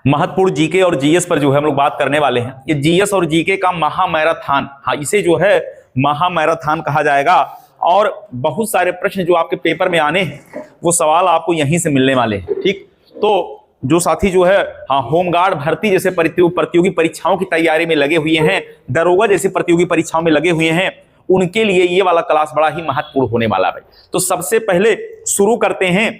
महत्वपूर्ण जीके और जीएस पर जो है हम लोग बात करने वाले हैं। ये जीएस और जीके का महामैराथन, हाँ इसे जो है महामैराथन कहा जाएगा। और बहुत सारे प्रश्न जो आपके पेपर में आने हैं वो सवाल आपको यहीं से मिलने वाले हैं। ठीक, तो जो साथी जो है हाँ होमगार्ड भर्ती जैसे प्रतियोगी परीक्षाओं की तैयारी में लगे हुए हैं, दरोगा जैसी प्रतियोगी परीक्षाओं में लगे हुए हैं, उनके लिए ये वाला क्लास बड़ा ही महत्वपूर्ण होने वाला है। तो सबसे पहले शुरू करते हैं।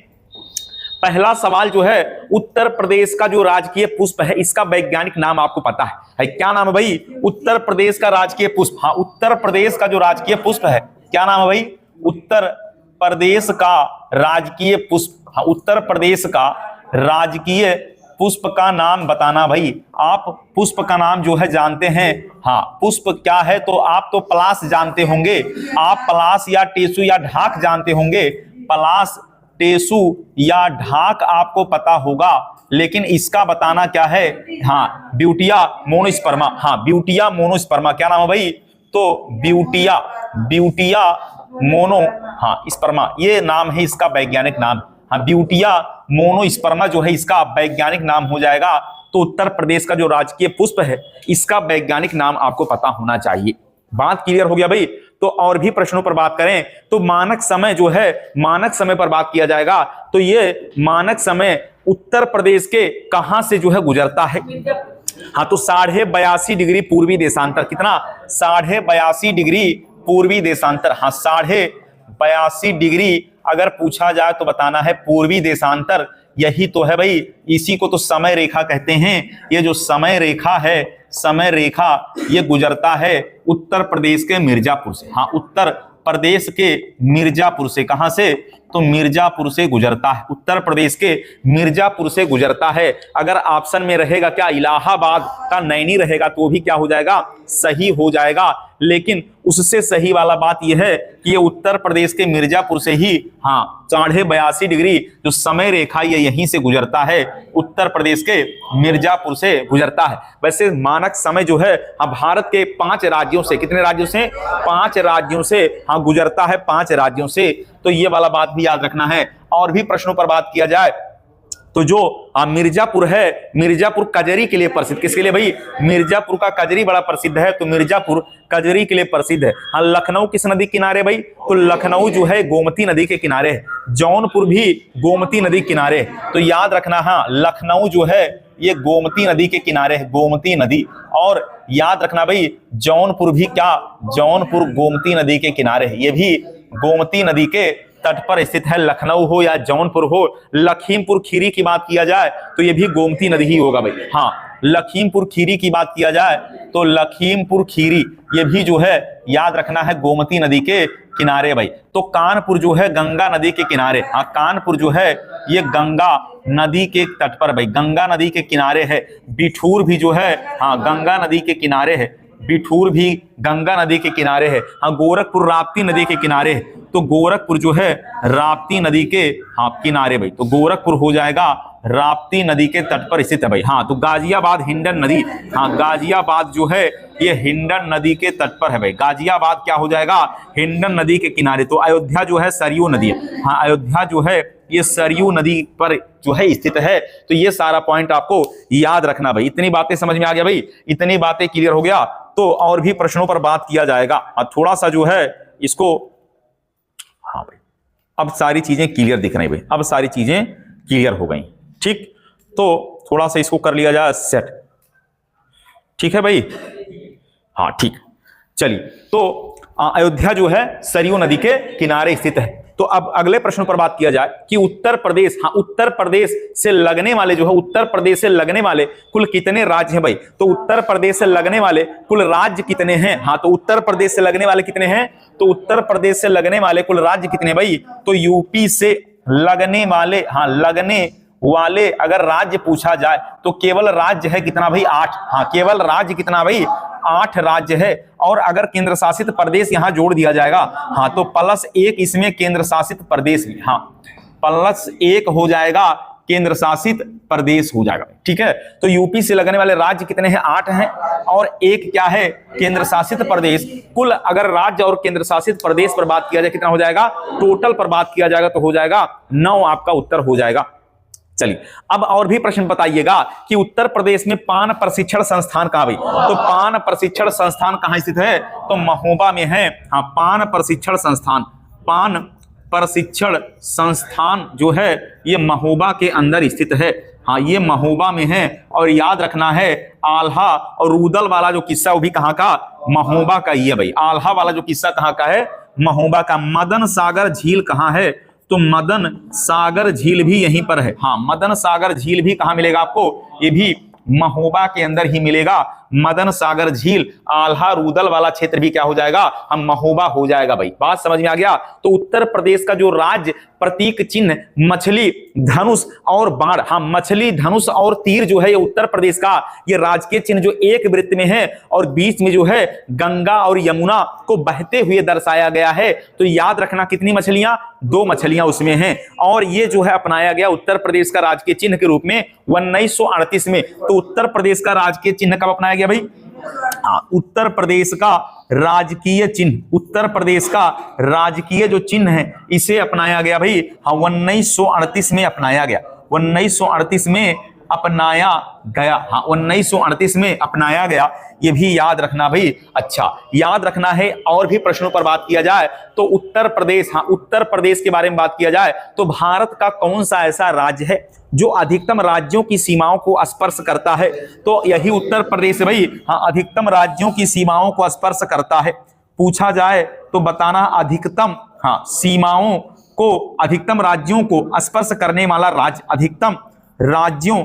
पहला सवाल जो है, उत्तर प्रदेश का जो राजकीय पुष्प है इसका वैज्ञानिक नाम आपको पता है क्या नाम है भाई? उत्तर प्रदेश का राजकीय पुष्प, हाँ उत्तर प्रदेश का जो राजकीय पुष्प है क्या नाम है भाई? उत्तर प्रदेश का राजकीय पुष्प, हाँ उत्तर प्रदेश का राजकीय पुष्प का नाम बताना भाई। आप पुष्प का नाम जो है जानते हैं, हाँ पुष्प क्या है? तो आप तो पलाश जानते होंगे, आप पलाश या टेसु या ढाक जानते होंगे। पलाश, टेसु या ढाक आपको पता होगा, लेकिन इसका बताना क्या है? हाँ ब्यूटिया मोनोस्पर्मा, हाँ ब्यूटिया मोनोस्पर्मा। क्या नाम है भाई? तो ब्यूटिया मोनो, हाँ स्पर्मा, ये नाम है इसका वैज्ञानिक नाम। हाँ ब्यूटिया मोनोस्पर्मा जो है इसका वैज्ञानिक नाम हो जाएगा। तो उत्तर प्रदेश का जो राजकीय पुष्प है इसका वैज्ञानिक नाम आपको पता होना चाहिए। बात क्लियर हो गया भाई? तो और भी प्रश्नों पर बात करें तो मानक समय जो है, मानक समय पर बात किया जाएगा। तो ये मानक समय उत्तर प्रदेश के कहां से जो है गुजरता है? हाँ तो 82.5 डिग्री पूर्वी देशांतर। कितना? 82.5 डिग्री पूर्वी देशांतर। हाँ 82.5 डिग्री अगर पूछा जाए तो बताना है पूर्वी देशांतर। यही तो है भाई, इसी को तो समय रेखा कहते हैं। ये जो समय रेखा है, समय रेखा ये गुजरता है उत्तर प्रदेश के मिर्जापुर से। हाँ उत्तर प्रदेश के मिर्जापुर से। कहां से? तो मिर्जापुर से गुजरता है, उत्तर प्रदेश के मिर्जापुर से गुजरता है। अगर ऑप्शन में रहेगा क्या इलाहाबाद का नैनी रहेगा तो भी क्या हो जाएगा? सही हो जाएगा। लेकिन उससे सही वाला बात यह है कि ये उत्तर प्रदेश के मिर्जापुर से ही हाँ 82.5 डिग्री जो समय रेखा ये यहीं से गुजरता है, उत्तर प्रदेश के मिर्जापुर से गुजरता है। वैसे मानक समय जो है हाँ भारत के 5 राज्यों से, कितने राज्यों से? 5 राज्यों से हाँ गुजरता है, 5 राज्यों से। तो ये वाला बात भी याद रखना है। और भी प्रश्नों पर बात किया जाए तो जो मिर्जापुर है, मिर्जापुर कजरी के लिए प्रसिद्ध। किसके लिए भाई? मिर्जापुर का कजरी बड़ा प्रसिद्ध है, तो मिर्जापुर कजरी के लिए प्रसिद्ध है। हाँ लखनऊ किस नदी किनारे भाई? तो लखनऊ जो है गोमती नदी के किनारे है। जौनपुर भी गोमती नदी किनारे है। तो याद रखना हाँ लखनऊ जो है ये गोमती नदी के किनारे है, गोमती नदी। और याद रखना भाई जौनपुर भी क्या? जौनपुर गोमती नदी के किनारे है, ये भी गोमती नदी के तट पर स्थित है। लखनऊ हो या जौनपुर हो। लखीमपुर खीरी की बात किया जाए तो ये भी गोमती नदी ही होगा भाई। हाँ लखीमपुर खीरी की बात किया जाए तो लखीमपुर खीरी ये भी जो है याद रखना है गोमती नदी के किनारे भाई। तो कानपुर जो है गंगा नदी के किनारे। हाँ कानपुर जो है ये गंगा नदी के तट पर भाई, गंगा नदी के किनारे है। बिठूर भी जो है हाँ गंगा नदी के किनारे है, बिठूर भी गंगा नदी के किनारे है। हाँ गोरखपुर राप्ती नदी के किनारे है। तो गोरखपुर जो है राप्ती नदी के हाँ किनारे भाई। तो गोरखपुर हो जाएगा राप्ती नदी के तट पर स्थित है भाई। हाँ तो गाजियाबाद हिंडन नदी, हाँ गाजियाबाद जो है ये हिंडन नदी के तट पर है भाई। गाजियाबाद क्या हो जाएगा? हिंडन नदी के किनारे। तो अयोध्या जो है सरयू नदी है। हाँ अयोध्या जो है ये सरयू नदी पर जो है स्थित है। तो ये सारा पॉइंट आपको याद रखना भाई। इतनी बातें समझ में आ गया भाई? इतनी बातें क्लियर हो गया? तो और भी प्रश्नों पर बात किया जाएगा। थोड़ा सा जो है इसको, हाँ भाई अब सारी चीजें क्लियर दिख रही भाई, अब सारी चीजें क्लियर हो गई। ठीक, तो थोड़ा सा इसको कर लिया जाए सेट। ठीक है भाई? हाँ ठीक, चलिए। तो अयोध्या जो है सरयू नदी के किनारे स्थित है। तो अब अगले प्रश्न पर बात किया जाए कि उत्तर प्रदेश, हाँ उत्तर प्रदेश से लगने वाले जो है, उत्तर प्रदेश से लगने वाले कुल कितने राज्य हैं भाई? तो उत्तर प्रदेश से लगने वाले कुल राज्य कितने हैं? हाँ तो उत्तर प्रदेश से लगने वाले कितने हैं? तो उत्तर प्रदेश से लगने वाले कुल राज्य कितने भाई? तो यूपी से लगने वाले, हाँ लगने वाले अगर राज्य पूछा जाए तो केवल राज्य है कितना भाई? 8। हाँ केवल राज्य कितना भाई? 8 राज्य है। और अगर केंद्र शासित प्रदेश यहां जोड़ दिया जाएगा हाँ तो +1 इसमें केंद्र शासित प्रदेश भी, हाँ +1 हो जाएगा केंद्र शासित प्रदेश हो जाएगा। ठीक है, तो यूपी से लगने वाले राज्य कितने हैं? 8 हैं। और एक क्या है? केंद्र शासित प्रदेश। कुल अगर राज्य और केंद्र शासित प्रदेश पर बात किया जाए कितना हो जाएगा? टोटल पर बात किया जाएगा तो हो जाएगा 9 आपका उत्तर हो जाएगा। चलिए अब और भी प्रश्न बताइएगा कि उत्तर प्रदेश में पान प्रशिक्षण संस्थान कहां भाई? तो पान प्रशिक्षण संस्थान कहां स्थित है? तो महोबा में है। हाँ, पान प्रशिक्षण संस्थान, पान प्रशिक्षण संस्थान जो है ये महोबा के अंदर स्थित है। हाँ, ये महोबा में है। और याद रखना है आल्हा और रूदल वाला जो किस्सा वो भी कहाँ का? महोबा का ही है भाई। आल्हा वाला जो किस्सा कहाँ का है? महोबा का। मदन सागर झील कहाँ है? तो मदन सागर झील भी यहीं पर है। हाँ, मदन सागर झील भी कहाँ मिलेगा आपको? ये भी महोबा के अंदर ही मिलेगा। मदन सागर झील, आल्हा रूदल वाला क्षेत्र भी क्या हो जाएगा? हम महोबा हो जाएगा भाई। बात समझ में आ गया? तो उत्तर प्रदेश का जो राज्य प्रतीक चिन्ह मछली, धनुष और बाण, हाँ मछली, धनुष और तीर जो है ये उत्तर प्रदेश का ये राजकीय चिन्ह जो एक वृत्त में है और बीच में जो है गंगा और यमुना को बहते हुए दर्शाया गया है। तो याद रखना कितनी मछलियां? 2 मछलियां उसमें हैं। और ये जो है अपनाया गया उत्तर प्रदेश का राजकीय चिन्ह के रूप में 1938 में। तो उत्तर प्रदेश का राजकीय चिन्ह कब अपनाया गया भाई? उत्तर प्रदेश का राजकीय चिन्ह, उत्तर प्रदेश का राजकीय जो चिन्ह है इसे अपनाया गया भाई। हाँ, 1938 में अपनाया गया। 1938 में अपनाया गया। हाँ, 1938 में अपनाया गया। ये भी याद रखना भाई। अच्छा, याद रखना है। और भी प्रश्नों पर बात किया जाए तो उत्तर प्रदेश, हाँ उत्तर प्रदेश के बारे में बात किया जाए तो भारत का कौन सा ऐसा राज्य है जो अधिकतम राज्यों की सीमाओं को स्पर्श करता है? तो यही उत्तर प्रदेश भाई। हाँ, अधिकतम राज्यों की सीमाओं को स्पर्श करता है। पूछा जाए तो बताना अधिकतम, हाँ सीमाओं को, अधिकतम राज्यों को स्पर्श करने वाला राज्य, अधिकतम राज्यों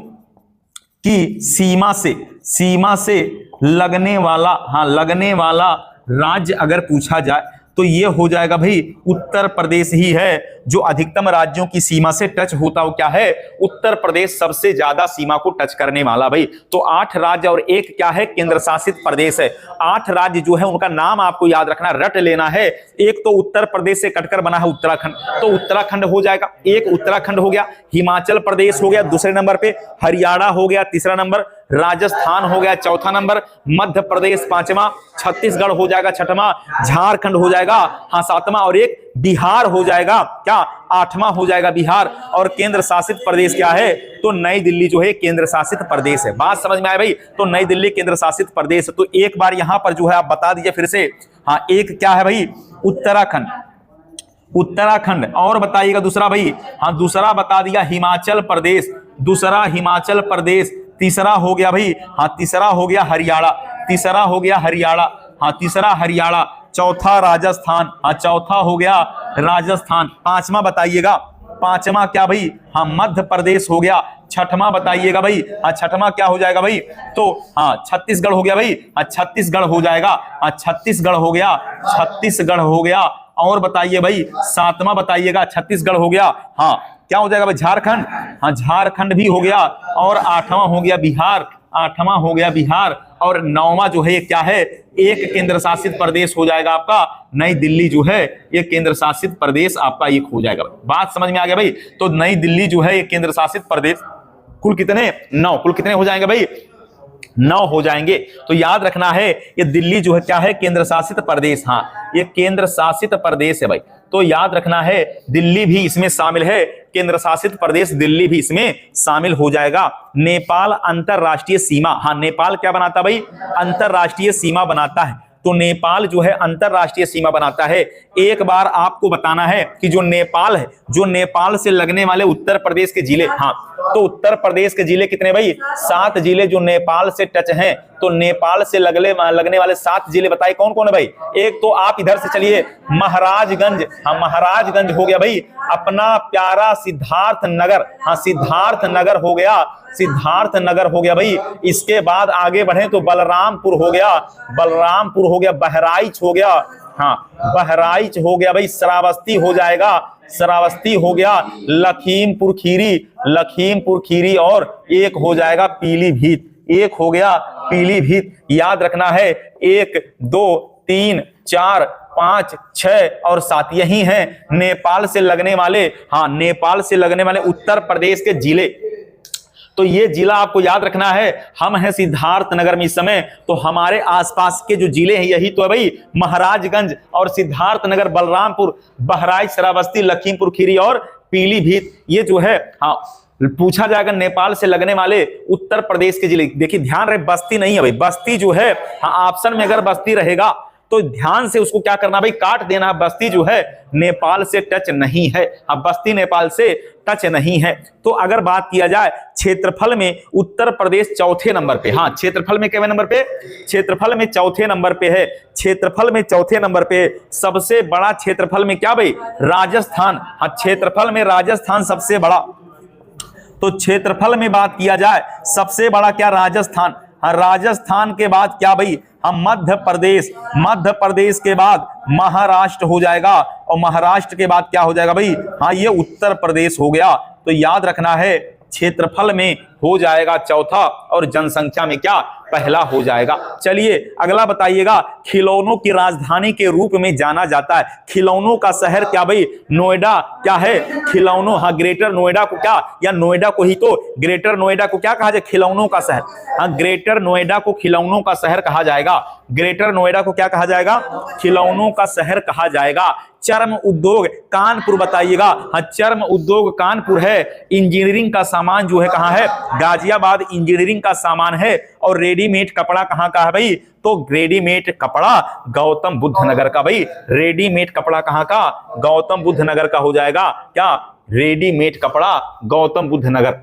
की सीमा से लगने वाला, हाँ लगने वाला राज्य अगर पूछा जाए तो ये हो जाएगा भाई उत्तर प्रदेश ही है जो अधिकतम राज्यों की सीमा से टच होता हो। क्या है? उत्तर प्रदेश सबसे ज्यादा सीमा को टच करने वाला भाई। तो 8 राज्य और एक क्या है? केंद्र शासित प्रदेश है। 8 राज्य जो है उनका नाम आपको याद रखना, रट लेना है। एक तो उत्तर प्रदेश से कटकर बना है उत्तराखंड, तो उत्तराखंड हो जाएगा। एक उत्तराखंड हो गया, हिमाचल प्रदेश हो गया दूसरे नंबर पे, हरियाणा हो गया तीसरा नंबर, राजस्थान हो गया चौथा नंबर, मध्य प्रदेश 5वां, छत्तीसगढ़ हो जाएगा 6वां, झारखंड हो जाएगा हाँ 7वां, और एक बिहार हो जाएगा क्या? 8वां हो जाएगा बिहार। और केंद्र शासित प्रदेश क्या है? तो नई दिल्ली जो है केंद्र शासित प्रदेश है। बात समझ में आए भाई? तो नई दिल्ली केंद्र शासित प्रदेश। तो एक बार यहां पर जो है आप बता दीजिए फिर से। हाँ, एक क्या है भाई? उत्तराखंड, उत्तराखंड। और बताइएगा दूसरा भाई? हाँ, दूसरा बता दिया हिमाचल प्रदेश, दूसरा हिमाचल प्रदेश। तीसरा हो गया भाई, हाँ तीसरा हो गया हरियाणा, तीसरा हो गया हरियाणा, हाँ तीसरा हरियाणा। चौथा राजस्थान, हाँ चौथा हो गया राजस्थान। 5वां बताइएगा, 5वां क्या भाई? हाँ मध्य प्रदेश हो गया। 6वां बताइएगा भाई? हाँ 6वां क्या हो जाएगा भाई? तो हाँ छत्तीसगढ़ हो गया भाई। हाँ छत्तीसगढ़ हो जाएगा। हाँ छत्तीसगढ़ हो गया, छत्तीसगढ़ हो गया। और बताइए भाई 7वां बताइएगा? छत्तीसगढ़ हो गया। हाँ क्या हो जाएगा भाई? झारखंड, हाँ झारखंड भी हो गया। और 8वां हो गया बिहार, 8वां हो गया बिहार। और 9वां जो है क्या है? एक केंद्र शासित प्रदेश हो जाएगा आपका नई दिल्ली जो है ये केंद्र शासित प्रदेश आपका एक हो जाएगा। बात समझ में आ गया भाई? तो नई दिल्ली जो है ये केंद्र शासित प्रदेश। कुल कितने? 9। कुल कितने हो जाएंगे भाई? 9 हो जाएंगे। तो याद रखना है ये दिल्ली जो है क्या है? केंद्र शासित प्रदेश। हाँ ये केंद्र शासित प्रदेश है भाई। तो याद रखना है दिल्ली भी इसमें शामिल है, केंद्र शासित प्रदेश दिल्ली भी इसमें शामिल हो जाएगा। नेपाल अंतरराष्ट्रीय सीमा, हाँ नेपाल क्या बनाता भाई? अंतरराष्ट्रीय सीमा बनाता है। तो नेपाल जो है अंतरराष्ट्रीय सीमा बनाता है। एक बार आपको बताना है कि जो नेपाल है, जो नेपाल से लगने वाले उत्तर प्रदेश के जिले, हाँ तो उत्तर प्रदेश के जिले कितने भाई? 7 जिले जो नेपाल से टच हैं। तो नेपाल से लगने वाले 7 जिले बताइए कौन कौन है भाई? एक तो आप इधर से चलिए महाराजगंज, हाँ महाराजगंज हो गया भाई। अपना प्यारा सिद्धार्थ नगर, हाँ सिद्धार्थ नगर हो गया, सिद्धार्थ नगर हो गया भाई। इसके बाद आगे बढ़े तो बलरामपुर हो गया, बलरामपुर हो गया, बहराइच हो गया, हाँ बहराइच हो गया भाई। श्रावस्ती हो जाएगा, श्रावस्ती हो गया। लखीमपुर खीरी, लखीमपुर खीरी। और एक हो जाएगा पीलीभीत, एक हो गया पीलीभीत। याद रखना है 1 2 3 4 5 6 और 7 यही हैं नेपाल से लगने वाले, हाँ नेपाल से लगने वाले उत्तर प्रदेश के जिले। तो ये जिला आपको याद रखना है। हम हैं सिद्धार्थ नगर में इस समय, तो हमारे आसपास के जो जिले हैं यही तो है भाई, महाराजगंज और सिद्धार्थ नगर, बलरामपुर, बहराइच, श्रावस्ती, लखीमपुर खीरी और पीलीभीत। ये जो है हाँ पूछा जाएगा नेपाल से लगने वाले उत्तर प्रदेश के जिले। देखिए ध्यान रहे, बस्ती नहीं है भाई, बस्ती जो है ऑप्शन में अगर बस्ती रहेगा तो ध्यान से उसको क्या करना भाई, काट देना। बस्ती जो है नेपाल से टच नहीं है, अब बस्ती नेपाल से टच नहीं है। तो अगर बात किया जाए क्षेत्रफल में, उत्तर प्रदेश चौथे नंबर पे। हाँ, क्षेत्रफल में कितने नंबर पे? क्षेत्रफल में चौथे नंबर पे है। क्षेत्रफल में चौथे नंबर पे। सबसे बड़ा क्षेत्रफल में क्या भाई? राजस्थान। हाँ, क्षेत्रफल में राजस्थान सबसे बड़ा। तो क्षेत्रफल में बात किया जाए सबसे बड़ा क्या? राजस्थान। हाँ, राजस्थान के बाद क्या भाई? हम मध्य प्रदेश। मध्य प्रदेश के बाद महाराष्ट्र हो जाएगा, और महाराष्ट्र के बाद क्या हो जाएगा भाई? हाँ, ये उत्तर प्रदेश हो गया। तो याद रखना है, क्षेत्रफल में हो जाएगा चौथा और जनसंख्या में क्या? पहला हो जाएगा। चलिए अगला बताइएगा, खिलौनों की राजधानी के रूप में जाना जाता है। खिलौनों का शहर क्या भाई? नोएडा क्या है? खिलौनों। हाँ, ग्रेटर नोएडा को क्या, या नोएडा को ही तो ग्रेटर नोएडा को क्या कहा जाए? खिलौनों का शहर। हाँ, ग्रेटर नोएडा को खिलौनों का शहर कहा जाएगा। ग्रेटर नोएडा को क्या कहा जाएगा? खिलौनों का शहर कहा जाएगा। चर्म उद्योग कानपुर बताइएगा। हाँ, चर्म उद्योग कानपुर है। इंजीनियरिंग का सामान जो है कहाँ है? गाजियाबाद इंजीनियरिंग का सामान है। और रेडीमेड कपड़ा कहाँ का है भाई? तो रेडीमेड कपड़ा गौतम बुद्ध नगर का। भाई रेडीमेड कपड़ा कहाँ का? गौतम बुद्ध नगर का हो जाएगा। क्या? रेडीमेड कपड़ा गौतम बुद्ध नगर।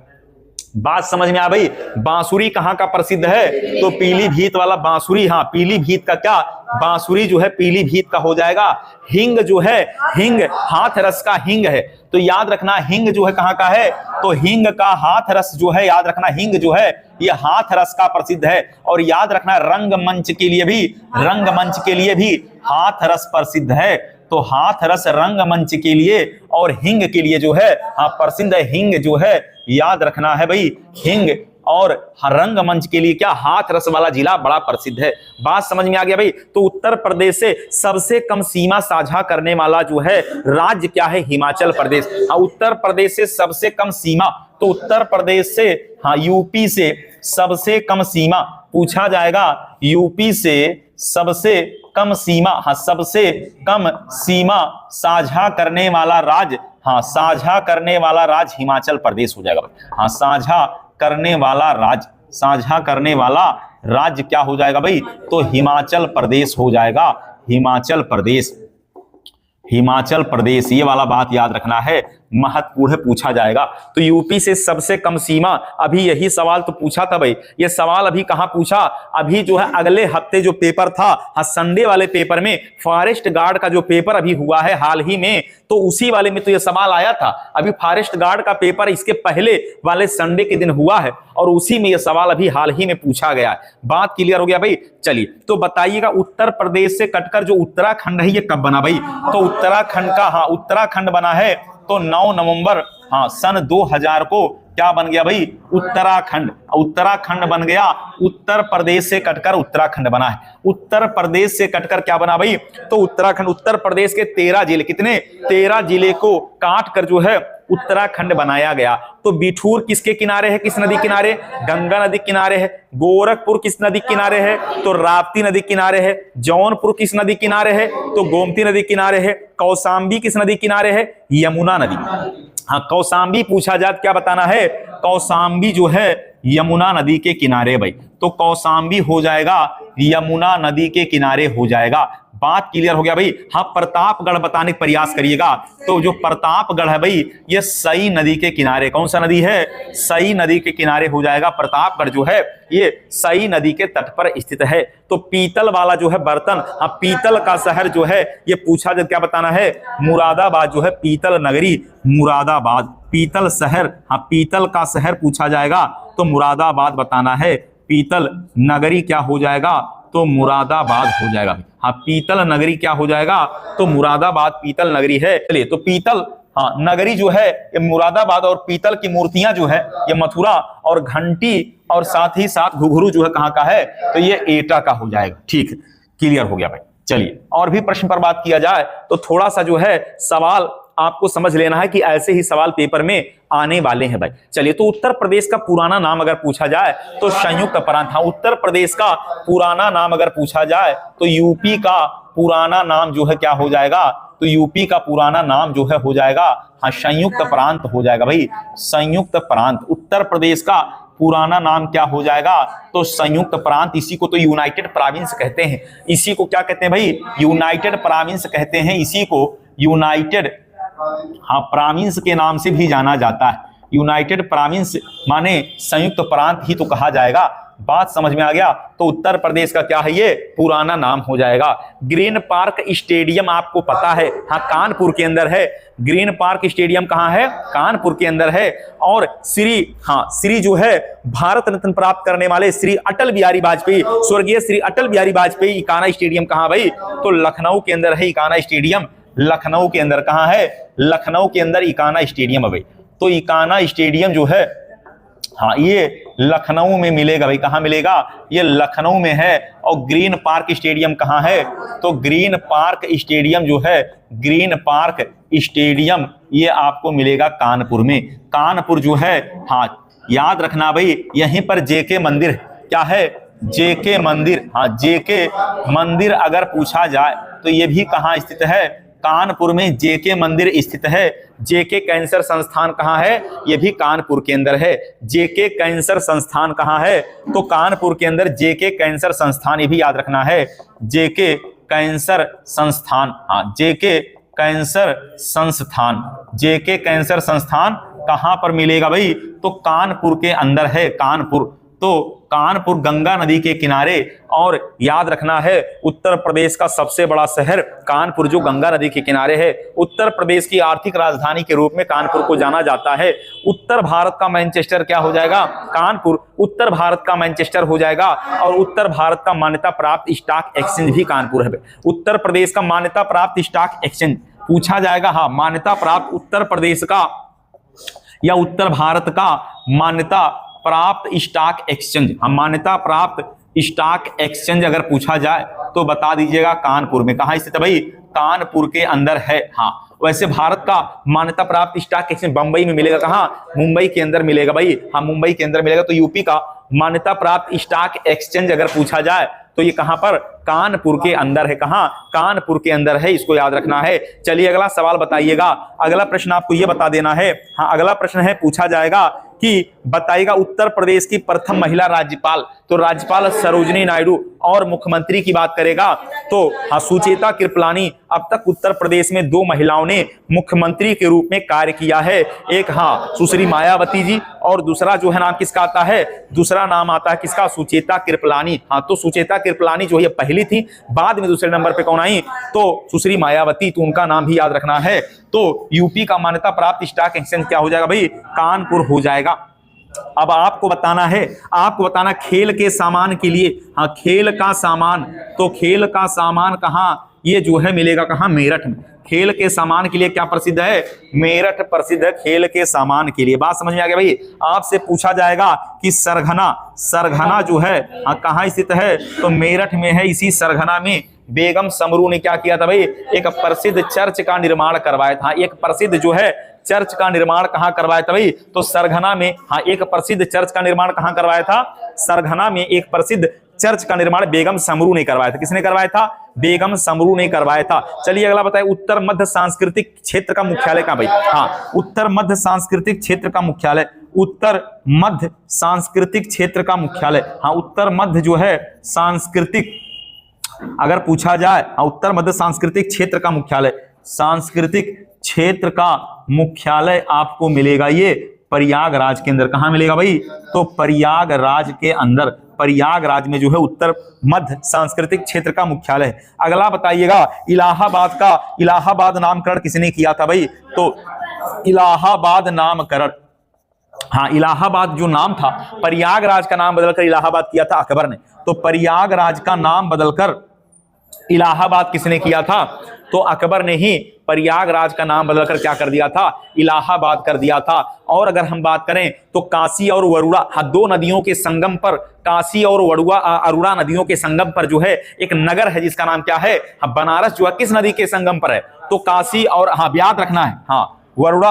बात समझ में आ भाई? बांसुरी कहाँ का प्रसिद्ध है? तो पीलीभीत वाला बांसुरी। हाँ, पीलीभीत का क्या? बांसुरी जो है पीलीभीत का हो जाएगा। हिंग जो है, हिंग हाथरस का हिंग है। तो याद रखना, हिंग जो है कहाँ का है? तो हिंग का हाथरस जो है, याद रखना हिंग जो है ये हाथरस का प्रसिद्ध है। और याद रखना रंगमंच के लिए भी, रंगमंच के लिए भी हाथरस प्रसिद्ध है। तो हाथरस रंगमंच के लिए और हिंग के लिए जो है हाँ प्रसिद्ध है। हिंग जो है याद रखना है भाई, हिंग और रंगमंच के लिए क्या? हाथरस वाला जिला बड़ा प्रसिद्ध है। बात समझ में आ गया भाई? तो उत्तर प्रदेश से सबसे कम सीमा साझा करने वाला जो है राज्य क्या है? हिमाचल प्रदेश। हाँ, उत्तर प्रदेश से सबसे कम सीमा, तो उत्तर प्रदेश से हाँ यूपी से सबसे कम सीमा पूछा जाएगा। यूपी से सबसे कम सीमा, हाँ सबसे कम सीमा साझा करने वाला राज्य, हाँ साझा करने वाला राज्य हिमाचल प्रदेश हो जाएगा। हाँ, साझा करने वाला राज्य, साझा करने वाला राज्य क्या हो जाएगा भाई? तो हिमाचल प्रदेश हो जाएगा। हिमाचल प्रदेश, हिमाचल प्रदेश, ये वाला बात याद रखना है, महत्वपूर्ण पूछा जाएगा। तो यूपी से सबसे कम सीमा, अभी यही सवाल तो पूछा था भाई। ये सवाल अभी कहां पूछा? अभी जो है अगले हफ्ते जो पेपर था, हाँ संडे वाले पेपर में, फॉरेस्ट गार्ड का जो पेपर अभी हुआ है हाल ही में, तो उसी वाले में तो ये सवाल आया था। अभी फॉरेस्ट गार्ड का पेपर इसके पहले वाले संडे के दिन हुआ है और उसी में ये सवाल अभी हाल ही में पूछा गया है। बात क्लियर हो गया भाई? चलिए तो बताइएगा, उत्तर प्रदेश से कटकर जो उत्तराखंड है ये कब बना भाई? तो उत्तराखंड का, हाँ उत्तराखंड बना है तो 9 नवंबर हाँ सन 2000 को क्या बन गया भाई? उत्तराखंड। उत्तराखंड बन गया। उत्तर प्रदेश से कटकर उत्तराखंड बना है। उत्तर प्रदेश से कटकर क्या बना भाई? तो उत्तराखंड। उत्तर प्रदेश के 13 जिले, कितने? 13 जिले को काट कर जो है उत्तराखंड बनाया गया। तो बिठूर किसके किनारे है? किस नदी किनारे? गंगा नदी किनारे है। गोरखपुर किस नदी किनारे है? तो राप्ती नदी किनारे है। जौनपुर किस नदी किनारे है? तो गोमती नदी किनारे है। कौशाम्बी किस नदी किनारे है? यमुना नदी। हाँ, कौशाम्बी पूछा जाए क्या बताना है? कौशाम्बी जो है यमुना नदी के किनारे भाई। तो कौशाम्बी हो जाएगा यमुना नदी के किनारे हो जाएगा। बात क्लियर हो गया भाई? हाँ, प्रतापगढ़ बताने का प्रयास करिएगा। तो जो प्रतापगढ़ है भाई ये सई नदी के किनारे, कौन सा नदी है? सई नदी के किनारे हो जाएगा। प्रतापगढ़ जो है ये सई नदी के तट पर स्थित है। तो पीतल वाला जो है बर्तन, हाँ पीतल का शहर जो है ये पूछा जाए क्या बताना है? मुरादाबाद जो है पीतल नगरी, मुरादाबाद पीतल शहर, हाँ पीतल का शहर पूछा जाएगा तो मुरादाबाद बताना है। पीतल नगरी क्या हो जाएगा? तो मुरादाबाद हो जाएगा। हाँ, पीतल नगरी क्या हो जाएगा? तो मुरादाबाद पीतल नगरी है। चलिए तो पीतल हाँ नगरी जो है ये मुरादाबाद, और पीतल की मूर्तियां जो है ये मथुरा, और घंटी और साथ ही साथ घुघरू जो है कहाँ का है? तो ये एटा का हो जाएगा। ठीक है, क्लियर हो गया भाई। चलिए और भी प्रश्न पर बात किया जाए तो थोड़ा सा जो है सवाल आपको समझ लेना है कि ऐसे ही सवाल पेपर में आने वाले हैं भाई। चलिए तो उत्तर प्रदेश का पुराना नाम अगर पूछा जाए तो संयुक्त प्रांत। हाँ, उत्तर प्रदेश का पुराना नाम अगर पूछा जाए तो यूपी का पुराना नाम जो है क्या हो जाएगा? तो यूपी का पुराना नाम जो है हो जाएगा हाँ संयुक्त प्रांत हो जाएगा भाई, संयुक्त प्रांत। उत्तर प्रदेश का पुराना नाम क्या हो जाएगा, तो संयुक्त प्रांत। इसी को तो यूनाइटेड प्रोविंस कहते हैं, इसी को क्या कहते हैं भाई, यूनाइटेड प्रोविंस कहते हैं, इसी को यूनाइटेड हाँ प्रोविंस के नाम से भी जाना जाता है। यूनाइटेड प्रोविंस माने संयुक्त प्रांत ही तो कहा जाएगा। बात समझ में आ गया। तो उत्तर प्रदेश का क्या है, ये पुराना नाम हो जाएगा। ग्रीन पार्क स्टेडियम आपको पता है, हाँ कानपुर के अंदर है। ग्रीन पार्क स्टेडियम कहाँ है, कानपुर के अंदर है। और श्री जो है भारत रत्न प्राप्त करने वाले श्री अटल बिहारी वाजपेयी, स्वर्गीय श्री अटल बिहारी वाजपेयी इकाना स्टेडियम कहाँ भाई, तो लखनऊ के अंदर है इकाना स्टेडियम। लखनऊ के अंदर कहाँ है, लखनऊ के अंदर इकाना स्टेडियम है भाई। तो इकाना स्टेडियम जो है हाँ ये लखनऊ में मिलेगा भाई। कहाँ मिलेगा, ये लखनऊ में है। और ग्रीन पार्क स्टेडियम कहाँ है, तो ग्रीन पार्क स्टेडियम जो है, ग्रीन पार्क स्टेडियम ये आपको मिलेगा कानपुर में। कानपुर जो है हाँ याद रखना भाई, यहीं पर जेके मंदिर क्या है, जेके मंदिर। हाँ जेके मंदिर अगर पूछा जाए तो ये भी कहाँ स्थित है, कानपुर में जेके मंदिर स्थित है। जेके कैंसर संस्थान कहाँ है, ये भी कानपुर के अंदर है। जेके कैंसर संस्थान कहाँ है, तो कानपुर के अंदर जेके कैंसर संस्थान, ये भी याद रखना है। जेके कैंसर संस्थान, हाँ जेके कैंसर संस्थान, जेके कैंसर संस्थान कहाँ पर मिलेगा भाई, तो कानपुर के अंदर है। कानपुर, तो कानपुर गंगा नदी के किनारे। और याद रखना है उत्तर प्रदेश का सबसे बड़ा शहर कानपुर जो गंगा नदी के किनारे है। उत्तर प्रदेश की आर्थिक राजधानी के रूप में कानपुर को जाना जाता है। उत्तर भारत का मैनचेस्टर क्या हो जाएगा, कानपुर उत्तर भारत का मैनचेस्टर हो जाएगा। और उत्तर भारत का मान्यता प्राप्त स्टॉक एक्सचेंज भी कानपुर है। उत्तर प्रदेश का मान्यता प्राप्त स्टॉक एक्सचेंज पूछा जाएगा, हाँ मान्यता प्राप्त उत्तर प्रदेश का या उत्तर भारत का मान्यता प्राप्त स्टॉक एक्सचेंज, हम मान्यता प्राप्त स्टॉक एक्सचेंज अगर पूछा जाए तो बता दीजिएगा कानपुर में। कहाँ स्थित है भाई, कानपुर के अंदर है। हाँ वैसे भारत का मान्यता प्राप्त स्टॉक एक्सचेंज बंबई में मिलेगा, कहाँ, मुंबई के अंदर मिलेगा भाई। हाँ मुंबई के अंदर मिलेगा। तो यूपी का मान्यता प्राप्त स्टॉक एक्सचेंज अगर पूछा जाए तो ये कहां पर, कानपुर के अंदर है। कहां, कानपुर के अंदर है, इसको याद रखना है। चलिए अगला सवाल बताइएगा। अगला प्रश्न आपको ये बता देना है, हाँ अगला प्रश्न है पूछा जाएगा कि बताइएगा उत्तर प्रदेश की प्रथम महिला राज्यपाल, तो राज्यपाल सरोजिनी नायडू। और मुख्यमंत्री की बात करेगा तो हाँ सुचेता कृपलानी। अब तक उत्तर प्रदेश में 2 महिलाओं ने मुख्यमंत्री के रूप में कार्य किया है। एक हाँ सुश्री मायावती जी, और दूसरा जो है नाम किसका आता है, दूसरा नाम आता है किसका, सुचेता कृपलानी। हाँ तो सुचेता कृपलानी जो है पहली थी, बाद में दूसरे नंबर पे कौन आई, तो सुश्री मायावती। तो उनका नाम भी याद रखना है। तो यूपी का मान्यता प्राप्त स्टॉक एक्सचेंज क्या हो जाएगा भाई, कानपुर हो जाएगा। अब आपको बताना है, आपको बताना खेल के सामान के लिए, हाँ खेल का सामान, तो खेल का सामान कहाँ, ये जो है मिलेगा कहाँ, मेरठ में। खेल के सामान के लिए क्या प्रसिद्ध है, मेरठ प्रसिद्ध है खेल के सामान के लिए। बात समझ में आ गया भाई। आपसे पूछा जाएगा कि सरगना, सरगना जो है हाँ कहाँ स्थित है, तो मेरठ में है। इसी सरगना में बेगम समरू ने क्या किया था भाई, एक प्रसिद्ध चर्च का निर्माण करवाया था। एक प्रसिद्ध जो है चर्च का निर्माण कहां करवाया था भाई, तो सरगना में। हाँ एक प्रसिद्ध चर्च का निर्माण कहां करवाया था, सरगना में एक प्रसिद्ध चर्च का निर्माण बेगम समरू ने करवाया था। किसने करवाया था, बेगम समरू ने करवाया था। चलिए अगला बताइए उत्तर मध्य सांस्कृतिक क्षेत्र का मुख्यालय कहां भाई, हाँ उत्तर मध्य सांस्कृतिक क्षेत्र का मुख्यालय, उत्तर मध्य सांस्कृतिक क्षेत्र का मुख्यालय। हाँ उत्तर मध्य जो है सांस्कृतिक अगर पूछा जाए, हाँ उत्तर मध्य सांस्कृतिक क्षेत्र का मुख्यालय, सांस्कृतिक क्षेत्र का मुख्यालय आपको मिलेगा ये प्रयागराज के अंदर। कहां मिलेगा भाई, तो प्रयागराज के अंदर, प्रयागराज में जो है उत्तर मध्य सांस्कृतिक क्षेत्र का मुख्यालय है। अगला बताइएगा इलाहाबाद का, इलाहाबाद नामकरण किसने किया था भाई, तो इलाहाबाद नामकरण, हाँ इलाहाबाद जो नाम था, प्रयागराज का नाम बदलकर इलाहाबाद किया था अकबर ने। तो प्रयागराज का नाम बदलकर इलाहाबाद किसने किया था, तो अकबर ने ही प्रयागराज का नाम बदलकर क्या कर दिया था, इलाहाबाद कर दिया था। और अगर हम बात करें तो काशी और वरुणा, हाँ 2 नदियों के संगम पर, काशी और अरुणा नदियों के संगम पर जो है एक नगर है जिसका नाम क्या है, हाँ बनारस जो है किस नदी के संगम पर है, तो काशी और, हाँ याद रखना है, हाँ वरुणा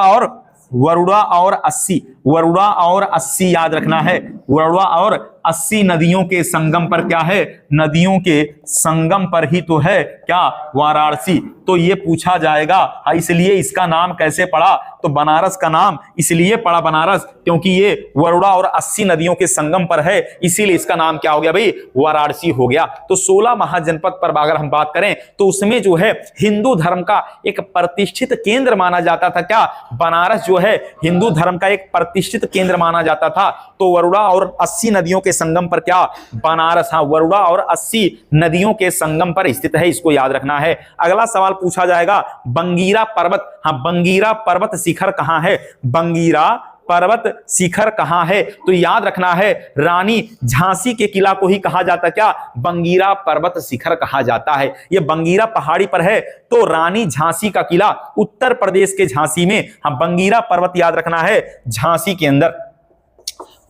और अस्सी, वरुणा और अस्सी याद रखना है, वरुणा और 80 नदियों के संगम पर क्या है, नदियों के संगम पर ही तो है क्या, वाराणसी। तो ये पूछा जाएगा, इसलिए इसका नाम कैसे पड़ा, तो बनारस का नाम इसलिए पड़ा बनारस क्योंकि ये वरुणा और 80 नदियों के संगम पर है, इसीलिए इसका नाम क्या हो गया भाई, वाराणसी हो गया। तो 16 महाजनपद पर अगर हम बात करें तो उसमें जो है हिंदू धर्म का एक प्रतिष्ठित केंद्र माना जाता था क्या, बनारस जो है हिंदू धर्म का एक प्रतिष्ठित केंद्र माना जाता था। तो वरुणा और 80 नदियों के संगम पर क्या, बनारस। हाँ, वरुणा और 80 नदियों के संगम पर स्थित है, इसको याद रखना है। अगला सवाल पूछा जाएगा, बंगीरा पर्वत, हाँ बंगीरा पर्वत शिखर कहां है, बंगीरा पर्वत शिखर कहां है, तो याद रखना है रानी झांसी के किला को ही कहा जाता क्या, बंगीरा पर्वत शिखर कहा जाता है। यह बंगीरा पहाड़ी पर है, तो रानी झांसी का किला उत्तर प्रदेश के झांसी में, हाँ बंगीरा पर्वत याद रखना है झांसी के अंदर।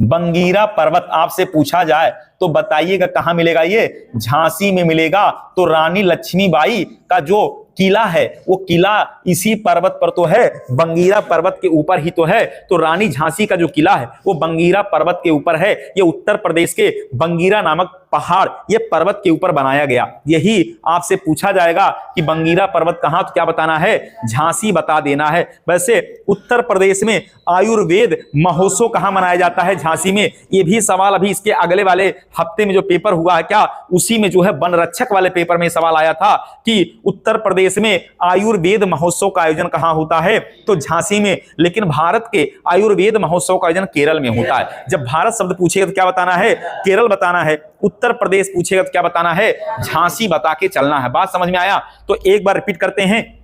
बंगीरा पर्वत आपसे पूछा जाए तो बताइएगा कहां मिलेगा, ये झांसी में मिलेगा। तो रानी लक्ष्मीबाई का जो किला है वो किला इसी पर्वत पर तो है, बंगीरा पर्वत के ऊपर ही तो है। तो रानी झांसी का जो किला है वो बंगीरा पर्वत के ऊपर है। ये उत्तर प्रदेश के बंगीरा नामक पहाड़ ये पर्वत के ऊपर बनाया गया। यही आपसे पूछा जाएगा कि बंगीरा पर्वत कहां, तो क्या बताना है, झांसी बता देना है। वैसे उत्तर प्रदेश में आयुर्वेद महोत्सव कहां मनाया जाता है, झांसी में। ये भी सवाल अभी इसके अगले वाले हफ्ते में जो पेपर हुआ है क्या, उसी में जो है वन रक्षक वाले पेपर में सवाल आया था कि उत्तर प्रदेश में आयुर्वेद महोत्सव का आयोजन कहां होता है, तो झांसी में। लेकिन भारत के आयुर्वेद महोत्सव का आयोजन केरल में होता है। जब भारत शब्द पूछेगा तो क्या बताना है, केरल बताना है। उत्तर प्रदेश पूछेगा तो क्या बताना है, झांसी बता के चलना है। बात समझ में आया? तो एक बार रिपीट करते हैं।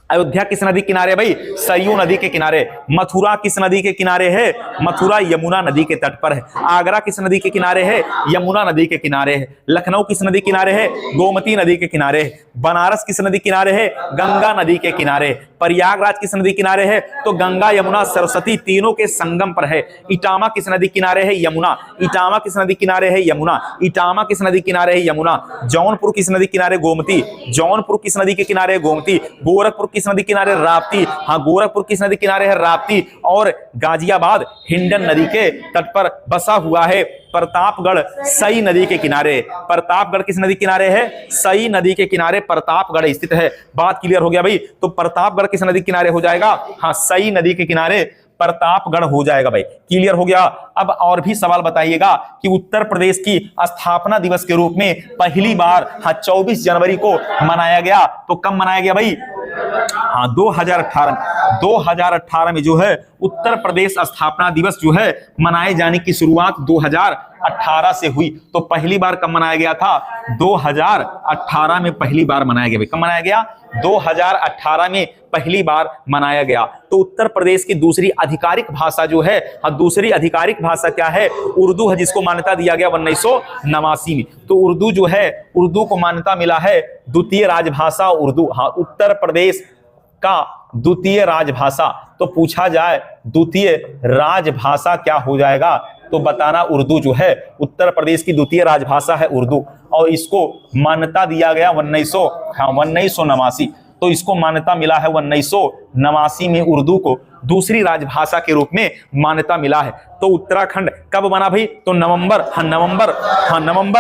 अयोध्या किस नदी किनारे भाई, सरयू नदी के किनारे। मथुरा किस नदी के किनारे है, मथुरा यमुना नदी के तट पर है। आगरा किस नदी के किनारे है, यमुना नदी के किनारे है। लखनऊ किस नदी किनारे है, गोमती नदी के किनारे है। बनारस किस नदी किनारे है, गंगा नदी के किनारे है। प्रयागराज किस नदी किनारे है, तो गंगा यमुना सरस्वती तीनों के संगम पर है। इटावा किस नदी किनारे है, यमुना। इटावा किस नदी किनारे है, यमुना। इटावा किस नदी किनारे है, यमुना। जौनपुर किस नदी किनारे, गोमती। जौनपुर किस नदी के किनारे है, गोमती। गोरखपुर किस नदी किनारे, राप्ती। हाँ, गोरखपुर किस नदी किनारे है, राप्ती। और गाजियाबाद हिंडन नदी के तट पर बसा हुआ है। प्रतापगढ़ सई नदी के किनारे। प्रतापगढ़ किस नदी किनारे है, सई नदी के किनारे प्रतापगढ़ स्थित है। बात क्लियर हो गया भाई? तो प्रतापगढ़ किस नदी किनारे हो जाएगा, हाँ सई नदी के किनारे प्रतापगढ़ हो जाएगा भाई। क्लियर हो गया? अब और भी सवाल बताइएगा कि उत्तर प्रदेश की स्थापना दिवस के रूप में पहली बार हाँ 24 जनवरी को मनाया गया। तो कब मनाया गया भाई, हाँ 2018 में जो है उत्तर प्रदेश स्थापना दिवस जो है मनाए जाने की शुरुआत 2018 से हुई। तो पहली बार कब मनाया गया था, 2018 में पहली बार मनाया गया। कब मनाया गया, 2018 में पहली बार मनाया गया। तो उत्तर प्रदेश की दूसरी आधिकारिक भाषा जो है, हाँ दूसरी आधिकारिक भाषा क्या है, उर्दू है, जिसको मान्यता दिया गया 1989 में। तो उर्दू जो है, उर्दू को मान्यता मिला है द्वितीय राजभाषा उर्दू। हाँ, उत्तर प्रदेश का द्वितीय राजभाषा। तो पूछा जाए द्वितीय राजभाषा क्या हो जाएगा, तो बताना उर्दू जो है उत्तर प्रदेश की द्वितीय राजभाषा है उर्दू। और इसको मान्यता दिया गया 1989। तो इसको मान्यता मिला है 1989 में उर्दू को दूसरी राजभाषा के रूप में मान्यता मिला है। तो उत्तराखंड कब बना भाई, तो नवंबर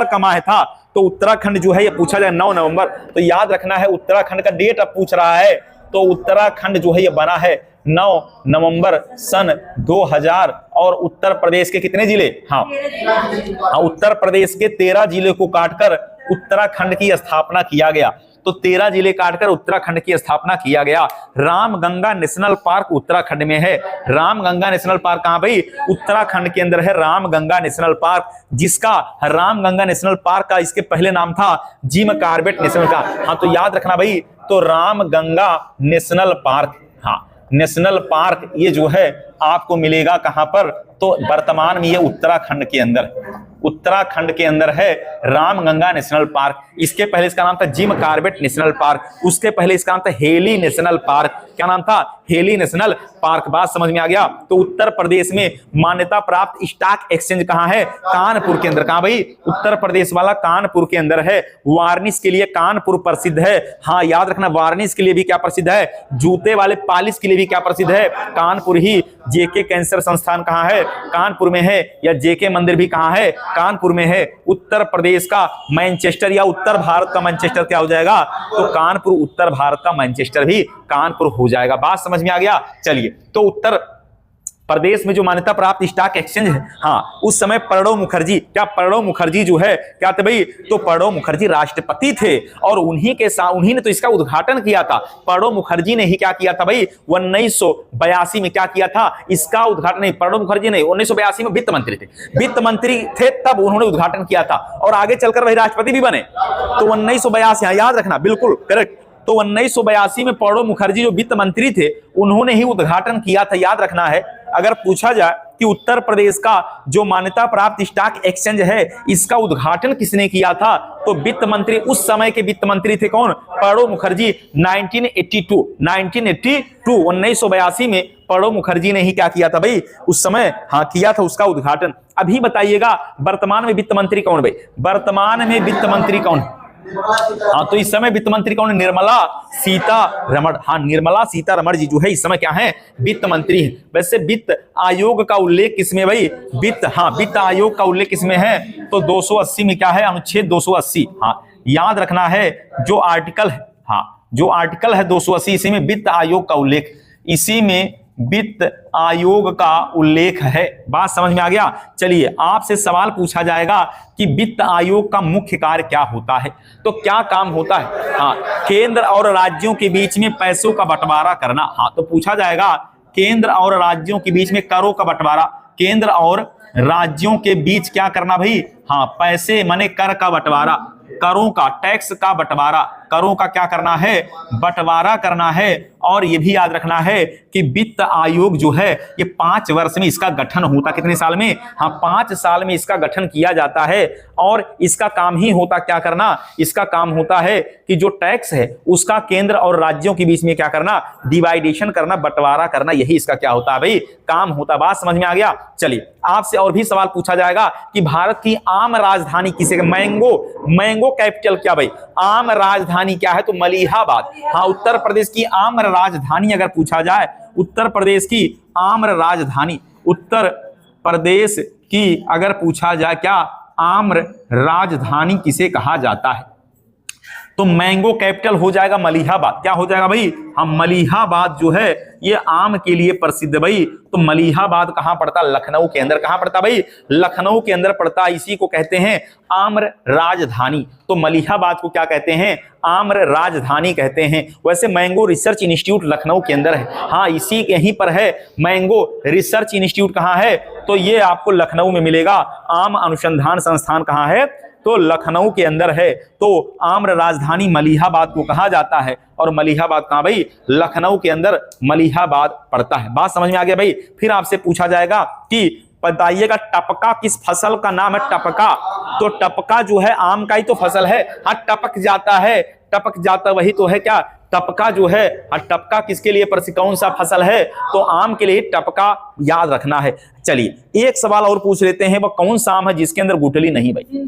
का माह था। तो उत्तराखंड जो है ये पूछा जाए 9 नवंबर। तो याद रखना है उत्तराखंड का डेट अब पूछ रहा है। तो उत्तराखंड जो है ये बना है 9 नवंबर सन 2000। और उत्तर प्रदेश के कितने जिले, हाँ उत्तर प्रदेश के 13 जिले को काटकर उत्तराखंड की स्थापना किया गया। तो 13 जिले काटकर उत्तराखंड की स्थापना किया गया। रामगंगा नेशनल पार्क उत्तराखंड में है। रामगंगा नेशनल पार्क कहां भाई, उत्तराखंड के अंदर है रामगंगा नेशनल पार्क, जिसका रामगंगा नेशनल पार्क का इसके पहले नाम था जिम कॉर्बेट नेशनल का। हाँ, तो याद रखना भाई, तो रामगंगा नेशनल पार्क, हाँ नेशनल पार्क ये जो है आपको मिलेगा कहां पर, तो वर्तमान में ये उत्तराखंड के अंदर है रामगंगा नेशनल पार्क। इसके पहले इसका नाम था जिम कॉर्बेट नेशनल पार्क। उसके पहले इसका नाम था हेली नेशनल पार्क। क्या नाम था, हेली नेशनल पार्क। बात समझ में आ गया? तो उत्तर प्रदेश में मान्यता प्राप्त स्टॉक एक्सचेंज कहां है, कानपुर के अंदर। कहां भाई, उत्तर प्रदेश वाला कानपुर के अंदर है। वार्निश के लिए कानपुर प्रसिद्ध है। हाँ याद रखना, वार्निश के लिए भी क्या प्रसिद्ध है, जूते वाले पॉलिश के लिए भी क्या प्रसिद्ध है, कानपुर ही जेके कैंसर संस्थान कहाँ है? कानपुर में है। या जेके मंदिर भी कहाँ है? कानपुर में है। उत्तर प्रदेश का मैनचेस्टर या उत्तर भारत का मैनचेस्टर क्या हो जाएगा? तो कानपुर उत्तर भारत का मैनचेस्टर भी कानपुर हो जाएगा। बात समझ में आ गया? चलिए, तो उत्तर प्रदेश में जो मान्यता प्राप्त स्टॉक एक्सचेंज है, हाँ, उस समय प्रणब मुखर्जी, क्या प्रणब मुखर्जी जो है क्या थे भाई? तो प्रणब मुखर्जी राष्ट्रपति थे और उन्हीं ने तो इसका उद्घाटन किया था। प्रणब मुखर्जी ने ही क्या किया था भाई? 1982 में क्या किया था? इसका उद्घाटन। नहीं, प्रणब मुखर्जी नहीं, 1982 में वित्त मंत्री थे। वित्त मंत्री थे तब उन्होंने उद्घाटन किया था और आगे चलकर वही राष्ट्रपति भी बने। तो 1982, याद रखना, बिल्कुल करेक्ट। तो 1982 में प्रणब मुखर्जी जो वित्त मंत्री थे उन्होंने ही उद्घाटन किया था, याद रखना है। अगर पूछा जाए कि उत्तर प्रदेश का जो मान्यता प्राप्त स्टॉक एक्सचेंज है इसका उद्घाटन किसने किया था? तो वित्त मंत्री, उस समय के वित्त मंत्री थे कौन? प्रणब मुखर्जी। 1982 में प्रणब मुखर्जी ने ही क्या किया था भाई? उस समय हाँ किया था उसका उद्घाटन। अभी बताइएगा वर्तमान में वित्त मंत्री कौन भाई? वर्तमान में वित्त मंत्री कौन? हाँ, तो इस समय वित्त मंत्री कौन है? निर्मला सीतारमण। हाँ, निर्मला सीतारमण जी जो है इस समय क्या है? वित्त मंत्री है। वैसे वित्त आयोग का उल्लेख किसमें भाई? वित्त आयोग का उल्लेख किसमें है? तो 280 में क्या है? अनुच्छेद 280। हाँ, याद रखना है जो आर्टिकल है, हाँ, जो आर्टिकल है 280, इसी में वित्त आयोग का उल्लेख, इसी में वित्त आयोग का उल्लेख है। बात समझ में आ गया? चलिए, आपसे सवाल पूछा जाएगा कि वित्त आयोग का मुख्य कार्य क्या होता है? तो क्या काम होता है? हाँ, केंद्र और राज्यों के बीच में पैसों का बंटवारा करना। हाँ, तो पूछा जाएगा केंद्र और राज्यों के बीच में करों का बंटवारा, केंद्र और राज्यों के बीच क्या करना भाई? हाँ, पैसे माने कर का बंटवारा, करों का, टैक्स का बंटवारा, करों का क्या करना है? बंटवारा करना है। और ये भी याद रखना है कि वित्त आयोग जो है ये 5 वर्ष में इसका गठन होता। कितने साल में? हाँ, 5 साल में इसका गठन किया जाता है और इसका काम ही होता क्या करना? इसका काम होता है कि जो टैक्स है उसका केंद्र और राज्यों के बीच में क्या करना? डिवाइडेशन करना, बंटवारा करना, यही इसका क्या होता है भाई? काम होता। बात समझ में आ गया? चलिए, आपसे और भी सवाल पूछा जाएगा कि भारत की आम राजधानी किसे? मैंगो कैपिटल क्या भाई? आम राजधानी क्या है? तो मलिहाबाद। हाँ, उत्तर प्रदेश की आम राजधानी अगर पूछा जाए, उत्तर प्रदेश की आम्र राजधानी, उत्तर प्रदेश की अगर पूछा जाए क्या आम्र राजधानी किसे कहा जाता है? तो मैंगो कैपिटल हो जाएगा मलिहाबाद। क्या हो जाएगा भाई? हम मलिहाबाद जो है ये आम के लिए प्रसिद्ध भाई। तो मलिहाबाद कहां पड़ता? लखनऊ के अंदर। कहां पड़ता भाई? लखनऊ के अंदर पड़ता। इसी को कहते हैं आम्र राजधानी। तो मलिहाबाद को क्या कहते हैं? आम्र राजधानी कहते हैं। वैसे मैंगो रिसर्च इंस्टीट्यूट लखनऊ के अंदर है। हाँ, इसी यहीं पर है मैंगो रिसर्च इंस्टीट्यूट। कहां है? तो ये आपको लखनऊ में मिलेगा। आम अनुसंधान संस्थान कहां है? तो लखनऊ के अंदर है। तो आम्र राजधानी मलिहाबाद को कहा जाता है। और मलिहाबाद कहां भाई? लखनऊ के अंदर मलिहाबाद पड़ता है। बात समझ में आ गया भाई? फिर आपसे पूछा जाएगा कि बताइएगा टपका किस फसल का नाम है? टपका, तो टपका जो है आम का ही तो फसल है। हाँ, टपक जाता है, टपक जाता वही तो है क्या? टपका जो है, टपका किसके लिए प्रसिद्ध? कौन सा फसल है? तो आम के लिए टपका याद रखना है। चलिए, एक सवाल और पूछ लेते हैं, वह कौन सा आम है जिसके अंदर गुठली नहीं भाई?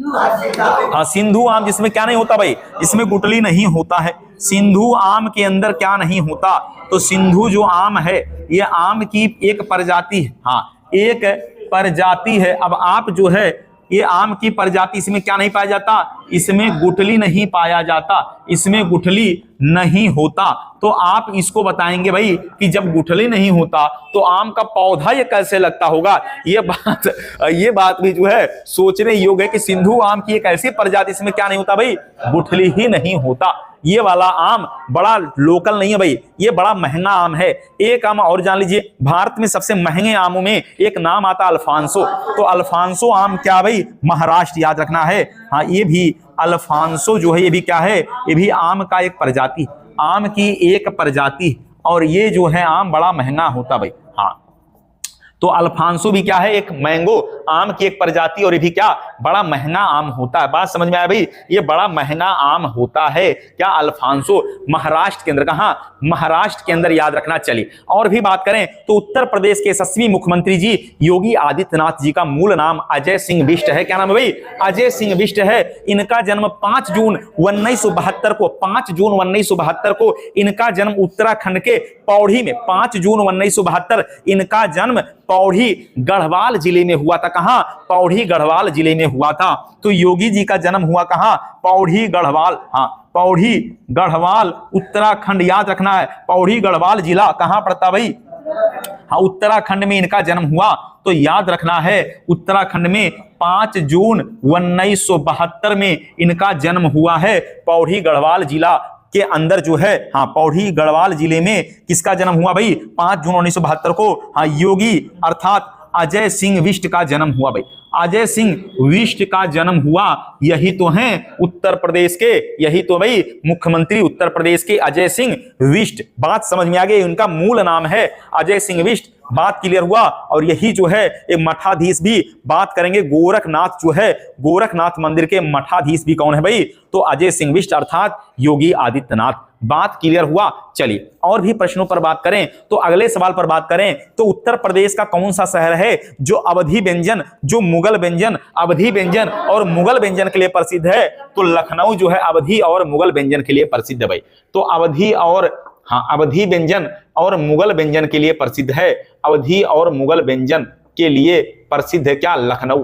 हाँ, सिंधु आम, जिसमें क्या नहीं होता भाई? इसमें गुठली नहीं होता है। सिंधु आम के अंदर क्या नहीं होता? तो सिंधु जो आम है ये आम की एक प्रजाति है। हाँ, एक प्रजाति है। अब आप जो है ये आम की प्रजाति, इसमें क्या नहीं पाया जाता? इसमें गुठली नहीं पाया जाता, इसमें गुठली नहीं होता। तो आप इसको बताएंगे भाई कि जब गुठली नहीं होता तो आम का पौधा ये कैसे लगता होगा? ये बात भी जो है सोचने योग्य है कि सिंधु आम की एक ऐसी प्रजाति इसमें क्या नहीं होता भाई? गुठली ही नहीं होता। ये वाला आम बड़ा लोकल नहीं है भाई, ये बड़ा महंगा आम है। एक आम और जान लीजिए, भारत में सबसे महंगे आमों में एक नाम आता है अल्फांसो। तो अल्फांसो आम क्या भाई? महाराष्ट्र, याद रखना है। हाँ, ये भी अल्फांसो जो है ये भी क्या है? ये भी आम का एक प्रजाति, आम की एक प्रजाति। और ये जो है आम बड़ा महंगा होता भाई। हाँ, तो अल्फांसो भी क्या है, एक मैंगो आम की एक प्रजाति, और ये भी क्या बड़ा महंगा आम होता है। बात समझ में आया भाई, ये बड़ा महंगा आम होता है क्या, अल्फांसो। महाराष्ट्र के अंदर, कहां, महाराष्ट्र के अंदर, याद रखना। चलिए और भी बात करें तो उत्तर प्रदेश के यशस्वी मुख्यमंत्री जी योगी आदित्यनाथ जी का मूल नाम अजय सिंह बिष्ट है। क्या नाम है भाई, अजय सिंह बिष्ट है। इनका जन्म 5 जून 1972 को, 5 जून 1972 को इनका जन्म उत्तराखंड के पौड़ी में, 5 जून 1972 इनका जन्म पौड़ी गढ़वाल जिले में हुआ था। कहां, पौड़ी गढ़वाल जिले में हुआ था। तो योगी जी का जन्म हुआ कहां, पौड़ी गढ़वाल, हाँ पौड़ी गढ़वाल उत्तराखंड, याद रखना है। पौड़ी गढ़वाल जिला कहां पड़ता भाई, हाँ उत्तराखंड में इनका जन्म हुआ। तो याद रखना है उत्तराखंड में 5 जून 1972 में इनका जन्म हुआ है। पौड़ी गढ़वाल जिला के अंदर जो है, हाँ पौड़ी गढ़वाल जिले में किसका जन्म हुआ भाई, 5 जून 1972 को, हाँ योगी अर्थात अजय सिंह बिष्ट का जन्म हुआ भाई। अजय सिंह बिष्ट का जन्म हुआ, यही तो हैं उत्तर प्रदेश के, यही तो भाई मुख्यमंत्री उत्तर प्रदेश के अजय सिंह बिष्ट। बात समझ में आ गई, उनका मूल नाम है अजय सिंह बिष्ट। बात क्लियर हुआ। और यही जो है एक मठाधीश भी बात करेंगे, गोरखनाथ जो है, गोरखनाथ मंदिर के मठाधीश भी कौन है भाई, तो अजय सिंह बिष्ट अर्थात योगी आदित्यनाथ। बात क्लियर हुआ। चलिए और भी प्रश्नों पर बात करें तो अगले सवाल पर बात करें तो उत्तर प्रदेश का कौन सा शहर है जो अवधी व्यंजन, जो मुगल व्यंजन, अवधी व्यंजन और मुगल व्यंजन के लिए प्रसिद्ध है। तो लखनऊ जो है अवधी और मुगल व्यंजन के लिए प्रसिद्ध है भाई। तो अवधी और, हाँ अवधी व्यंजन और मुगल व्यंजन के लिए प्रसिद्ध है। अवधी और मुगल व्यंजन के लिए प्रसिद्ध है क्या, लखनऊ।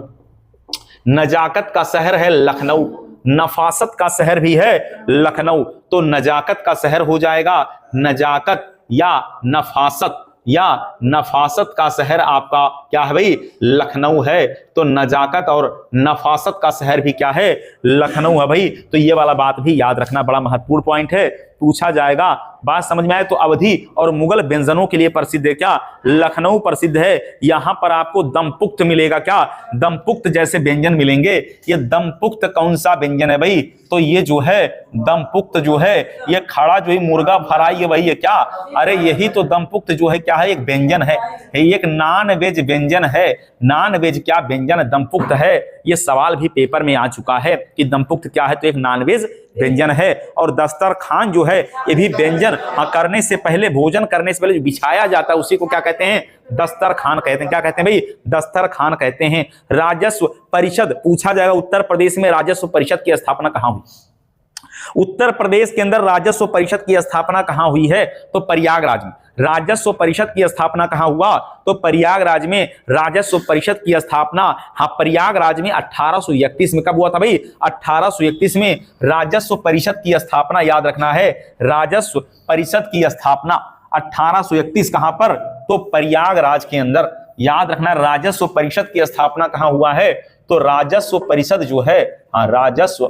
नजाकत का शहर है लखनऊ, नफासत का शहर भी है लखनऊ। तो नजाकत का शहर हो जाएगा नजाकत या नफासत, या नफासत का शहर आपका क्या है भाई, लखनऊ है। तो नजाकत और नफासत का शहर भी क्या है, लखनऊ है भाई। तो ये वाला बात भी याद रखना, बड़ा महत्वपूर्ण पॉइंट है, पूछा जाएगा। बात समझ में आए तो अवधी और मुगल व्यंजनों के लिए प्रसिद्ध है क्या, लखनऊ प्रसिद्ध है। यहां पर आपको दमपुक्त मिलेगा क्या, दमपुक्त जैसे व्यंजन मिलेंगे। ये दमपुक्त कौन सा व्यंजन है भाई, तो ये जो है दमपुक्त जो है, ये खड़ा जो है मुर्गा फ्राई है वही है क्या, अरे यही तो दमपुक्त जो है क्या है, एक व्यंजन है, एक नॉन वेज व्यंजन है। नॉन वेज क्या व्यंजन दमपुक्त है, ये सवाल भी पेपर में आ चुका है कि दमपुक्त क्या है, तो एक नॉन वेज व्यंजन है। और दस्तरखान जो है ये भी व्यंजन करने से पहले, भोजन करने से पहले जो बिछाया जाता है उसी को क्या कहते हैं, दस्तरखान कहते हैं। क्या कहते हैं भाई, दस्तरखान कहते हैं। राजस्व परिषद पूछा जाएगा, उत्तर प्रदेश में राजस्व परिषद की स्थापना कहां हुई, उत्तर प्रदेश के अंदर राजस्व परिषद की स्थापना कहां हुई है, तो प्रयागराज में। राजस्व परिषद की स्थापना कहां हुआ, तो प्रयागराज में राजस्व परिषद की स्थापना, हाँ प्रयागराज में 1831 में। कब हुआ था भाई, 1831 में राजस्व परिषद की स्थापना, याद रखना है राजस्व परिषद की स्थापना 1831 कहां पर, तो प्रयागराज के अंदर। याद रखना राजस्व परिषद की स्थापना कहां हुआ है, तो राजस्व परिषद जो है, हाँ राजस्व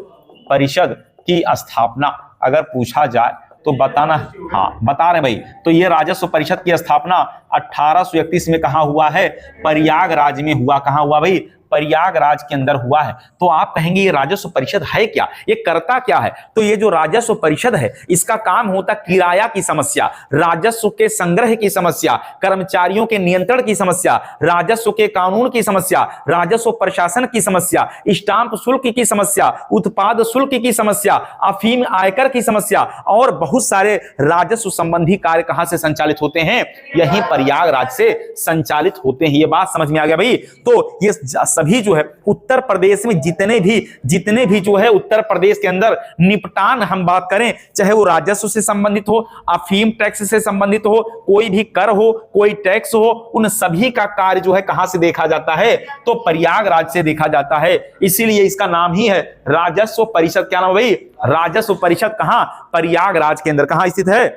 परिषद की स्थापना अगर पूछा जाए तो बताना, हाँ बता रहे भाई। तो ये राजस्व परिषद की स्थापना 1831 में कहां हुआ है, प्रयागराज में हुआ। कहां हुआ भाई, प्रयागराज के अंदर हुआ है। तो आप कहेंगे ये राजस्व परिषद है क्या, ये करता क्या है, तो ये जो राजस्व परिषद है इसका काम होता किराया की समस्या, राजस्व के संग्रह की समस्या, कर्मचारियों के नियंत्रण की समस्या, राजस्व के कानून की समस्या, राजस्व प्रशासन की समस्या, स्टाम्प शुल्क की समस्या, उत्पाद शुल्क की समस्या, अफीम आयकर की समस्या और बहुत सारे राजस्व संबंधी कार्य कहां से संचालित होते हैं, यही प्रयागराज से संचालित होते हैं। ये बात समझ में आ गया भाई। तो ये सभी जो है उत्तर प्रदेश में जितने भी जो है उत्तर प्रदेश के अंदर निपटान हम बात करें, चाहे वो राजस्व से संबंधित हो, अफीम टैक्स से संबंधित हो, कोई भी कर हो, कोई टैक्स हो, उन सभी का कार्य जो है कहां से देखा जाता है, तो प्रयागराज से देखा जाता है। इसीलिए इसका नाम ही है राजस्व परिषद। क्या नाम है भाई, राजस्व परिषद। कहां, प्रयागराज के अंदर। कहां स्थित है,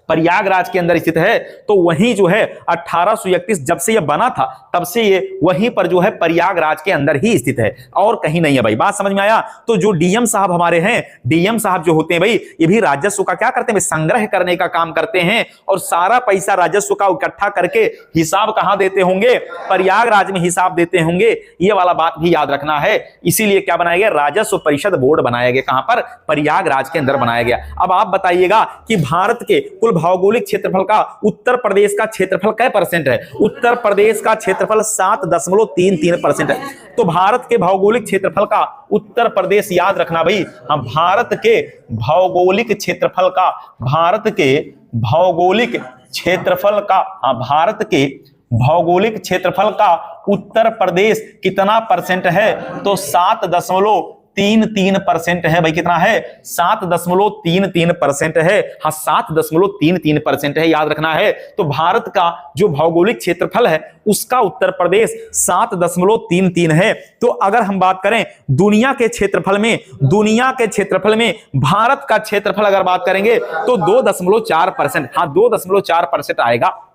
प्रयागराज के अंदर स्थित है। तो वहीं जो है 1831 जब से ये बना था तब से ये वहीं पर जो है प्रयागराज के अंदर ही स्थित है और कहीं नहीं है भाई। बात समझ में आया। तो जो डीएम साहब हमारे हैं, डीएम साहब जो होते हैं भाई, ये भी राजस्व का क्या करते हैं, संग्रह करने का काम करते हैं और सारा पैसा राजस्व का इकट्ठा करके हिसाब कहां देते होंगे, प्रयागराज में हिसाब देते होंगे। ये वाला बात भी याद रखना है। इसीलिए क्या बनाया गया, राजस्व परिषद बोर्ड बनाया गया। कहां पर, प्रयागराज के अंदर बनाया गया। अब आप बताइएगा कि भारत के कुल भौगोलिक क्षेत्रफल का उत्तर प्रदेश का क्षेत्रफल कै परसेंट है? उत्तर प्रदेश का क्षेत्रफल 7.33% है। तो भारत के भौगोलिक क्षेत्रफल का उत्तर प्रदेश, याद रखना भाई, हम भारत के भौगोलिक क्षेत्रफल का, भारत के भौगोलिक क्षेत्रफल का, भारत के भौगोलिक क्षेत्रफल का उत्तर प्रदेश कितना परसेंट है? तो 7.33% है भाई। कितना है? 7.33% है। हाँ, 7.33% है, याद रखना है। तो भारत का जो भौगोलिक क्षेत्रफल है उसका उत्तर प्रदेश 7.33 है। तो अगर हम बात करें दुनिया के क्षेत्रफल में, दुनिया के क्षेत्रफल में भारत का क्षेत्रफल अगर बात करेंगे तो 2.4%, हाँ 2.4% आएगा।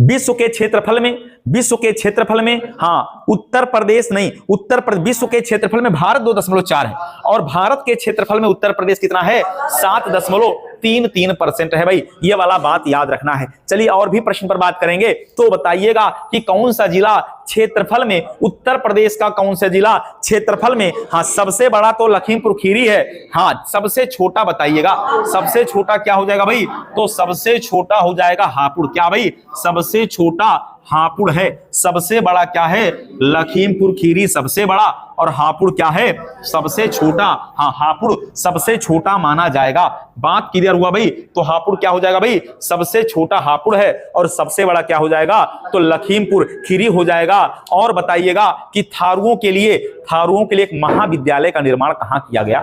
विश्व के क्षेत्रफल में, विश्व के क्षेत्रफल में, हाँ उत्तर प्रदेश नहीं, उत्तर प्रदेश, विश्व के क्षेत्रफल में भारत 2.4 है और भारत के क्षेत्रफल में उत्तर प्रदेश कितना है? 7.33% है भाई। ये वाला बात याद रखना है। चलिए और भी प्रश्न पर बात करेंगे। तो बताइएगा कि कौन सा जिला क्षेत्रफल में, उत्तर प्रदेश का कौन सा जिला क्षेत्रफल में, हाँ सबसे बड़ा तो लखीमपुर खीरी है, हाँ सबसे छोटा बताइएगा, सबसे छोटा क्या हो जाएगा भाई? तो सबसे छोटा हो जाएगा हापुड़। क्या भाई? सबसे छोटा हापुड़ है। सबसे बड़ा क्या है? लखीमपुर खीरी सबसे बड़ा, और हापुड़ क्या है? सबसे छोटा। हाँ, हापुड़ सबसे छोटा माना जाएगा। बात क्लियर हुआ भाई? तो हापुड़ क्या हो जाएगा भाई? सबसे छोटा हापुड़ है और सबसे बड़ा क्या हो जाएगा? तो लखीमपुर खीरी हो जाएगा। और बताइएगा कि थारुओं के लिए एक महाविद्यालय का निर्माण कहां किया गया?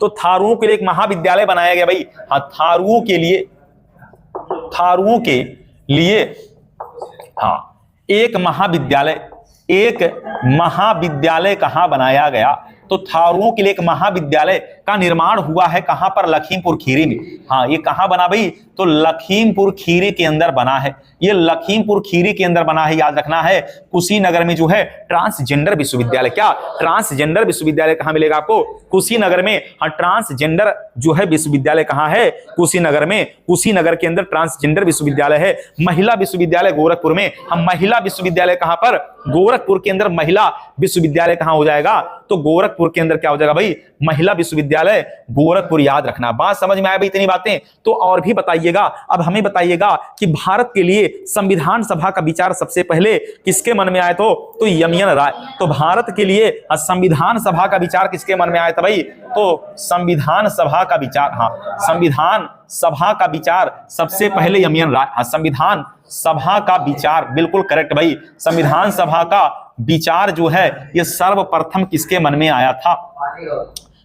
तो थारुओं के लिए एक महाविद्यालय बनाया गया भाई। हाँ, थारुओं के लिए हाँ एक महाविद्यालय कहां बनाया गया? तो थारुओं के लिए एक महाविद्यालय का निर्माण हुआ है कहां पर? लखीमपुर खीरी में। हाँ, ये कहां बना भाई? तो लखीमपुर खीरी के अंदर बना है। ये लखीमपुर खीरी के अंदर बना है, याद रखना है। कुशीनगर में जो है ट्रांसजेंडर विश्वविद्यालय, क्या ट्रांसजेंडर विश्वविद्यालय कहां मिलेगा आपको? कुशीनगर में। हाँ, ट्रांसजेंडर जो है विश्वविद्यालय कहां है? कुशीनगर में। कुशीनगर के अंदर ट्रांसजेंडर विश्वविद्यालय है। महिला विश्वविद्यालय गोरखपुर में। हम महिला विश्वविद्यालय कहां पर? गोरखपुर के अंदर महिला विश्वविद्यालय कहां हो जाएगा? तो गोरखपुर के अंदर क्या हो जाएगा भाई? महिला विश्वविद्यालय गोरखपुर, याद रखना। बात समझ में आया भाई? इतनी बातें। तो और भी बताइएगा, अब हमें बताइएगा कि भारत के लिए संविधान सभा का विचार सबसे पहले किसके मन में आया? तो यमियन राय। तो भारत के लिए संविधान सभा का विचार किसके मन में आया था भाई? तो संविधान सभा का विचार, हाँ संविधान सभा का विचार सबसे पहले यमियन राय। हाँ, संविधान सभा का विचार बिल्कुल करेक्ट भाई। संविधान सभा का विचार जो है ये सर्वप्रथम किसके मन में आया था?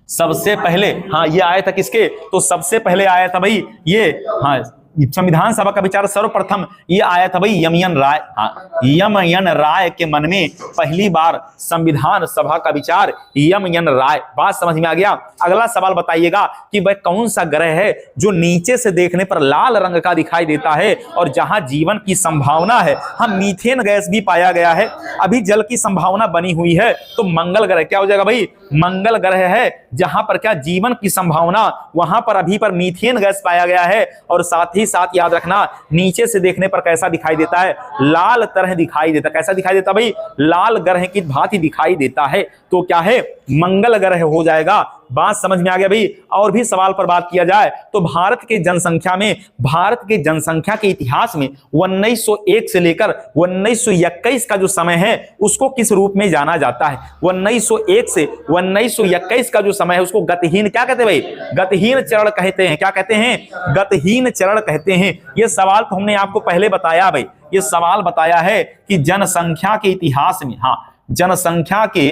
सबसे पहले, हाँ ये आया था किसके? तो सबसे पहले आया था भाई ये, हाँ संविधान सभा का विचार सर्वप्रथम ये आया था भाई यमियन राय। हाँ, यमियन राय के मन में पहली बार संविधान सभा का विचार यमियन राय। बात समझ में आ गया? अगला सवाल बताइएगा कि वह कौन सा ग्रह है जो नीचे से देखने पर लाल रंग का दिखाई देता है और जहां जीवन की संभावना है? हम मीथेन गैस भी पाया गया है, अभी जल की संभावना बनी हुई है। तो मंगल ग्रह क्या हो जाएगा भाई? मंगल ग्रह है जहां पर क्या जीवन की संभावना, वहां पर अभी पर मीथेन गैस पाया गया है। और साथ ही साथ याद रखना, नीचे से देखने पर कैसा दिखाई देता है? लाल तरह दिखाई देता। कैसा दिखाई देता भाई? लाल ग्रह की भांति दिखाई देता है। तो क्या है? मंगल ग्रह हो जाएगा। बात समझ में आ गया भाई? और भी सवाल पर बात किया जाए तो भारत के जनसंख्या के इतिहास में 1901 से लेकर 1921 का जो समय है उसको किस रूप में जाना जाता है? 1901 से 1921 का जो समय है उसको गतिहीन क्या कहते हैं भाई? गतिहीन चरण कहते हैं। क्या कहते हैं? गतिहीन चरण कहते हैं। ये सवाल तो हमने आपको पहले बताया भाई, ये सवाल बताया है कि जनसंख्या के इतिहास में, हाँ जनसंख्या के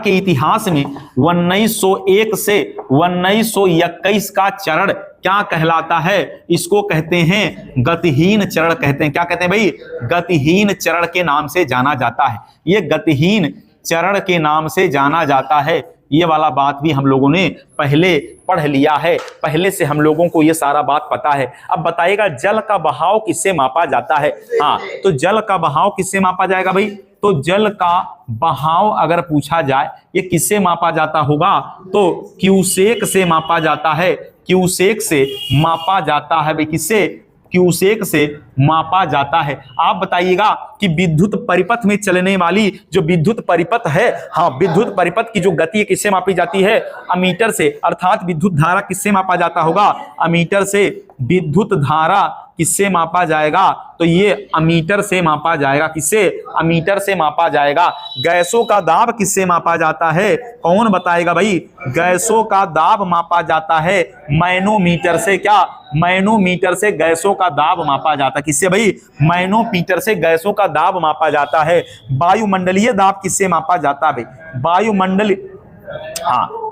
इतिहास में 1901 से 1921 का चरण क्या कहलाता है? इसको कहते हैं गतिहीन चरण कहते हैं। क्या कहते हैं भाई? गतिहीन चरण के नाम से जाना जाता है। ये गतिहीन चरण के नाम से जाना जाता है। ये वाला बात भी हम लोगों ने पहले पढ़ लिया है, पहले से हम लोगों को ये सारा बात पता है। अब बताइएगा जल का बहाव किससे मापा जाता है? हाँ, तो जल का बहाव किससे मापा जाएगा भाई? तो जल का बहाव अगर पूछा जाए ये किससे मापा जाता होगा? तो क्यूसेक से मापा जाता है। क्यूसेक से मापा जाता है भाई। किससे? क्यूसेक से मापा जाता है। आप बताइएगा कि विद्युत परिपथ में चलने वाली जो विद्युत परिपथ है, हाँ, विद्युत परिपथ की जो गति किससे मापी जाती है? अमीटर से। अर्थात विद्युत धारा किससे मापा जाता होगा? अमीटर से। विद्युत धारा किससे मापा जाएगा? तो ये अमीटर से मापा जाएगा। किससे? अमीटर से मापा जाएगा। गैसों का दाब किससे मापा जाता है? कौन बताएगा भाई? गैसों का दाब मापा जाता है मैनोमीटर से। क्या? मैनोमीटर से गैसों का दाब मापा जाता है। किससे भाई? मैनोमीटर से गैसों का दाब मापा जाता है। वायुमंडलीय दाब किससे मापा जाता है भाई?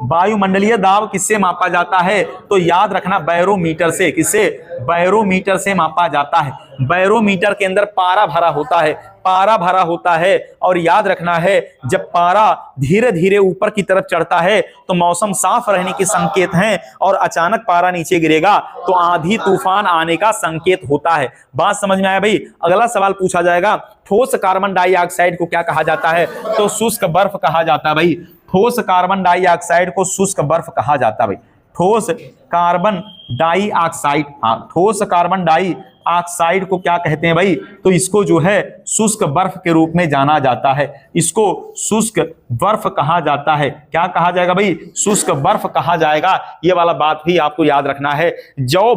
वायुमंडलीय दाब किससे मापा जाता है? तो याद रखना बैरोमीटर से। किससे? बैरोमीटर से मापा जाता है। बैरोमीटर के अंदर पारा भरा होता है, पारा भरा होता है। और याद रखना है, जब पारा धीरे धीरे ऊपर की तरफ चढ़ता है तो मौसम साफ रहने के संकेत हैं, और अचानक पारा नीचे गिरेगा तो आंधी तूफान आने का संकेत होता है। बात समझ में आया भाई? अगला सवाल पूछा जाएगा, ठोस कार्बन डाइऑक्साइड को क्या कहा जाता है? तो शुष्क बर्फ कहा जाता है भाई। ठोस कार्बन डाइऑक्साइड को शुष्क बर्फ कहा जाता है भाई। ठोस कार्बन डाइऑक्साइड, हाँ, ठोस कार्बन डाइऑक्साइड को क्या कहते हैं भाई? तो इसको जो है शुष्क बर्फ के रूप में जाना जाता है। इसको शुष्क बर्फ कहा जाता है। क्या कहा जाएगा भाई? शुष्क बर्फ कहा जाएगा। ये वाला बात भी आपको याद रखना है। जैव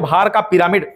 भार का पिरामिड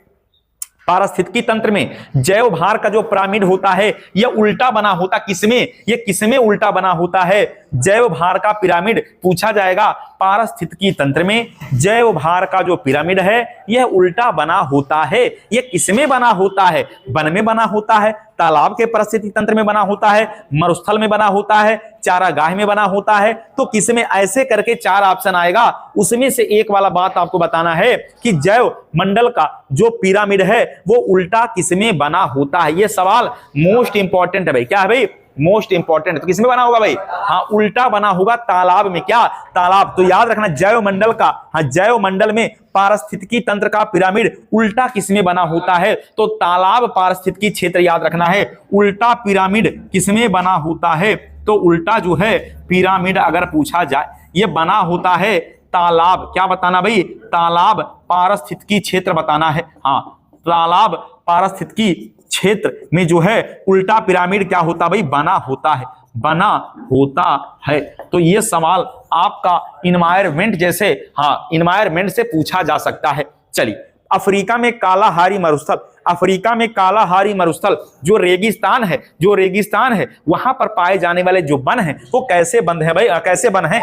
पारिस्थितिकी तंत्र में जैव भार का जो पिरामिड होता है यह उल्टा बना होता किसमें? ये किसमें उल्टा बना होता है? जैव भार का पिरामिड पूछा जाएगा। पारिस्थितिकी तंत्र में जैव भार का जो पिरामिड है यह उल्टा बना होता है। यह किसमें बना होता है? वन में बना होता है, तालाब के पारिस्थितिकी तंत्र में बना होता है, मरुस्थल में बना होता है, चारागाह में बना होता है। तो किसमें? ऐसे करके 4 ऑप्शन आएगा, उसमें से एक वाला बात आपको बताना है कि जैव मंडल का जो पिरामिड है वो उल्टा किसमें बना होता है। यह सवाल मोस्ट इंपॉर्टेंट है भाई। क्या है भाई? Most important. तो किसमें बना होगा भाई? हाँ, उल्टा बना होगा तालाब में। क्या? तालाब। तो याद रखना, जैव मंडल का, हाँ, जैव मंडल में पारिस्थितिकी तंत्र का पिरामिड उल्टा किसमें बना होता है? तो तालाब पारिस्थितिकी क्षेत्र। याद रखना है, उल्टा पिरामिड किसमें बना होता है? तो उल्टा जो है पिरामिड अगर पूछा जाए ये बना होता है तालाब। क्या बताना भाई? तालाब पारिस्थितिकी क्षेत्र बताना है। हाँ, तालाब पारिस्थितिकी क्षेत्र में जो है उल्टा पिरामिड क्या होता भाई? बना होता है, बना होता है। तो ये सवाल आपका इन्वायरमेंट जैसे, हाँ, इन्वायरमेंट से पूछा जा सकता है। चलिए, अफ्रीका में कालाहारी मरुस्थल, अफ्रीका में कालाहारी मरुस्थल जो रेगिस्तान है वहां पर पाए जाने वाले जो वन है वो कैसे बंद है भाई? कैसे वन है?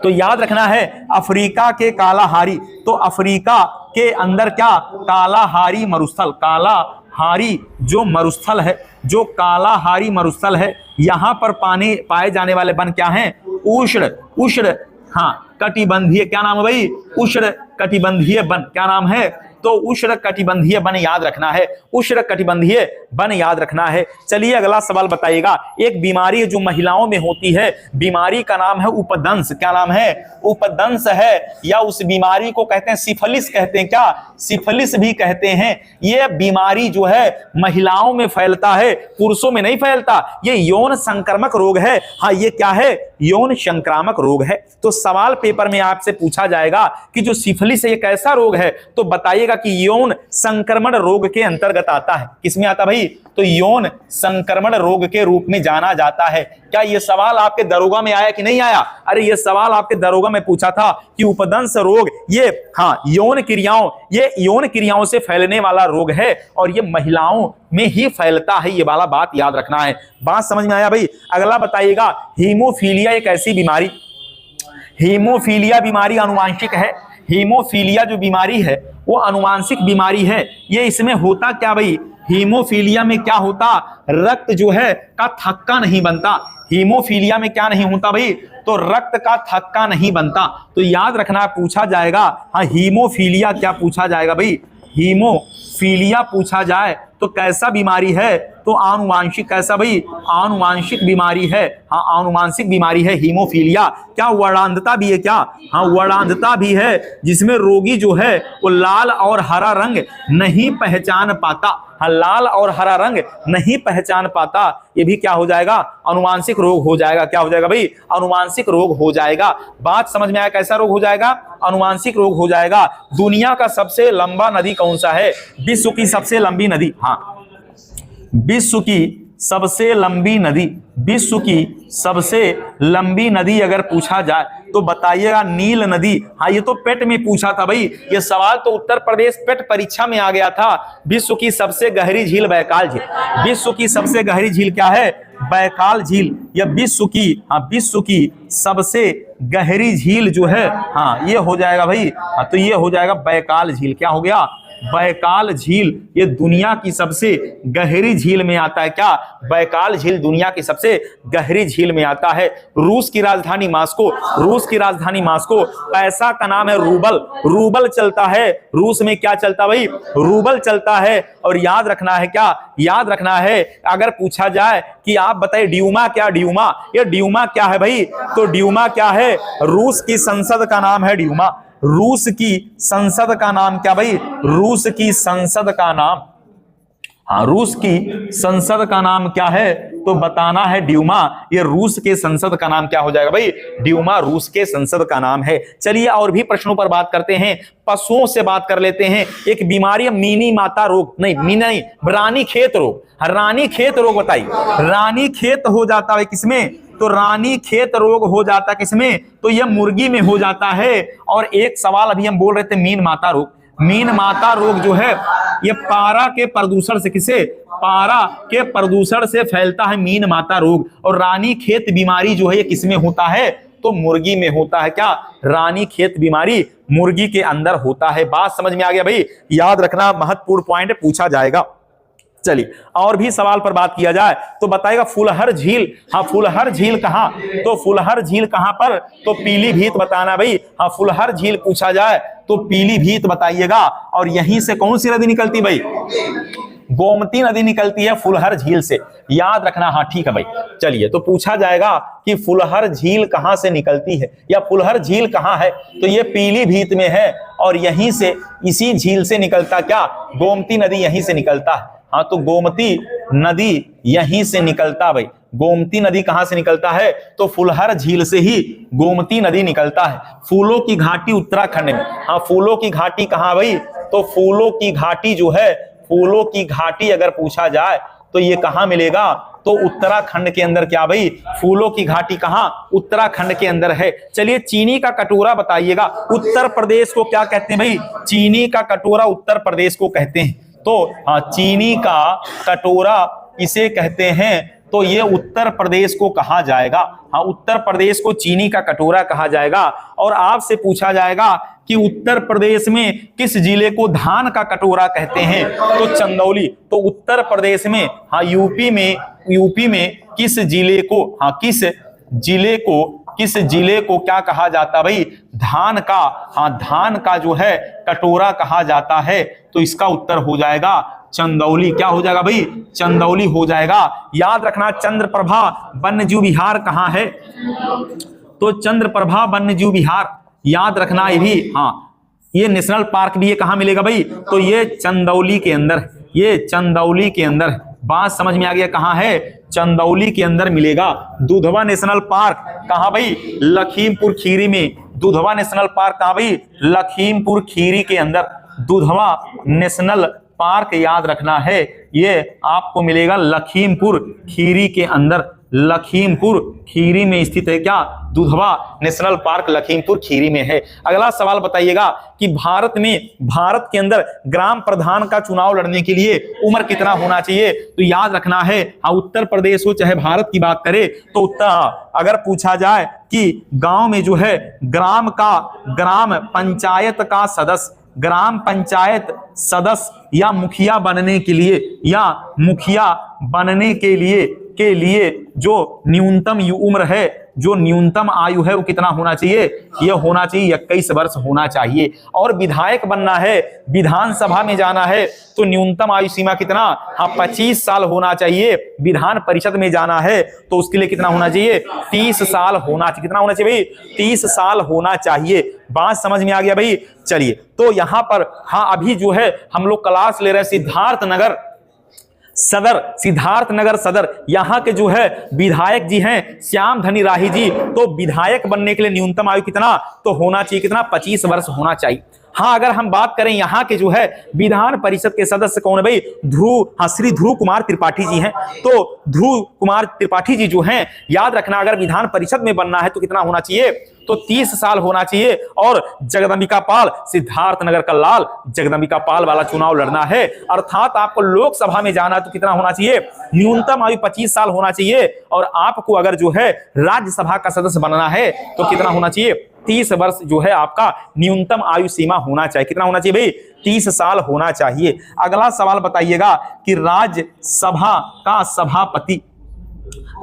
तो याद रखना है, अफ्रीका के कालाहारी, तो अफ्रीका के अंदर क्या? कालाहारी मरुस्थल, कालाहारी जो मरुस्थल है, जो कालाहारी मरुस्थल है, यहां पर पाए जाने वाले वन क्या हैं? उष्ण, हाँ, कटिबंधीय। क्या नाम है भाई? उष्ण कटिबंधीय वन। क्या नाम है? तो उष्ण कटिबंधीय वन याद रखना है, उष्ण कटिबंधीय वन याद रखना है। चलिए अगला सवाल बताइएगा, एक बीमारी जो महिलाओं में होती है, बीमारी का नाम है उपदंस। क्या नाम है? उपदंस है, या उस बीमारी को कहते हैं सिफिलिस कहते हैं। क्या? सिफिलिस भी कहते हैं। यह बीमारी जो है महिलाओं में फैलता है, पुरुषों में नहीं फैलता। ये यौन संक्रामक रोग है। हाँ, ये क्या है? यौन संक्रामक रोग है। तो सवाल पेपर में आपसे पूछा जाएगा कि जो सिफिलिस है ये कैसा रोग है? तो बताइएगा कि यौन संक्रमण रोग के अंतर्गत आता है। किसमें आता भाई? तो यौन संक्रमण रोग के रूप में जाना जाता है। क्या ये सवाल आपके दरोगा में आया कि नहीं आया? अरे ये सवाल आपके दरोगा में पूछा था कि उपदंस रोग ये, हाँ, ये यौन क्रियाओं से फैलने वाला रोग है और ये महिलाओं में ही फैलता है। ये वाला बात याद रखना है। बात समझ में आया भाई? अगला बताइएगा, हीमोफीलिया एक ऐसी बीमारी, हीमोफीलिया बीमारी आनुवांशिक है। हीमोफीलिया जो बीमारी है वो आनुवांशिक बीमारी है। ये इसमें होता क्या भाई? हीमोफीलिया में क्या होता? रक्त जो है का थक्का नहीं बनता। हीमोफीलिया में क्या नहीं होता भाई? तो रक्त का थक्का नहीं बनता। तो याद रखना, पूछा जाएगा, हाँ, हीमोफीलिया क्या पूछा जाएगा भाई? हीमोफीलिया पूछा जाए तो कैसा बीमारी है? तो आनुवांशिक कैसा भाई, आनुवांशिक बीमारी है, हाँ आनुवांशिक बीमारी है हीमोफीलिया। क्या वर्णांधता भी है क्या, हाँ वर्णांधता भी है, जिसमें रोगी जो है वो लाल और हरा रंग नहीं पहचान पाता, हाँ लाल और हरा रंग नहीं पहचान पाता, ये भी क्या हो जाएगा, अनुवांशिक रोग हो जाएगा। क्या हो जाएगा भाई, अनुवांशिक रोग हो जाएगा। बात समझ में आया, कैसा रोग हो जाएगा, अनुवांशिक रोग हो जाएगा। दुनिया का सबसे लंबा नदी कौन सा है, विश्व की सबसे लंबी नदी, हाँ विश्व की सबसे लंबी नदी, विश्व की सबसे लंबी नदी अगर पूछा जाए तो बताइएगा नील नदी। हाँ ये तो पेट में पूछा था भाई, ये सवाल तो उत्तर प्रदेश पेट परीक्षा में आ गया था। विश्व की सबसे गहरी झील बैकाल झील, विश्व की सबसे गहरी झील क्या है, बैकाल झील। या विश्व की, हाँ विश्व की सबसे गहरी झील जो है, हाँ ये हो जाएगा भाई, हाँ तो ये हो जाएगा बैकाल झील। क्या हो गया, बैकाल झील, ये दुनिया की सबसे गहरी झील में आता है। क्या, बैकाल झील दुनिया की सबसे गहरी झील में आता है। रूस की राजधानी मास्को, रूस की राजधानी मास्को, पैसा का नाम है रूबल, रूबल चलता है रूस में। क्या चलता भाई, रूबल चलता है। और याद रखना है, क्या याद रखना है, अगर पूछा जाए कि आप बताइए ड्यूमा क्या, ड्यूमा, ये ड्यूमा क्या है भाई, तो ड्यूमा क्या है, रूस की संसद का नाम है ड्यूमा। रूस की संसद का नाम क्या भाई, रूस की संसद का नाम, हाँ रूस की संसद का नाम क्या है, तो बताना है ड्यूमा। ये रूस के संसद का नाम क्या हो जाएगा भाई, ड्यूमा रूस के संसद का नाम है। चलिए और भी प्रश्नों पर बात करते हैं, पशुओं से बात कर लेते हैं। एक बीमारी है मिनी माता रोग, नहीं रानी खेत रोग, रानी खेत रोग बताइए। रानी खेत हो जाता है किसमें, तो रानी खेत रोग हो जाता है किसमें, तो यह मुर्गी में हो जाता है। और एक सवाल अभी हम बोल रहे थे मीन माता रोग, मीन माता रोग जो है ये पारा के प्रदूषण से, किसे, पारा के प्रदूषण से फैलता है मीन माता रोग। और रानी खेत बीमारी जो है ये किसमें होता है, तो मुर्गी में होता है। क्या, रानी खेत बीमारी मुर्गी के अंदर होता है। बात समझ में आ गया भाई, याद रखना, महत्वपूर्ण पॉइंट पूछा जाएगा। चलिए और भी सवाल पर बात किया जाए तो बताएगा फुलहर झील, हाँ फुलहर झील कहाँ, तो फुलहर झील कहाँ पर, तो पीलीभीत बताना भाई। हाँ फुलहर झील पूछा जाए तो पीलीभीत बताइएगा। और यहीं से कौन सी नदी निकलती भाई, गोमती नदी निकलती है फुलहर झील से, याद रखना। हाँ ठीक है भाई। चलिए तो पूछा जाएगा कि फुलहर झील कहां से निकलती है, या फुलहर झील कहां है, तो ये पीलीभीत में है। और यहीं से, इसी झील से निकलता क्या, गोमती नदी यहीं से निकलता है। हाँ तो गोमती नदी यहीं से निकलता भाई। गोमती नदी कहां से निकलता है, तो फुलहर झील से ही गोमती नदी निकलता है। फूलों की घाटी उत्तराखंड में, हाँ फूलों की घाटी कहां भाई, तो फूलों की घाटी जो है, फूलों की घाटी अगर पूछा जाए तो ये कहां मिलेगा, तो उत्तराखंड के अंदर। क्या भाई, फूलों की घाटी कहां, उत्तराखंड के अंदर है। चलिए चीनी का कटोरा बताइएगा, उत्तर प्रदेश को क्या कहते हैं भाई, चीनी का कटोरा उत्तर प्रदेश को कहते हैं। तो हाँ चीनी का कटोरा इसे कहते हैं, तो ये उत्तर प्रदेश को कहा जाएगा। हाँ उत्तर प्रदेश को चीनी का कटोरा कहा जाएगा। और आपसे पूछा जाएगा कि उत्तर प्रदेश में किस जिले को धान का कटोरा कहते हैं, तो चंदौली। तो उत्तर प्रदेश में, हाँ यूपी में किस जिले को, हाँ किस जिले को क्या कहा जाता भाई, धान का, हाँ धान का जो है कटोरा कहा जाता है। तो इसका उत्तर हो जाएगा चंदौली। क्या हो जाएगा भाई, चंदौली हो जाएगा। याद रखना चंद्रप्रभा वन्यजीव विहार कहाँ है, तो चंद्रप्रभा वन्यजीव विहार याद रखना ये भी। हाँ ये नेशनल पार्क भी ये कहाँ मिलेगा भाई, तो ये चंदौली के अंदर, ये चंदौली के अंदर। बात समझ में आ गया, कहाँ है, चंदौली के अंदर मिलेगा। दुधवा नेशनल पार्क कहाँ भाई, लखीमपुर खीरी में। दुधवा नेशनल पार्क कहाँ भाई, लखीमपुर खीरी के अंदर। दुधवा नेशनल पार्क याद रखना है, ये आपको मिलेगा लखीमपुर खीरी के अंदर। लखीमपुर खीरी में स्थित है क्या, दुधवा नेशनल पार्क लखीमपुर खीरी में है। अगला सवाल बताइएगा कि भारत के अंदर ग्राम प्रधान का चुनाव लड़ने के लिए उम्र कितना होना चाहिए, तो याद रखना है, हाँ उत्तर प्रदेश हो चाहे भारत की बात करे तो अगर पूछा जाए कि गांव में जो है ग्राम पंचायत का सदस्य, ग्राम पंचायत सदस्य या मुखिया बनने के लिए के लिए जो न्यूनतम उम्र है, जो न्यूनतम आयु है वो कितना होना चाहिए? यह होना चाहिए 21 वर्ष होना चाहिए। और विधायक बनना है, विधानसभा में जाना है तो न्यूनतम आयु सीमा कितना? हाँ 25 साल होना चाहिए। विधान परिषद में जाना है तो उसके लिए कितना होना चाहिए? 30 साल होना चाहिए। कितना होना चाहिए भाई? 30 साल होना चाहिए। बात समझ में आ गया भाई? चलिए, तो यहां पर हाँ अभी जो है हम लोग क्लास ले रहे हैं सिद्धार्थनगर सदर, यहाँ के जो है विधायक जी हैं श्याम धनी राही जी। तो विधायक बनने के लिए न्यूनतम आयु कितना तो होना चाहिए? कितना? 25 वर्ष होना चाहिए। हाँ, अगर हम बात करें यहाँ के जो है विधान परिषद के सदस्य कौन है भाई? श्री ध्रुव कुमार त्रिपाठी जी हैं। तो ध्रुव कुमार त्रिपाठी जी जो हैं, याद रखना अगर विधान परिषद में बनना है तो कितना होना चाहिए? तो 30 साल होना चाहिए। और जगदंबिका पाल, सिद्धार्थनगर का लाल जगदंबिका पाल वाला चुनाव लड़ना है, अर्थात आपको लोकसभा में जाना है तो कितना होना चाहिए? न्यूनतम आयु 25 साल होना चाहिए। और आपको अगर जो है राज्यसभा का सदस्य बनना है तो कितना होना चाहिए? 30 वर्ष जो है आपका न्यूनतम आयु सीमा होना चाहिए। कितना होना चाहिए भाई? 30 साल होना चाहिए। अगला सवाल बताइएगा कि राज्यसभा का सभापति,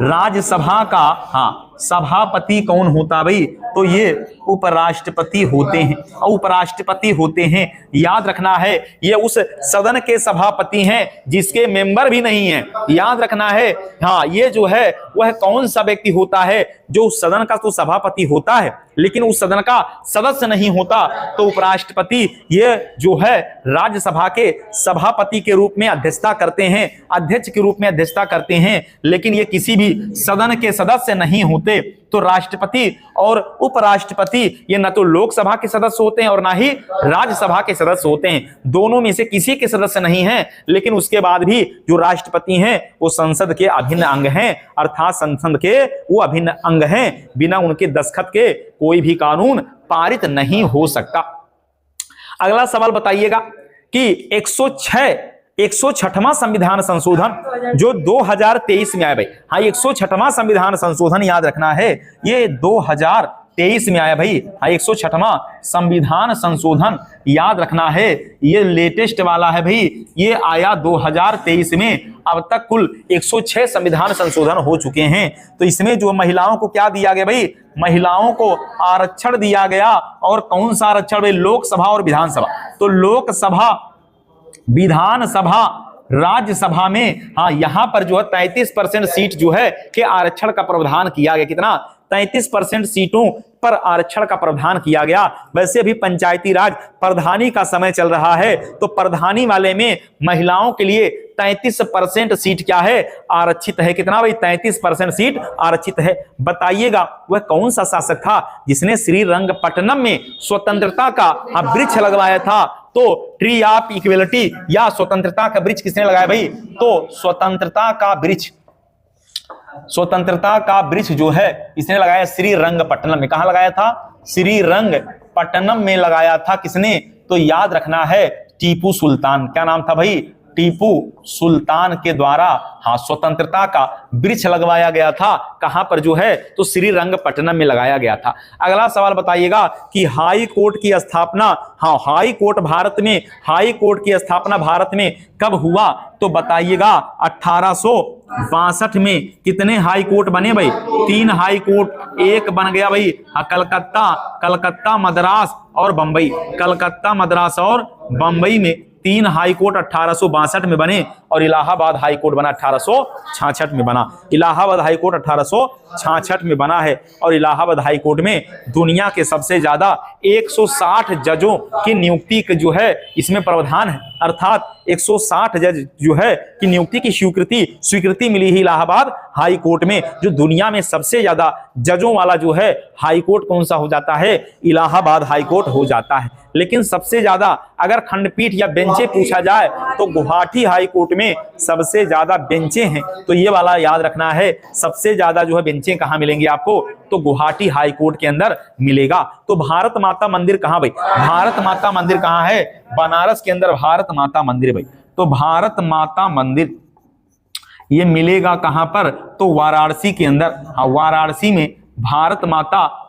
राज्यसभा का हाँ सभापति कौन होता भाई? तो ये उपराष्ट्रपति होते हैं। और उपराष्ट्रपति होते हैं, याद रखना है, ये उस सदन के सभापति हैं जिसके मेंबर भी नहीं है। याद रखना है, हाँ ये जो है वह कौन सा व्यक्ति होता है जो उस सदन का तो सभापति होता है लेकिन उस सदन का सदस्य नहीं होता। तो उपराष्ट्रपति ये जो है राज्यसभा के सभापति के रूप में अध्यक्षता करते हैं, अध्यक्ष के रूप में अध्यक्षता करते हैं, लेकिन ये किसी भी सदन के सदस्य नहीं होते। तो राष्ट्रपति और उपराष्ट्रपति ये न तो लोकसभा के सदस्य होते हैं और ना ही राज्यसभा के सदस्य होते हैं। दोनों में से किसी के सदस्य नहीं हैं, लेकिन उसके बाद भी जो राष्ट्रपति हैं वो संसद के अभिन्न अंग हैं, अर्थात संसद के वो अभिन्न अंग हैं। बिना उनके दस्तखत के कोई भी कानून पारित नहीं हो सकता। अगला सवाल बताइएगा कि 106वां संविधान संशोधन जो 2023 में आया भाई। हाँ 106वां संविधान संशोधन याद रखना है, ये 2023 में आया भाई। हाँ 106वां संविधान संशोधन याद रखना है, ये लेटेस्ट वाला है भाई, ये आया 2023 में। अब तक कुल 106 संविधान संशोधन हो चुके हैं। तो इसमें जो महिलाओं को क्या दिया गया भाई? महिलाओं को आरक्षण दिया गया। और कौन सा आरक्षण भाई? लोकसभा और विधानसभा। तो लोकसभा, विधानसभा, राज्यसभा में हाँ यहां पर जो है 33% सीट जो है के आरक्षण का प्रावधान किया गया। कितना? 33% सीटों पर आरक्षण का प्रावधान किया गया। वैसे भी पंचायती राज प्रधानी का समय चल रहा है, तो प्रधानी वाले में महिलाओं के लिए 33% सीट क्या है? आरक्षित है। कितना भाई? 33% सीट आरक्षित है। बताइएगा वह कौन सा शासक था जिसने श्रीरंगपट्टनम में स्वतंत्रता का वृक्ष लगवाया था? तो ट्री ऑफ इक्वलिटी या स्वतंत्रता का वृक्ष किसने लगाया भाई? तो स्वतंत्रता का वृक्ष जो है इसने लगाया श्रीरंगपट्टनम में। कहां लगाया था? श्रीरंगपट्टनम में लगाया था। किसने? तो याद रखना है टीपू सुल्तान। क्या नाम था भाई? टीपू सुल्तान के द्वारा हाँ स्वतंत्रता का वृक्ष लगवाया गया था। कहां पर जो है? तो श्रीरंगपट्टनम में लगाया गया था। अगला सवाल बताइएगा कि हाई कोर्ट की स्थापना, हाँ हाई कोर्ट भारत में, हाई कोर्ट की स्थापना भारत में कब हुआ? तो बताइएगा 1862 में। कितने हाई कोर्ट बने भाई? 3 हाई कोर्ट। एक बन गया भाई कलकत्ता, मद्रास और बंबई। कलकत्ता, मद्रास और बंबई में 3 हाई कोर्ट 1862 में बने। और इलाहाबाद हाई कोर्ट बना 1866 में बना। इलाहाबाद हाई कोर्ट 1866 में बना है। और इलाहाबाद हाई कोर्ट में दुनिया के सबसे ज्यादा 160 जजों की नियुक्ति जो है इसमें प्रावधान है, अर्थात 160 जज जो है की नियुक्ति की स्वीकृति मिली है इलाहाबाद हाई कोर्ट में। जो दुनिया में सबसे ज्यादा जजों वाला जो है हाई कोर्ट कौन सा हो जाता है? इलाहाबाद हाई कोर्ट हो जाता है। लेकिन सबसे ज्यादा अगर खंडपीठ या बेंचें पूछा जाए तो गुवाहाटी हाई कोर्ट में सबसे ज्यादा बेंचें हैं। तो ये वाला याद रखना है, सबसे ज्यादा जो है बेंचें कहां मिलेंगी आपको? तो गुवाहाटी हाई कोर्ट के अंदर मिलेगा। तो भारत माता मंदिर कहां भाई? भारत माता मंदिर कहां है? बनारस के अंदर भारत माता मंदिर भाई। तो भारत माता मंदिर ये मिलेगा कहां पर? तो वाराणसी के अंदर। हाँ वाराणसी में भारत माता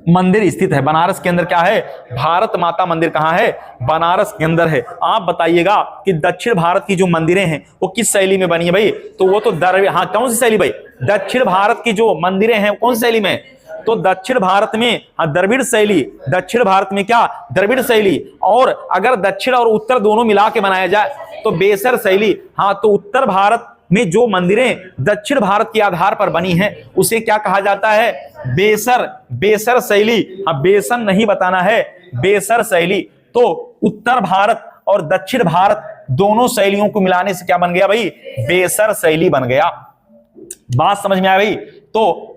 मंदिर स्थित है? बनारस के अंदर क्या है? भारत माता मंदिर कहाँ है? बनारस के अंदर है। आप बताइएगा कि दक्षिण भारत की जो मंदिरें हैं वो किस शैली में बनी है भाई? तो वो तो हाँ, कौन सी शैली भाई? दक्षिण भारत की जो मंदिरें हैं कौन सी शैली में? तो दक्षिण भारत में द्रविड़ शैली। दक्षिण भारत में क्या? द्रविड़ शैली। और अगर दक्षिण और उत्तर दोनों मिला के बनाया जाए तो बेसर शैली। हाँ, तो उत्तर भारत में जो मंदिरें दक्षिण भारत के आधार पर बनी हैं उसे क्या कहा जाता है? बेसर शैली। हाँ, बेसन नहीं बताना है, बेसर शैली। तो उत्तर भारत और दक्षिण भारत दोनों शैलियों को मिलाने से क्या बन गया भाई? बेसर शैली बन गया। बात समझ में आया भाई? तो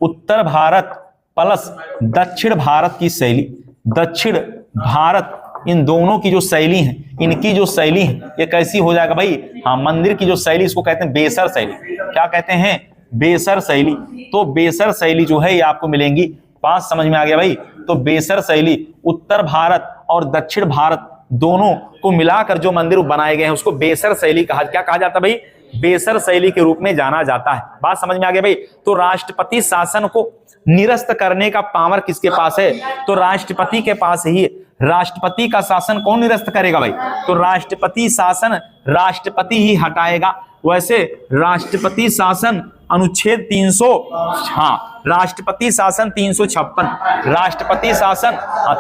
उत्तर भारत प्लस दक्षिण भारत की शैली, दक्षिण भारत, इन दोनों की जो शैली है, इनकी जो शैली है ये कैसी हो जाएगा भाई? हाँ, मंदिर की जो शैली इसको कहते हैं बेसर शैली। क्या कहते हैं? बेसर शैली। तो बेसर शैली जो है ये आपको मिलेंगी। बात समझ में आ गया भाई? तो बेसर शैली उत्तर भारत और दक्षिण भारत दोनों को मिलाकर जो मंदिर बनाए गए हैं उसको बेसर शैली क्या कहा जाता है भाई? बेसर शैली के रूप में जाना जाता है। बात समझ में आ गया भाई? तो राष्ट्रपति शासन को निरस्त करने का पावर किसके पास है? तो राष्ट्रपति के पास ही। राष्ट्रपति का शासन कौन निरस्त करेगा भाई? तो राष्ट्रपति शासन राष्ट्रपति ही हटाएगा। वैसे राष्ट्रपति शासन अनुच्छेद 300, हाँ, राष्ट्रपति शासन 356, राष्ट्रपति शासन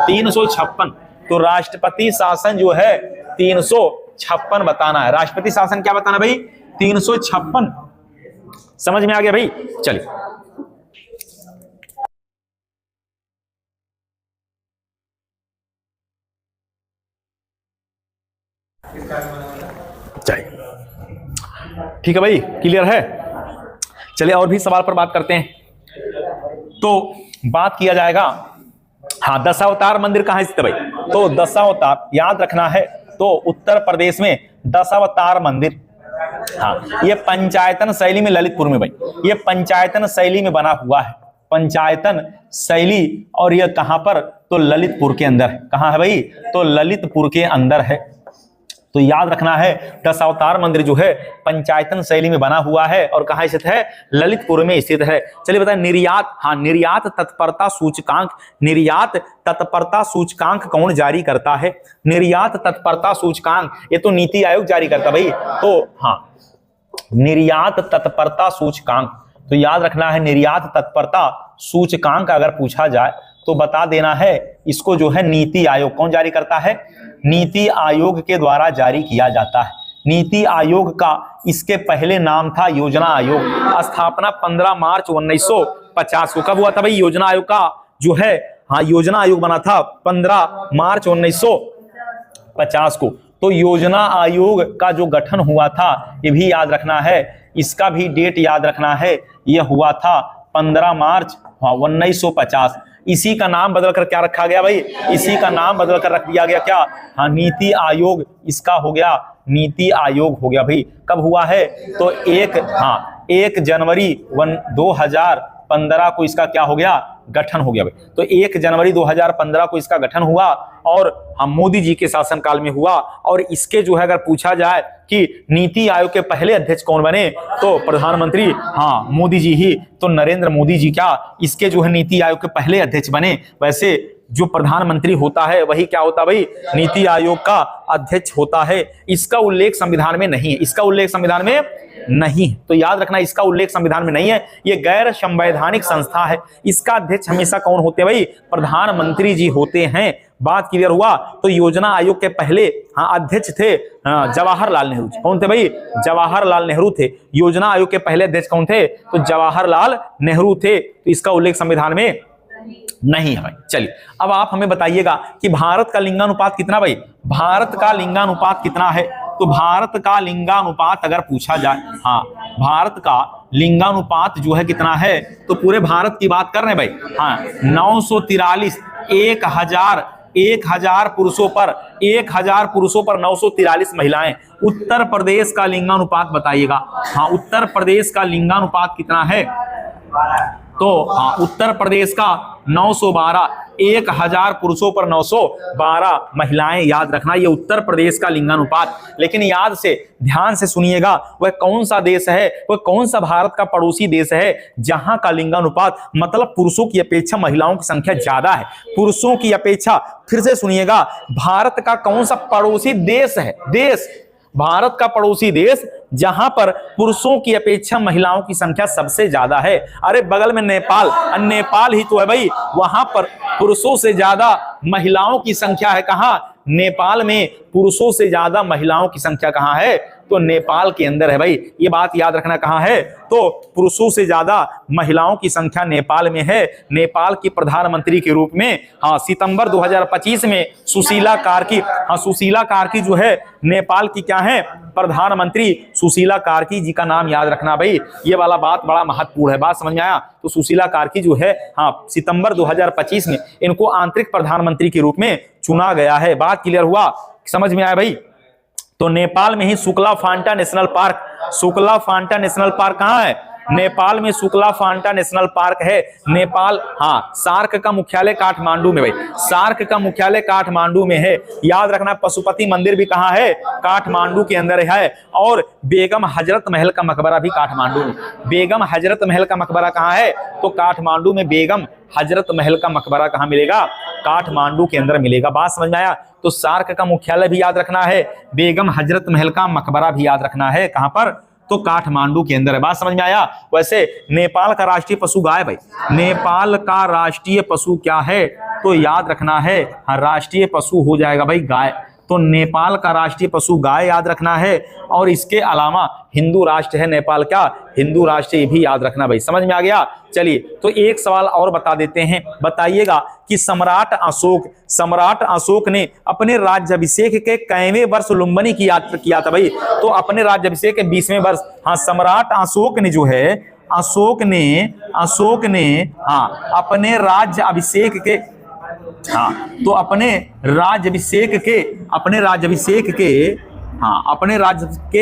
356। तो राष्ट्रपति शासन जो है 356 बताना है। राष्ट्रपति शासन क्या बताना भाई? 356। समझ में आ गया भाई? चलिए, ठीक है भाई, क्लियर है? चलिए और भी सवाल पर बात करते हैं। तो बात किया जाएगा, हाँ, दशावतार मंदिर कहाँ स्थित है भाई? तो दशावतार याद रखना है, तो उत्तर प्रदेश में दशावतार मंदिर, हाँ, ये पंचायतन शैली में ललितपुर में भाई, ये पंचायतन शैली में बना हुआ है, पंचायतन शैली। और ये कहां पर? तो ललितपुर के अंदर है। कहां है भाई? तो ललितपुर के अंदर है। तो याद रखना है, दशावतार मंदिर जो है पंचायतन शैली में बना हुआ है और कहां स्थित है? ललितपुर में स्थित है। चलिए बताएं, निर्यात, हाँ, निर्यात तत्परता सूचकांक, निर्यात तत्परता सूचकांक कौन जारी करता है? निर्यात तत्परता सूचकांक ये तो नीति आयोग जारी करता भाई। तो हाँ, निर्यात तत्परता सूचकांक, तो याद रखना है, निर्यात तत्परता सूचकांक अगर पूछा जाए तो बता देना है, इसको जो है नीति आयोग कौन जारी करता है? नीति आयोग के द्वारा जारी किया जाता है। नीति आयोग का इसके पहले नाम था योजना आयोग। स्थापना 15 मार्च 1950 को। कब हुआ था भाई योजना आयोग का जो है? हाँ, योजना आयोग बना था 15 मार्च 1950 को। तो योजना आयोग का जो गठन हुआ था ये भी याद रखना है, इसका भी डेट याद रखना है, यह हुआ था 15 मार्च 1950। इसी का नाम बदलकर क्या रखा गया भाई? इसी का नाम बदलकर रख दिया गया क्या? हाँ, नीति आयोग इसका हो गया, नीति आयोग हो गया भाई। कब हुआ है? तो 1 जनवरी 2015 को इसका क्या हो गया? गठन हो गया भाई। तो 1 जनवरी 2015 को इसका गठन हुआ और हम मोदी जी के शासनकाल में हुआ। और इसके जो है अगर पूछा जाए कि नीति आयोग के पहले अध्यक्ष कौन बने, तो प्रधानमंत्री, हाँ, मोदी जी ही। तो नरेंद्र मोदी जी क्या इसके जो है नीति आयोग के पहले अध्यक्ष बने। वैसे जो प्रधानमंत्री होता है वही क्या होता भाई? नीति आयोग का अध्यक्ष होता है। इसका उल्लेख संविधान में नहीं है, इसका उल्लेख संविधान में नहीं है। तो याद रखना, इसका उल्लेख संविधान में नहीं है, ये गैर संवैधानिक संस्था है। इसका अध्यक्ष हमेशा कौन होते हैं भाई? प्रधानमंत्री जी होते हैं। बात क्लियर हुआ? तो योजना आयोग के पहले अध्यक्ष थे जवाहरलाल नेहरू। कौन थे भाई? जवाहरलाल नेहरू थे। योजना आयोग के पहले अध्यक्ष कौन थे? तो जवाहरलाल नेहरू थे। तो इसका उल्लेख संविधान में नहीं है भाई। चलिए अब आप हमें बताइएगा कि भारत का लिंगानुपात कितना भाई? भारत का लिंगानुपात कितना है? तो भारत का लिंगानुपात अगर पूछा जाए, हाँ, भारत का लिंगानुपात जो है कितना है? तो पूरे भारत की बात कर रहे हैं भाई। हाँ, 943, 1000 पुरुषों पर 943 महिलाएं। उत्तर प्रदेश का लिंगानुपात बताइएगा। हाँ, उत्तर प्रदेश का लिंगानुपात कितना है? तो हाँ, उत्तर प्रदेश का 912, 1000 पुरुषों पर 912 महिलाएं, याद रखना ये उत्तर प्रदेश का लिंगानुपात। लेकिन याद से ध्यान से सुनिएगा, वह कौन सा देश है, वह कौन सा भारत का पड़ोसी देश है जहां का लिंगानुपात मतलब पुरुषों की अपेक्षा महिलाओं की संख्या ज्यादा है। पुरुषों की अपेक्षा, फिर से सुनिएगा, भारत का कौन सा पड़ोसी देश है, देश, भारत का पड़ोसी देश जहां पर पुरुषों की अपेक्षा महिलाओं की संख्या सबसे ज्यादा है। अरे बगल में नेपाल, नेपाल ही तो है भाई, वहां पर पुरुषों से ज्यादा महिलाओं की संख्या है। कहां? नेपाल में पुरुषों से ज्यादा महिलाओं की संख्या कहां है? तो नेपाल के अंदर है भाई, ये बात याद रखना। कहां है? तो पुरुषों से ज्यादा महिलाओं की संख्या नेपाल में है। नेपाल की प्रधानमंत्री के रूप में सितंबर 2025 में सुशीला कार्की, सुशीला कार्की जो है नेपाल की क्या है? प्रधानमंत्री सुशीला कार्की जी का नाम याद रखना भाई, ये वाला बात बड़ा महत्वपूर्ण है। बात समझ में आया? तो सुशीला कार्की जो है सितंबर 2025 में इनको आंतरिक प्रधानमंत्री के रूप में चुना गया है। बात क्लियर हुआ? समझ में आया भाई? तो नेपाल में ही सुकला Phanta national park, सुकला Phanta national park कहां है? नेपाल में सुकला फांटा नेशनल पार्क है। नेपाल, सार्क का मुख्यालय काठमांडू में भाई, सार्क का मुख्यालय काठमांडू में है। याद रखना, पशुपति मंदिर भी कहां है? काठमांडू के अंदर है। और बेगम हजरत महल का मकबरा भी काठमांडू में। बेगम हजरत महल का मकबरा कहां है? तो काठमांडू में बेगम हजरत महल का मकबरा कहां मिलेगा? काठमांडू के अंदर मिलेगा। बात समझ में आया? तो सार्क का मुख्यालय भी याद रखना है, बेगम हजरत महल का मकबरा भी याद रखना है। कहां पर? तो काठमांडू के अंदर है। बात समझ में आया? वैसे नेपाल का राष्ट्रीय पशु गाय भाई, नेपाल का राष्ट्रीय पशु क्या है? तो याद रखना है, राष्ट्रीय पशु हो जाएगा भाई गाय। तो नेपाल का राष्ट्रीय पशु गाय याद रखना है। और इसके अलावा हिंदू राष्ट्र है नेपाल, क्या? हिंदू राष्ट्र, ये भी याद रखना भाई। समझ में आ गया? चलिए, तो एक सवाल और बता देते हैं। बताइएगा कि सम्राट अशोक ने अपने राज्याभिषेक के कईवें वर्ष लुम्बिनी की यात्रा किया था भाई? तो अपने राज्याभिषेक के 20वें वर्ष, सम्राट अशोक ने जो है, अशोक ने अपने राज्याभिषेक के, तो अपने राज्याभिषेक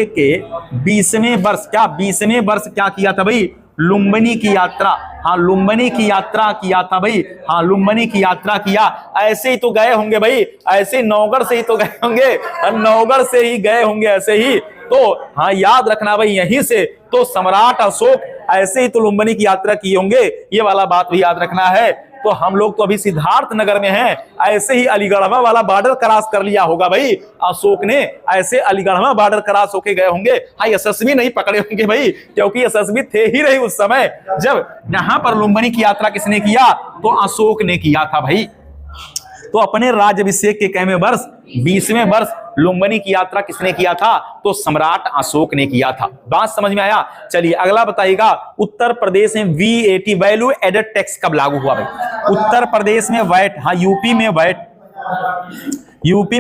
के 20वें वर्ष, क्या 20वें वर्ष क्या किया था भाई? लुम्बिनी की यात्रा, लुम्बिनी की यात्रा किया था भाई। लुम्बिनी की यात्रा किया। ऐसे ही तो गए होंगे भाई, ऐसे नौगढ़ से ही तो गए होंगे, नौगढ़ से ही गए होंगे ऐसे ही। तो याद रखना भाई, यहीं से तो सम्राट अशोक ऐसे ही तो लुम्बिनी की यात्रा किए होंगे, ये वाला बात भी याद रखना है। तो हम लोग तो अभी सिद्धार्थ नगर में हैं, ऐसे ही अलीगढ़वा वाला बॉर्डर क्रॉस कर लिया होगा भाई अशोक ने, ऐसे अलीगढ़वा बॉर्डर क्रॉस होके गए होंगे। यशस्वी नहीं पकड़े होंगे भाई, क्योंकि यशस्वी थे ही नहीं उस समय जब यहाँ पर लुम्बिनी की यात्रा किसने किया? तो अशोक ने किया था भाई। तो अपने राज्याभिषेक के कैवें वर्ष, 20वें वर्ष लुम्बिनी की यात्रा किसने किया था? तो सम्राट अशोक ने किया था। बात समझ में आया? चलिए अगला बताइएगा, उत्तर प्रदेश में VAT वैल्यू एडेड टैक्स कब लागू हुआ भाई? उत्तर प्रदेश में वैट, यूपी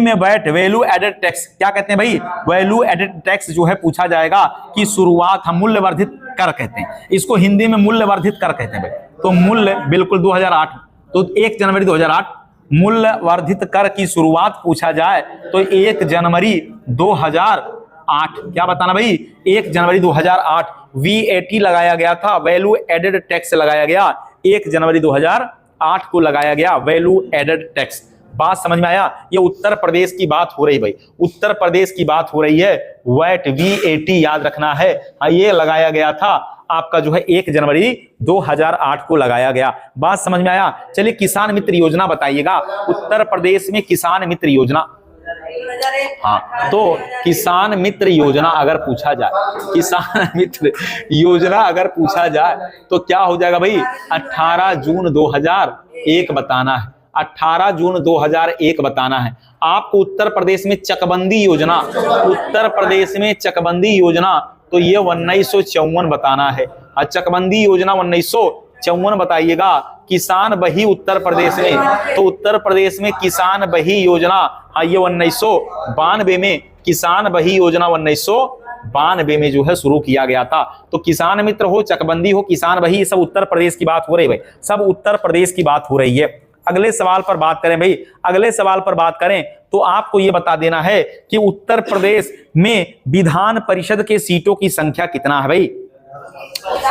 में वैट वैल्यू एडेड टैक्स क्या कहते हैं भाई? वैल्यू एडेड टैक्स जो है पूछा जाएगा कि शुरुआत हम मूल्यवर्धित कर कहते हैं, इसको हिंदी में मूल्यवर्धित कर कहते हैं भाई। तो मूल्य बिल्कुल 2008, तो 1 जनवरी 2008 मूल्यवर्धित कर की शुरुआत पूछा जाए तो 1 जनवरी 2008। क्या बताना भाई? 1 जनवरी 2008 VAT लगाया गया था, वैल्यू एडेड टैक्स लगाया गया, 1 जनवरी 2008 को लगाया गया वैल्यू एडेड टैक्स। बात समझ में आया? ये उत्तर प्रदेश की बात हो रही भाई, उत्तर प्रदेश की बात हो रही है। वैट VAT याद रखना है, ये लगाया गया था आपका जो है 1 जनवरी 2008 को लगाया गया। बात समझ में आया? चलिए किसान मित्र योजना बताइएगा, उत्तर प्रदेश में किसान मित्र योजना। तो किसान मित्र योजना अगर पूछा जाए, किसान मित्र योजना अगर पूछा जाए तो क्या हो जाएगा भाई? 18 जून 2001 बताना है, 18 जून 2001 बताना है आपको। उत्तर प्रदेश में चकबंदी योजना, उत्तर प्रदेश में चकबंदी योजना, तो ये 1954 बताना है। चकबंदी योजना 1954 बताइएगा। किसान बही उत्तर प्रदेश में, तो उत्तर प्रदेश में किसान बही योजना ये 1992 में, किसान बही योजना 1992 में जो है शुरू किया गया था। तो किसान मित्र हो, चकबंदी हो, किसान बही, सब उत्तर प्रदेश की बात हो रही है भाई, सब उत्तर प्रदेश की बात हो रही है। अगले सवाल पर बात करें भाई, अगले सवाल पर बात करें तो आपको यह बता देना है कि उत्तर प्रदेश में विधान परिषद के सीटों की संख्या कितना है भाई?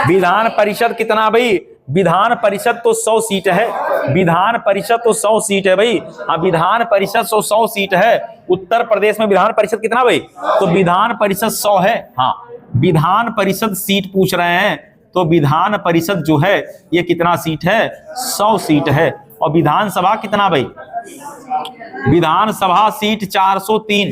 विधान परिषद कितना भाई? विधान परिषद तो 100 सीट है, विधान परिषद तो 100 सीट है भाई। हाँ, विधान परिषद 100 सीट है। उत्तर प्रदेश में विधान परिषद कितना भाई? तो विधान परिषद 100 है। हाँ, विधान परिषद सीट पूछ रहे हैं, तो विधान परिषद जो है ये कितना सीट है? 100 सीट है। और विधानसभा कितना भाई? विधानसभा सीट 403।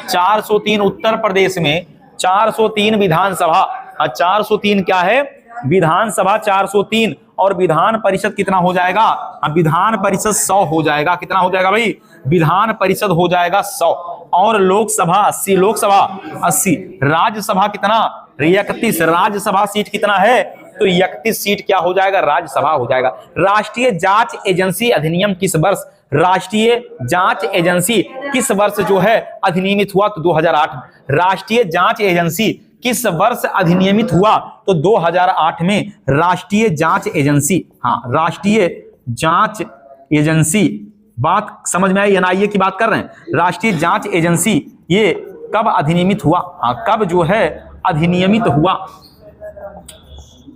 403 उत्तर प्रदेश में 403 विधानसभा। 403 क्या है? विधानसभा 403। और विधान परिषद कितना हो जाएगा? अब विधान परिषद 100 हो जाएगा। कितना हो जाएगा भाई? विधान परिषद हो जाएगा 100। और लोकसभा 80। लोकसभा 80। राज्यसभा कितना? 31। राज्यसभा सीट कितना है? तो 31 सीट क्या हो जाएगा? राज्यसभा हो जाएगा। राष्ट्रीय जांच एजेंसी अधिनियम किस वर्ष? राष्ट्रीय जांच एजेंसी किस वर्ष जो है अधिनियमित हुआ? तो 2008। राष्ट्रीय जांच एजेंसी किस वर्ष अधिनियमित हुआ? तो 2008 में राष्ट्रीय जांच एजेंसी। हाँ, राष्ट्रीय जांच एजेंसी, बात समझ में आई? एनआईए की बात कर रहे हैं। राष्ट्रीय जांच एजेंसी ये कब अधिनियमित हुआ? हाँ, कब जो है अधिनियमित हुआ?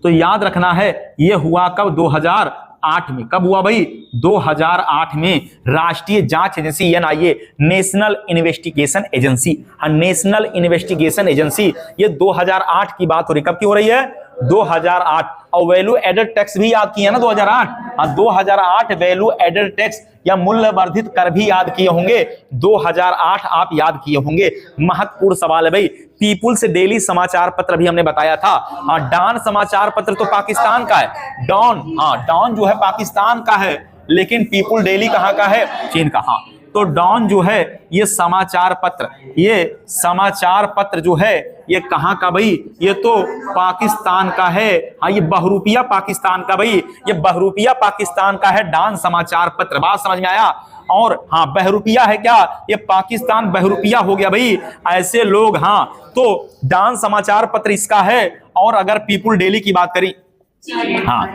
तो याद रखना है, ये हुआ कब? 2008 में। कब हुआ भाई? 2008 में राष्ट्रीय जांच agency NIA, national investigation agency. हाँ, नेशनल इन्वेस्टिगेशन एजेंसी, ये 2008 की बात हो रही। कब की हो रही है? 2008। और वैल्यू एडेड टैक्स भी याद किया ना 2008। हाँ, 2008 वैल्यू एडेड टैक्स या मूल्य वर्धित कर भी याद किए होंगे। 2008 आप याद किए होंगे। महत्वपूर्ण सवाल है भाई। पीपुल्स डेली समाचार पत्र भी हमने बताया था। हाँ, डॉन समाचार पत्र तो पाकिस्तान का है। डॉन, हाँ, डॉन जो है पाकिस्तान का है, लेकिन पीपुल डेली कहाँ का है? चीन का। हाँ, तो डॉन जो है ये समाचार पत्र जो है ये कहाँ का भाई? ये तो पाकिस्तान का है। हाँ, ये बहरूपिया पाकिस्तान का भाई। ये बहरूपिया पाकिस्तान का है डॉन समाचार पत्र। बात समझ में आया? और हाँ, बहरूपिया है क्या? ये पाकिस्तान बहरूपिया हो गया भाई। ऐसे लोग, हाँ, तो डॉन समाचार पत्र इसका है। और अगर पीपुल डेली की बात करी, हाँ,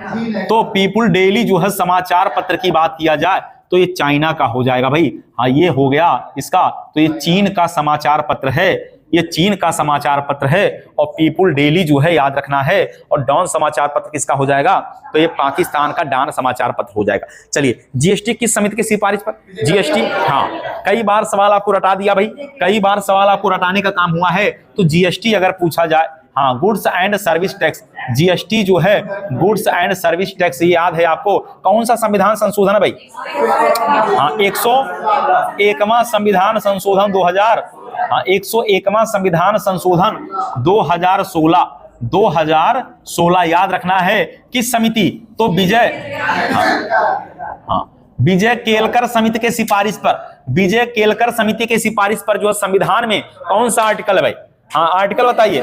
तो पीपुल डेली जो है समाचार पत्र की बात किया जाए तो ये चाइना का हो जाएगा भाई। हाँ, ये हो गया इसका। तो ये चीन का समाचार पत्र है। ये चीन का समाचार पत्र है। और पीपुल डेली जो है याद रखना है। और डॉन समाचार पत्र किसका हो जाएगा? तो ये पाकिस्तान का डॉन समाचार पत्र हो जाएगा। चलिए, जीएसटी किस समिति की सिफारिश पर? जीएसटी, हाँ, कई बार सवाल आपको रटा दिया भाई। कई बार सवाल आपको रटाने का काम हुआ है। तो जीएसटी अगर पूछा जाए, हाँ, goods and service tax, GST जो है गुड्स एंड सर्विस टैक्स, ये याद है आपको? कौन सा संविधान संशोधन है भाई? हाँ, 101वां संविधान संशोधन 2000। हाँ, 101वां संविधान संशोधन 2016 याद रखना है। किस समिति? तो विजय, हाँ, विजय केलकर समिति के सिफारिश पर। विजय केलकर समिति के सिफारिश पर जो है संविधान में कौन सा आर्टिकल है भाई? हाँ, आर्टिकल बताइए।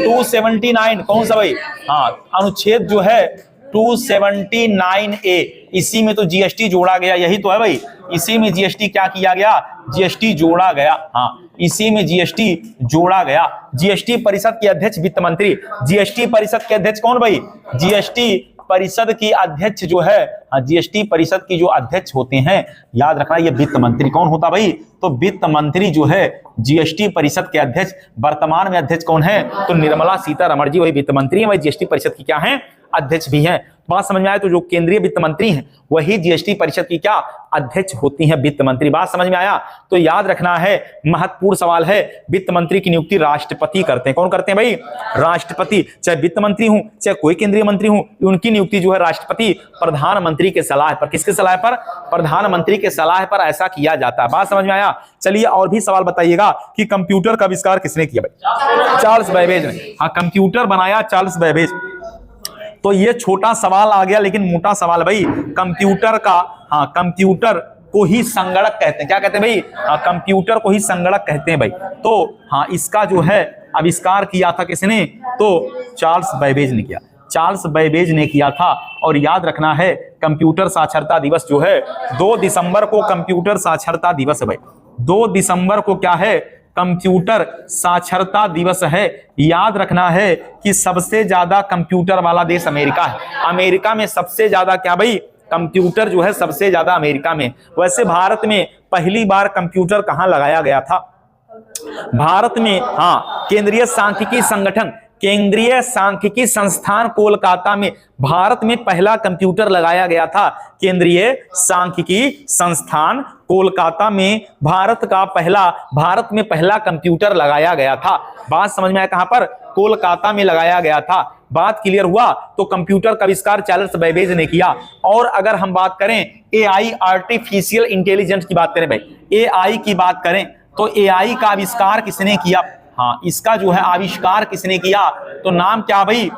279। कौन सा भाई? हाँ, अनुच्छेद जो है 279A। इसी में तो जीएसटी जोड़ा गया। यही तो है भाई। इसी में जीएसटी क्या किया गया? जीएसटी जोड़ा गया। हाँ, इसी में जीएसटी जोड़ा गया। जीएसटी परिषद के अध्यक्ष वित्त मंत्री। जीएसटी परिषद के अध्यक्ष कौन भाई? जीएसटी परिषद की अध्यक्ष जो है, जीएसटी परिषद की जो अध्यक्ष होते हैं, याद रखना, ये वित्त मंत्री। कौन होता भाई? तो वित्त मंत्री जो है जीएसटी परिषद के अध्यक्ष। वर्तमान में अध्यक्ष कौन है? तो निर्मला सीतारमण जी, वही वित्त मंत्री है, वही जीएसटी परिषद की क्या है? अध्यक्ष भी हैं। बात समझ में आए? तो जो केंद्रीय वित्त मंत्री हैं वही जीएसटी परिषद की क्या? अध्यक्ष होती हैं, वित्त मंत्री। बात समझ में आया? तो याद रखना है, महत्वपूर्ण सवाल है। वित्त मंत्री की नियुक्ति राष्ट्रपति करते हैं। कौन करते हैं भाई? राष्ट्रपति। चाहे वित्त मंत्री हूं, चाहे कोई केंद्रीय मंत्री हूं, उनकी नियुक्ति जो है राष्ट्रपति प्रधानमंत्री के सलाह पर। किसके सलाह पर? प्रधानमंत्री के सलाह पर ऐसा किया जाता है। बात समझ में आया? चलिए, और भी सवाल बताइएगा कि कंप्यूटर का आविष्कार किसने किया भाई? चार्ल्स बेबेज ने। हाँ, कंप्यूटर बनाया चार्ल्स बेबेज। तो ये छोटा सवाल आ गया, लेकिन मोटा सवाल भाई। कंप्यूटर का, हाँ, कंप्यूटर को ही संगणक कहते हैं। क्या कहते हैं भाई? हाँ, कंप्यूटर को ही संगणक कहते हैं भाई। तो हाँ, इसका जो है आविष्कार किया था किसने? तो चार्ल्स बेबेज ने किया। चार्ल्स बेबेज ने किया था। और याद रखना है, कंप्यूटर साक्षरता दिवस जो है 2 दिसंबर को कंप्यूटर साक्षरता दिवस है भाई। 2 दिसंबर को क्या है? कंप्यूटर साक्षरता दिवस है। याद रखना है कि सबसे ज्यादा कंप्यूटर वाला देश अमेरिका है। अमेरिका में सबसे ज्यादा क्या भाई? कंप्यूटर जो है सबसे ज्यादा अमेरिका में। वैसे भारत में पहली बार कंप्यूटर कहां लगाया गया था? भारत में, हाँ, केंद्रीय सांख्यिकी संगठन। केंद्रीय सांख्यिकी संस्थान कोलकाता में भारत में पहला कंप्यूटर लगाया गया था। केंद्रीय सांख्यिकी संस्थान कोलकाता में भारत में पहला कंप्यूटर लगाया गया था। बात समझ में आया, कहां पर? कोलकाता में लगाया गया था। बात क्लियर हुआ? तो कंप्यूटर का आविष्कार चार्ल्स बेबेज ने किया। और अगर हम बात करें एआई, आर्टिफिशियल इंटेलिजेंस की बात करें भाई, एआई की बात करें तो एआई का आविष्कार किसने किया? हाँ, इसका जो है आविष्कार किसने किया? तो नाम क्या भाई?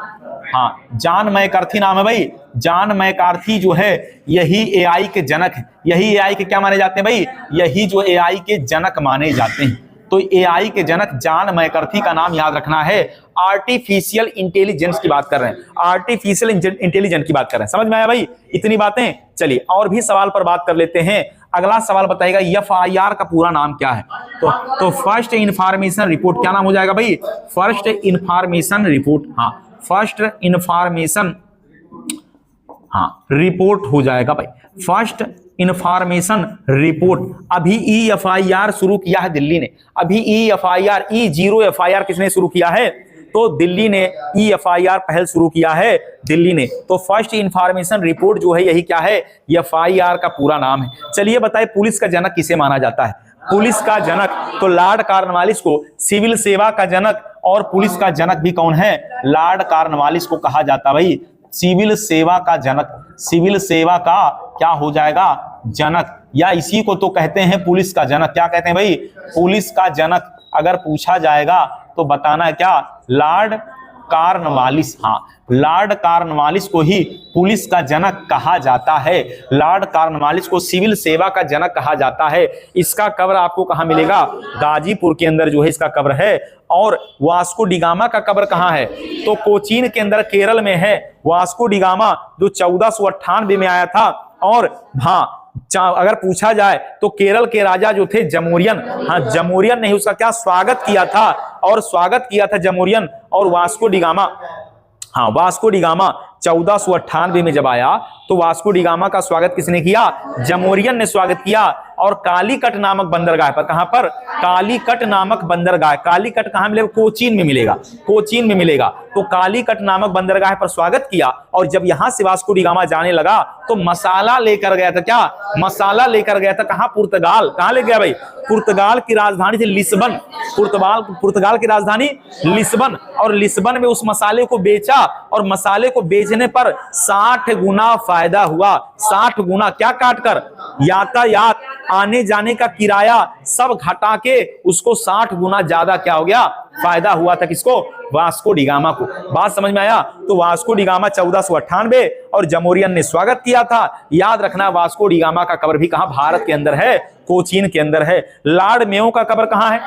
हाँ, जॉन मैकार्थी नाम है भाई। जॉन मैकार्थी जो है यही एआई के जनक है। यही एआई के क्या माने जाते हैं भाई? यही जो एआई के जनक माने जाते हैं। तो एआई के जनक जॉन मैकार्थी का नाम याद रखना है। आर्टिफिशियल इंटेलिजेंस की बात कर रहे हैं, आर्टिफिशियल इंटेलिजेंस की बात कर रहे हैं। समझ में आया भाई इतनी बातें? चलिए और भी सवाल पर बात कर लेते हैं। अगला सवाल बताएगा एफआईआर का पूरा नाम क्या है? तो फर्स्ट इंफॉर्मेशन रिपोर्ट क्या नाम हो जाएगा भाई? First information report. हाँ, फर्स्ट इंफॉर्मेशन रिपोर्ट हो जाएगा भाई, फर्स्ट इंफॉर्मेशन रिपोर्ट। अभी ईएफआईआर शुरू किया है दिल्ली ने। अभी ईएफआईआर, ई0 एफआईआर किसने शुरू किया है? तो दिल्ली ने ईएफआईआर पहल शुरू किया है, दिल्ली ने। तो फर्स्ट इंफॉर्मेशन रिपोर्ट जो है यही क्या है? एफआईआर का पूरा नाम है। चलिए बताइए पुलिस का जनक किसे माना जाता है? पुलिस का जनक तो लॉर्ड कॉर्नवालिस को सिविल सेवा का जनक, और पुलिस का जनक भी कौन है? लॉर्ड कॉर्नवालिस को कहा जाता भाई सिविल सेवा का जनक। सिविल सेवा का क्या हो जाएगा? जनक, या इसी को तो कहते हैं पुलिस का जनक। क्या कहते हैं भाई? पुलिस का जनक अगर पूछा जाएगा तो बताना है क्या? Lord Cornwallis. हाँ, लॉर्ड कॉर्नवालिस को ही पुलिस का जनक कहा जाता है। लॉर्ड कॉर्नवालिस को सिविल सेवा का जनक कहा जाता है। इसका कब्र आपको कहाँ मिलेगा? गाजीपुर के अंदर जो है इसका कब्र है। और वास्को डिगामा का कब्र कहाँ है? तो कोचीन के अंदर केरल में है। वास्को डिगामा जो 1498 में आया था। और हाँ, अगर पूछा जाए तो केरल के राजा जो थे जमोरियन, हाँ जमोरियन ने उसका क्या स्वागत किया था? और स्वागत किया था जमोरियन। और वास्को डिगामा, हाँ वास्को डिगामा 1498 में जब आया तो वास्को डिगामा का स्वागत किसने किया? जमोरियन ने स्वागत किया। और कालीकट नामक बंदरगाह पर, कहां पर? कालीकट नामक बंदरगाह। कालीकट कहां मिलेगा? कोचीन में मिलेगा, कोचीन में मिलेगा। तो कालीकट नामक बंदरगाह पर स्वागत किया। और जब यहां से वास्को डिगामा जाने लगा तो मसाला लेकर गया था। क्या मसाला लेकर गया था? कहां? पुर्तगाल। कहां ले गया भाई? पुर्तगाल की राजधानी थी लिस्बन। पुर्तगाल की राजधानी लिस्बन। और लिस्बन में उस मसाले को बेचा, और मसाले को बेचने पर 60 गुना फायदा हुआ। 60 गुना क्या काटकर? यातायात, आने जाने का किराया सब घटा के उसको 60 गुना ज्यादा क्या हो गया? फायदा हुआ था। किसको? वास्को डिगामा को। बात समझ में आया? तो वास्को डिगामा 1498 और जमोरियन ने स्वागत किया था। याद रखना वास्को डिगामा का कब्र भी कहां? भारत के अंदर है, कोचीन के अंदर है। लॉर्ड मेयो का कब्र कहां है?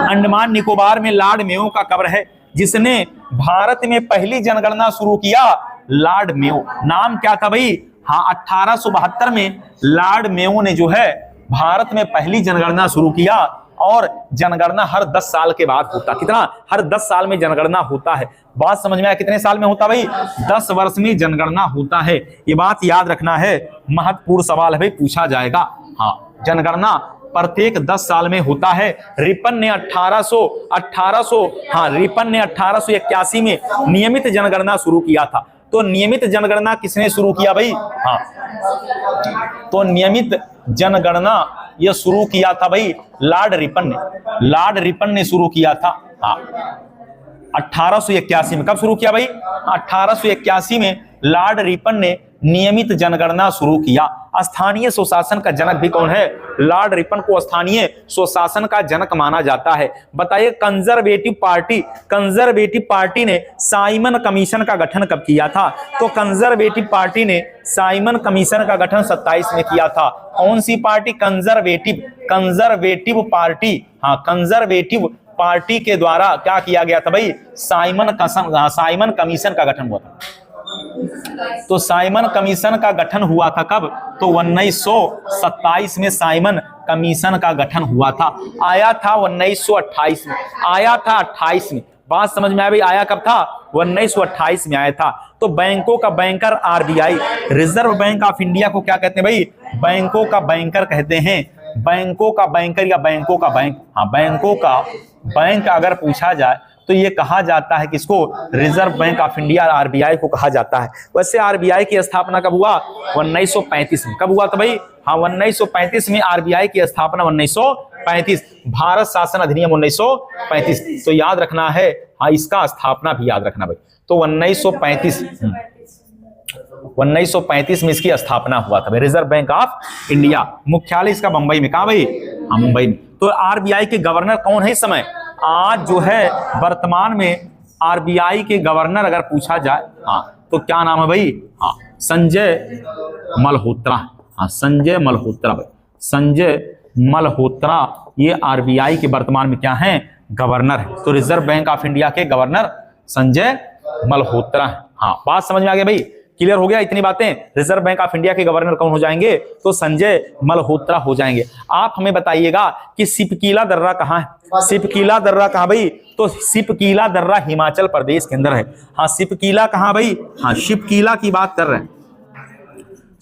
अंडमान निकोबार में लॉर्ड मेयो का कब्र है, जिसने भारत में पहली जनगणना शुरू किया। लॉर्ड मेयो नाम क्या था भाई? हाँ, 1872 में लॉर्ड मेयो ने जो है भारत में पहली जनगणना शुरू किया। और जनगणना हर 10 साल के बाद होता। कितना? हर 10 साल में जनगणना होता है। बात समझ में आया? कितने साल में होता भाई? 10 वर्ष में जनगणना होता है। ये बात याद रखना है, महत्वपूर्ण सवाल है भाई, पूछा जाएगा। हाँ, जनगणना प्रत्येक 10 साल में होता है। रिपन ने 1881 में नियमित जनगणना शुरू किया था। तो नियमित जनगणना किसने शुरू किया भाई? हाँ, तो नियमित जनगणना यह शुरू किया था भाई लॉर्ड रिपन ने। लॉर्ड रिपन ने शुरू किया था। हाँ, 1881 में। कब शुरू किया भाई? 1881 में लॉर्ड रिपन ने नियमित जनगणना शुरू किया। स्थानीय स्वशासन का जनक भी कौन है? लॉर्ड रिपन को स्थानीय स्वशासन का जनक माना जाता है। बताइए कंजर्वेटिव पार्टी ने साइमन कमीशन का गठन कब किया था? तो कंजर्वेटिव पार्टी ने साइमन कमीशन का गठन 27 में किया था। कौन सी पार्टी? Conservative party. हाँ, कंजर्वेटिव पार्टी के द्वारा क्या किया गया था भाई? साइमन कमीशन का गठन हुआ था। तो साइमन कमीशन का गठन हुआ था कब? तो 1927 में साइमन कमीशन का गठन हुआ था। आया था 1928 में। आया था 28 में। बात समझ में आया भाई? आया कब था? 1928 में आया था। तो बैंकों का banker RBI, reserve bank of India को क्या कहते हैं भाई? बैंकों का बैंकर कहते हैं। बैंकों का बैंकर या बैंकों का बैंक। हाँ, बैंकों का बैंक अगर पूछा जाए तो ये कहा जाता है किसको, reserve bank of India, RBI को कहा जाता है। वैसे आरबीआई की स्थापना कब हुआ, 1935 में। कब हुआ था भाई, हाँ 1935 में आरबीआई की स्थापना 1935, भारत शासन अधिनियम 1935। तो याद रखना है, हाँ इसका स्थापना भी याद रखना भाई। तो 1935 में इसकी स्थापना हुआ था, रिजर्व बैंक ऑफ इंडिया। मुख्यालय इसका मुंबई में, कहा भाई, हाँ मुंबई में। तो आरबीआई के गवर्नर कौन है इस समय, आज जो है वर्तमान में आरबीआई के गवर्नर अगर पूछा जाए, हाँ तो क्या नाम है भाई, हाँ संजय मल्होत्रा। हाँ संजय मल्होत्रा भाई, संजय मल्होत्रा ये आरबीआई के वर्तमान में क्या है, गवर्नर है। तो रिजर्व बैंक ऑफ इंडिया के गवर्नर संजय मल्होत्रा है। हाँ बात समझ में आ गया भाई, क्लियर हो गया इतनी बातें। रिजर्व बैंक ऑफ इंडिया के गवर्नर कौन हो जाएंगे, तो संजय मल्होत्रा हो जाएंगे। आप हमें बताइएगा कि सिपकीला दर्रा कहाँ है, सिपकीला दर्रा कहाँ भाई, तो सिपकीला दर्रा हिमाचल प्रदेश के अंदर है। हाँ सिपकीला कहाँ भाई, हाँ शिपकीला की बात कर रहे हैं,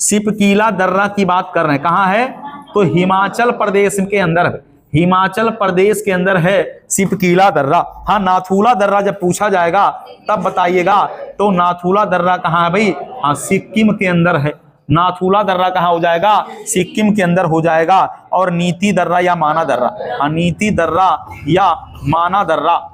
सिपकीला दर्रा की बात कर रहे हैं, कहाँ है, तो हिमाचल प्रदेश के अंदर है, हिमाचल प्रदेश के अंदर है सिपकीला दर्रा। हाँ नाथूला दर्रा जब पूछा जाएगा तब बताइएगा, तो नाथूला दर्रा कहाँ है भाई, हाँ सिक्किम के अंदर है। नाथूला दर्रा कहाँ हो जाएगा, सिक्किम के अंदर हो जाएगा। और नीति दर्रा या माना दर्रा, हाँ नीति दर्रा या माना दर्रा,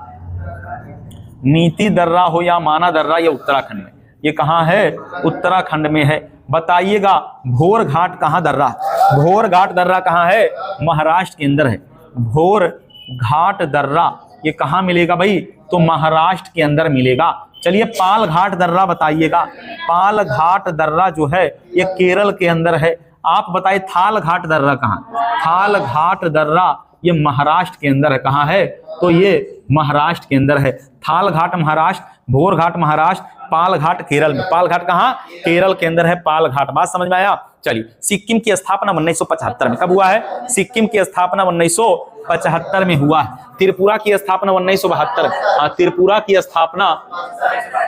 नीति दर्रा हो या माना दर्रा, ये उत्तराखंड में, ये कहाँ है, उत्तराखंड में है। बताइएगा भोर घाट कहाँ दर्रा, भोर घाट दर्रा कहाँ है, महाराष्ट्र के अंदर है। भोर घाट दर्रा ये कहाँ मिलेगा भाई, तो महाराष्ट्र के अंदर मिलेगा। चलिए पाल घाट दर्रा बताइएगा, पाल घाट दर्रा जो है ये केरल के अंदर है। आप बताइए थाल घाट दर्रा कहाँ, थाल घाट दर्रा ये महाराष्ट्र के अंदर है, कहाँ है, तो ये महाराष्ट्र के अंदर है। थाल घाट महाराष्ट्र, भोर घाट महाराष्ट्र, पाल घाट केरल में। पाल घाट कहाँ, केरल के अंदर है पाल घाट। बात समझ में आया। चलिए सिक्किम की स्थापना 1975 में, कब हुआ है, सिक्किम की स्थापना 1975 में हुआ है। त्रिपुरा की स्थापना 1972, हाँ त्रिपुरा की स्थापना,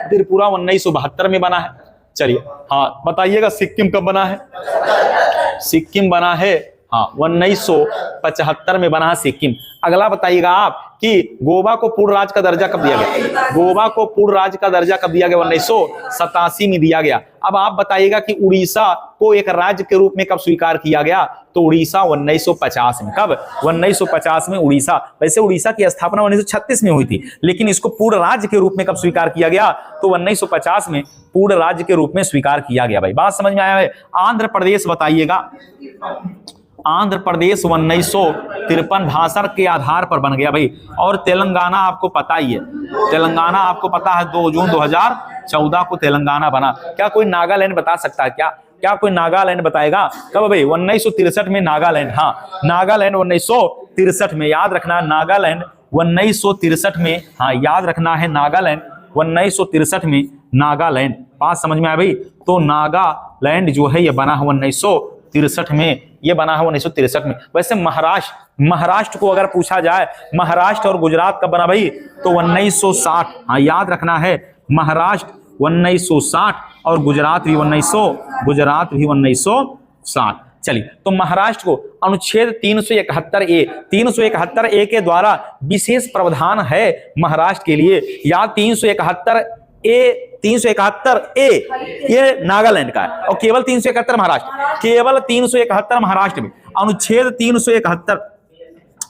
त्रिपुरा 1972 में बना है। चलिए हाँ बताइएगा सिक्किम कब बना है, सिक्किम बना है हाँ 1975 में बना है सिक्किम। अगला बताइएगा आप कि गोवा को पूर्ण राज्य का दर्जा कब दिया गया, गोवा को पूर्ण राज्य का दर्जा कब दिया गया, 1987 में दिया गया। अब आप बताइएगा कि उड़ीसा को एक राज्य के रूप में कब स्वीकार किया गया, तो उड़ीसा 1950 में। कब, 1950 में उड़ीसा। वैसे उड़ीसा की स्थापना 1936 में हुई थी, लेकिन इसको पूर्ण राज्य के रूप में कब स्वीकार किया गया, तो 1950 में पूर्ण राज्य के रूप में स्वीकार किया गया। भाई बात समझ में आया है। आंध्र प्रदेश बताइएगा, आंध्र प्रदेश 1953 भाषण के आधार पर बन गया भाई। और तेलंगाना आपको पता ही है, तेलंगाना आपको पता है 2 जून 2014 को तेलंगाना बना। क्या कोई नागालैंड बता सकता है, क्या कोई नागालैंड बताएगा कब भाई, 1963 में नागालैंड, हाँ नागालैंड 1963 में, याद रखना नागालैंड 1963 में, हाँ याद रखना है नागालैंड 1963 में, नागालैंड। बात समझ में आया भाई। तो नागालैंड जो है ये बना है 1963 में, ये बना है 1963 में। वैसे महाराष्ट्र को अगर पूछा जाए, महाराष्ट्र और गुजरात कब बना भाई, तो 1960, हाँ याद रखना है महाराष्ट्र 1960 और गुजरात भी 1960। चलिए तो महाराष्ट्र को अनुच्छेद 371A के द्वारा विशेष प्रावधान है महाराष्ट्र के लिए, या 371A ये नागालैंड का है, और केवल 371 महाराष्ट्र, केवल 371 महाराष्ट्र में। अनुच्छेद 371,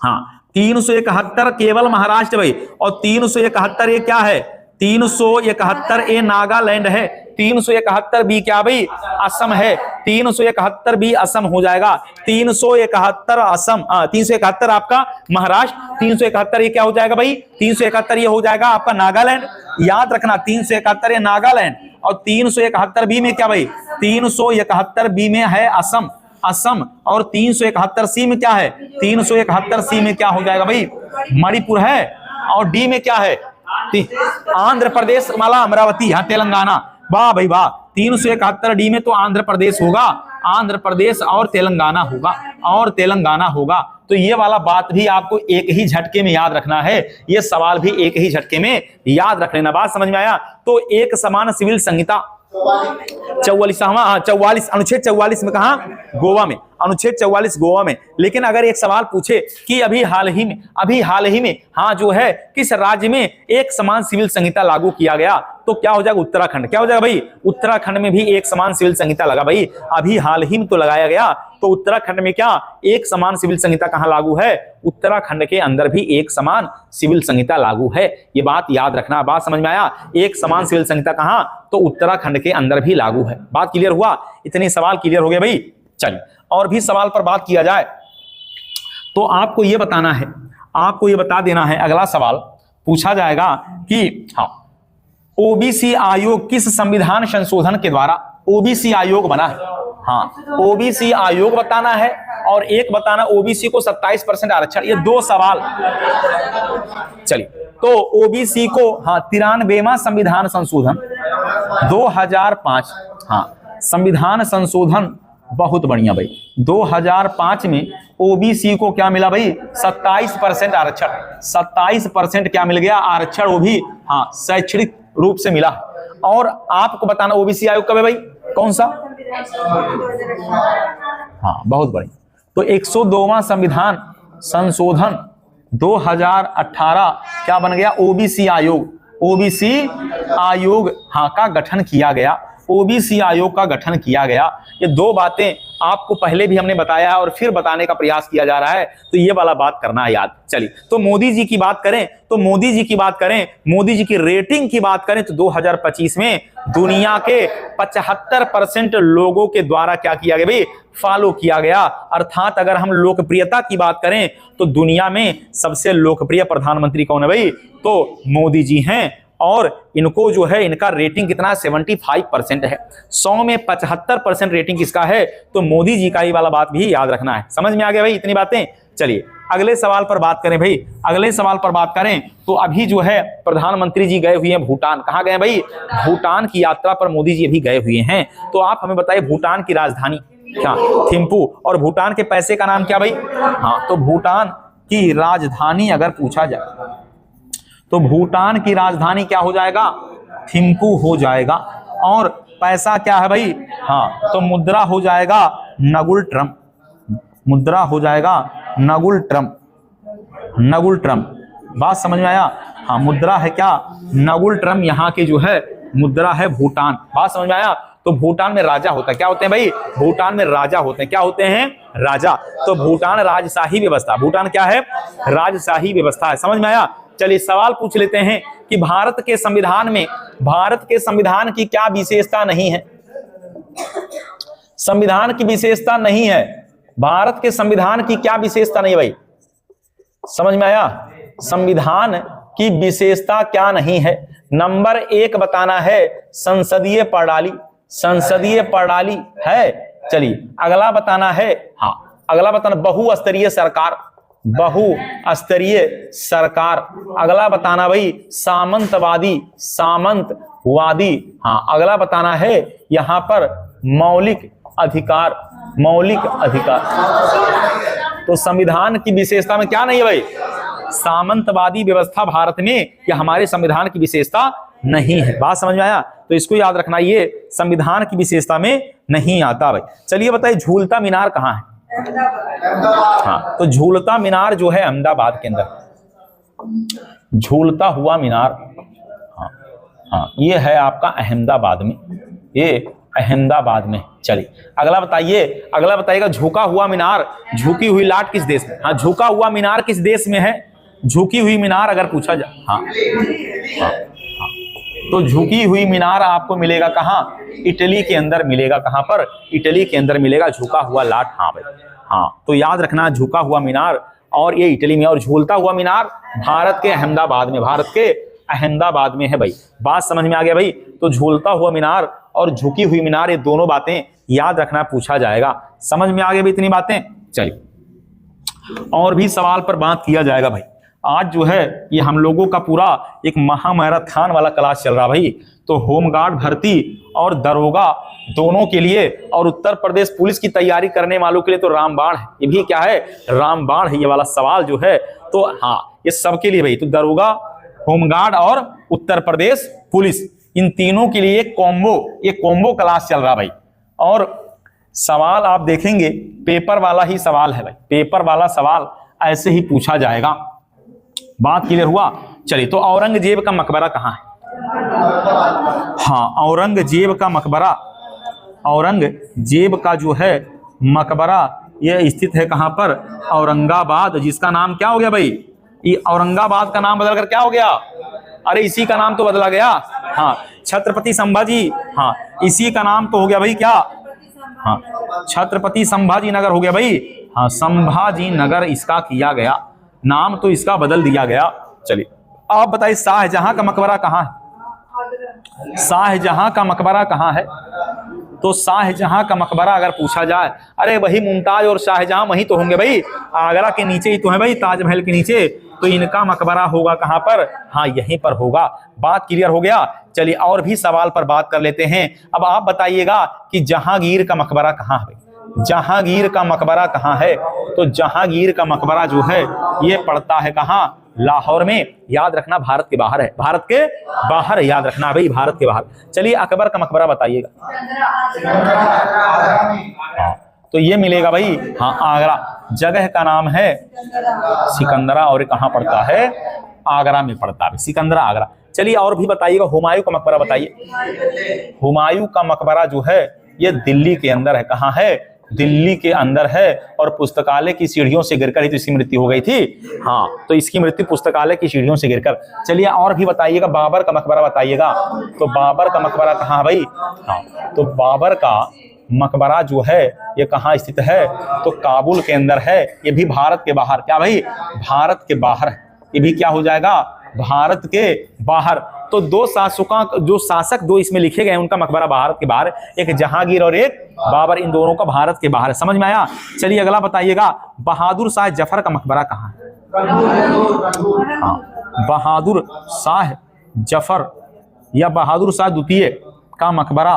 हाँ 371 केवल महाराष्ट्र भाई, और 371 ये क्या है, 371 नागालैंड है, 371 भी क्या भाई, असम है, 371 भी असम हो जाएगा, 371 असम, 371 आपका महाराष्ट्र, 371 ये क्या हो जाएगा भाई, 371 ये हो जाएगा आपका नागालैंड। याद रखना 371 ये नागालैंड, और 371 बी में क्या भाई, 371 बी में है असम, और 371 सी में क्या है, 371 सी में क्या हो जाएगा भाई, मणिपुर है, और डी में क्या है, आंध्र प्रदेश वाला अमरावती, हाँ तेलंगाना। वाह भाई वाह, 371 डी में तो आंध्र प्रदेश होगा, आंध्र प्रदेश और तेलंगाना होगा, तो ये वाला बात भी आपको एक ही झटके में याद रखना है, ये सवाल भी एक ही झटके में याद रख लेना। बात समझ में आया? तो एक समान सिविल संहिता 44 अनुच्छेद 44 में कहा? गोवा में, अनुच्छेद 44 गोवा में। लेकिन अगर एक सवाल पूछे कि अभी हाल ही में हाँ जो है किस राज्य में एक समान सिविल संहिता लागू किया गया, तो क्या हो जाएगा? उत्तराखंड। क्या हो जाएगा भाई? उत्तराखंड में भी एक समान सिविल संहिता लगा भाई, अभी हाल ही में तो लगाया गया। तो उत्तराखंड में क्या एक समान सिविल संहिता कहां लागू है? उत्तराखंड के अंदर भी एक समान सिविल संहिता लागू है, ये बात याद रखना। बात समझ में आया? एक समान सिविल संहिता कहां? तो उत्तराखंड के अंदर भी लागू है। बात क्लियर हुआ? इतने सवाल क्लियर हो गए भाई। चलिए और भी सवाल पर बात किया जाए तो आपको यह बताना है, आपको यह बता देना है, अगला सवाल पूछा जाएगा कि हाँ ओबीसी आयोग किस संविधान संशोधन के द्वारा ओबीसी आयोग बना है? हाँ ओबीसी आयोग बताना है और एक बताना ओबीसी को 27% आरक्षण। ये दो सवाल। चलिए तो ओबीसी को हाँ 93वां संविधान संशोधन 2005, हाँ संविधान संशोधन बहुत बढ़िया भाई। 2005 में ओबीसी को क्या मिला भाई? 27% आरक्षण। 27% क्या मिल गया? आरक्षण, वो भी हाँ शैक्षणिक रूप से मिला। और आपको बताना ओबीसी आयोग कब है भाई? कौन सा? हाँ बहुत बढ़िया। तो 102वां संविधान संशोधन 2018 क्या बन गया? ओबीसी आयोग। ओबीसी आयोग हाँ का गठन किया गया, ओबीसी आयोग का गठन किया गया। ये दो बातें आपको पहले भी हमने बताया है और फिर बताने का प्रयास किया जा रहा है, तो ये वाला बात करना है याद। चलिए तो मोदी जी की बात करें तो मोदी जी की बात करें, मोदी जी की रेटिंग की बात करें तो 2025 में दुनिया के 75% लोगों के द्वारा क्या किया गया भाई? फॉलो किया गया। अर्थात अगर हम लोकप्रियता की बात करें तो दुनिया में सबसे लोकप्रिय प्रधानमंत्री कौन है भाई? तो मोदी जी हैं। और इनको जो है इनका रेटिंग कितना? 75% है। 100 में 75% रेटिंग किसका है? तो मोदी जी का ही वाला बात भी याद रखना है। समझ में आ गया भाई इतनी बातें? चलिए अगले सवाल पर बात करें भाई। अगले सवाल पर बात करें तो अभी जो है प्रधानमंत्री जी गए हुए हैं भूटान। कहां गए भाई? भूटान की यात्रा पर मोदी जी अभी गए हुए हैं। तो आप हमें बताइए भूटान की राजधानी क्या? थिम्पू। और भूटान के पैसे का नाम क्या भाई? हाँ तो भूटान की राजधानी अगर पूछा जाए तो भूटान की राजधानी क्या हो जाएगा? थिम्पू हो जाएगा। और पैसा क्या है भाई? हाँ तो मुद्रा हो जाएगा नगुल ट्रम्प। मुद्रा हो जाएगा नगुल ट्रम्प। नगुल ट्रम्प। बात समझ में आया? हाँ मुद्रा है क्या? नगुल ट्रम्प यहाँ की जो है मुद्रा है भूटान। बात समझ में आया? तो भूटान में राजा होता है। क्या होते हैं भाई? भूटान में राजा होते हैं। क्या होते हैं? राजा। तो भूटान राजशाही व्यवस्था। भूटान क्या है? राजशाही व्यवस्था है। समझ में आया? चलिए सवाल पूछ लेते हैं कि भारत के संविधान की क्या विशेषता नहीं है? संविधान की विशेषता नहीं है। भारत के संविधान की क्या विशेषता नहीं है भाई? समझ में आया? संविधान की विशेषता क्या नहीं है? नंबर 1 बताना है संसदीय प्रणाली। संसदीय प्रणाली है। चलिए अगला बताना है, हाँ अगला बताना बहुस्तरीय सरकार। बहुस्तरीय सरकार। अगला बताना भाई सामंतवादी। सामंतवादी। हाँ अगला बताना है यहां पर मौलिक अधिकार। मौलिक अधिकार। तो संविधान की विशेषता में क्या नहीं है भाई? सामंतवादी व्यवस्था भारत में या हमारे संविधान की विशेषता नहीं है। बात समझ में आया? तो इसको याद रखना, ये संविधान की विशेषता में नहीं आता भाई। चलिए बताइए झूलता मीनार कहाँ है? हाँ तो झूलता मीनार जो है अहमदाबाद के अंदर। झूलता हुआ मीनार हाँ हाँ ये है आपका अहमदाबाद में। ये अहमदाबाद में। चलिए अगला बताइए। अगला बताइएगा झुका हुआ मीनार, झुकी हुई लाट किस देश में? हाँ झुका हुआ मीनार किस देश में है? झुकी हुई मीनार अगर पूछा जाए हाँ तो झुकी हुई मीनार आपको मिलेगा कहां? इटली के अंदर मिलेगा। कहां पर? इटली के अंदर मिलेगा झुका हुआ लाट। हाँ भाई हाँ तो याद रखना झुका हुआ मीनार और ये इटली में, और झूलता हुआ मीनार भारत के अहमदाबाद में। भारत के अहमदाबाद में है भाई। बात समझ में आ गया भाई? तो झूलता हुआ मीनार और झुकी हुई मीनार ये दोनों बातें याद रखना, पूछा जाएगा। समझ में आ गया भाई इतनी बातें? चलिए और भी सवाल पर बात किया जाएगा भाई। आज जो है ये हम लोगों का पूरा एक महामैराथन वाला क्लास चल रहा भाई। तो होमगार्ड भर्ती और दरोगा दोनों के लिए, और उत्तर प्रदेश पुलिस की तैयारी करने वालों के लिए तो रामबाण है। ये भी क्या है? रामबाण है ये वाला सवाल जो है। तो हाँ, ये सबके लिए भाई, तो दरोगा, होमगार्ड और उत्तर प्रदेश पुलिस, इन तीनों के लिए ये कॉम्बो क्लास चल रहा भाई। और सवाल आप देखेंगे पेपर वाला ही सवाल है भाई, पेपर वाला सवाल ऐसे ही पूछा जाएगा। बात क्लियर हुआ? चलिए, तो औरंगजेब का मकबरा कहाँ है? हाँ, औरंगजेब का मकबरा, औरंगजेब का जो है मकबरा ये स्थित है कहां पर? औरंगाबाद, जिसका नाम क्या हो गया भाई? ये औरंगाबाद का नाम बदलकर क्या हो गया? अरे इसी का नाम तो बदला गया। हाँ, छत्रपति संभाजी, हाँ इसी का नाम तो हो गया भाई क्या? हाँ, छत्रपति संभाजी नगर हो गया भाई। हाँ, संभाजी नगर इसका किया गया, नाम तो इसका बदल दिया गया। चलिए, आप बताइए शाहजहां का मकबरा कहाँ है? शाहजहां का मकबरा कहाँ है? तो शाहजहां का मकबरा अगर पूछा जाए, अरे वही मुमताज और शाहजहां वही तो होंगे भाई, आगरा के नीचे ही तो है भाई, ताजमहल के नीचे। तो इनका मकबरा होगा कहां पर? हाँ, यहीं पर होगा। बात क्लियर हो गया? चलिए, और भी सवाल पर बात कर लेते हैं। अब आप बताइएगा कि जहांगीर का मकबरा कहाँ है? जहांगीर का मकबरा कहाँ है? तो जहांगीर का मकबरा जो है ये पड़ता है कहाँ? लाहौर में। याद रखना, भारत के बाहर है, भारत के बाहर है, याद रखना भाई, भारत के बाहर। चलिए, अकबर का मकबरा बताइएगा। हाँ, तो ये मिलेगा भाई, हाँ आगरा, जगह का नाम है सिकंदरा, और कहाँ पड़ता है? आगरा में पड़ता है, सिकंदरा, आगरा। चलिए, और भी बताइएगा, हुमायूं का मकबरा बताइए। हुमायूं का मकबरा जो है ये दिल्ली के अंदर है। कहाँ है? दिल्ली के अंदर है। और पुस्तकालय की सीढ़ियों से गिरकर ही तो इसकी मृत्यु हो गई थी। हाँ, तो इसकी मृत्यु पुस्तकालय की सीढ़ियों से गिरकर। चलिए, और भी बताइएगा, बाबर का मकबरा बताइएगा। तो बाबर का मकबरा कहाँ भाई? हाँ, तो बाबर का मकबरा जो है ये कहाँ स्थित है? तो काबुल के अंदर है। ये भी भारत के बाहर। क्या भाई? भारत के बाहर। ये भी क्या हो जाएगा? भारत के बाहर। तो दो शासक दो इसमें लिखे गए, उनका मकबरा भारत के बाहर, एक जहांगीर और एक बाबर, इन दोनों का भारत के बाहर है। समझ में आया? चलिए, अगला बताइएगा, बहादुर शाह जफर का मकबरा कहाँ है? हाँ, बहादुर शाह जफर या बहादुर शाह द्वितीय का मकबरा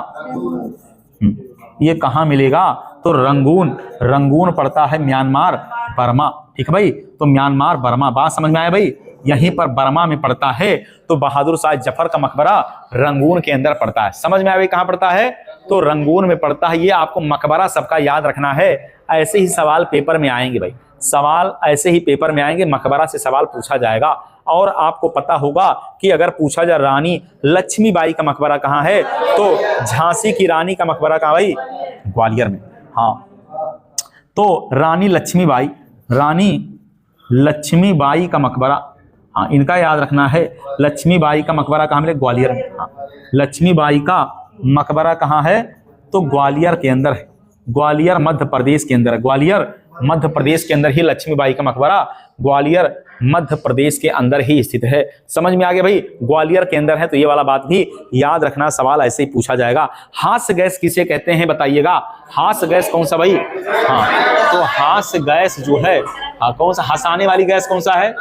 ये कहाँ मिलेगा? तो रंगून पड़ता है म्यांमार बर्मा। ठीक है भाई, तो म्यांमार बर्मा। बात समझ में आया भाई? यहीं पर बर्मा में पड़ता है। तो बहादुर शाह जफर का मकबरा रंगून के अंदर पड़ता है। समझ में आया भाई? कहाँ पड़ता है? तो रंगून में पड़ता है। ये आपको मकबरा सबका याद रखना है। ऐसे ही सवाल पेपर में आएंगे भाई, सवाल ऐसे ही पेपर में आएंगे, मकबरा से सवाल पूछा जाएगा। और आपको पता होगा कि अगर पूछा जाए रानी लक्ष्मीबाई का मकबरा कहाँ है, तो झांसी की रानी का मकबरा कहाँ भाई? ग्वालियर में। हाँ, तो रानी लक्ष्मीबाई का मकबरा, हाँ इनका याद रखना है। लक्ष्मीबाई का मकबरा कहाँ मिले? ग्वालियर में। हाँ, लक्ष्मीबाई का मकबरा कहाँ है? तो ग्वालियर के अंदर है। ग्वालियर मध्य प्रदेश के अंदर है। ग्वालियर मध्य प्रदेश के अंदर ही लक्ष्मीबाई का मकबरा ग्वालियर मध्य प्रदेश के अंदर ही स्थित है। समझ में आ गया भाई? ग्वालियर के अंदर है, तो ये वाला बात भी याद रखना, सवाल ऐसे ही पूछा जाएगा। हास्य गैस किसे कहते हैं बताइएगा? हास्य गैस कौन सा भाई? हाँ, तो हास्य गैस जो है, हाँ कौन सा हंसाने वाली गैस कौन सा है?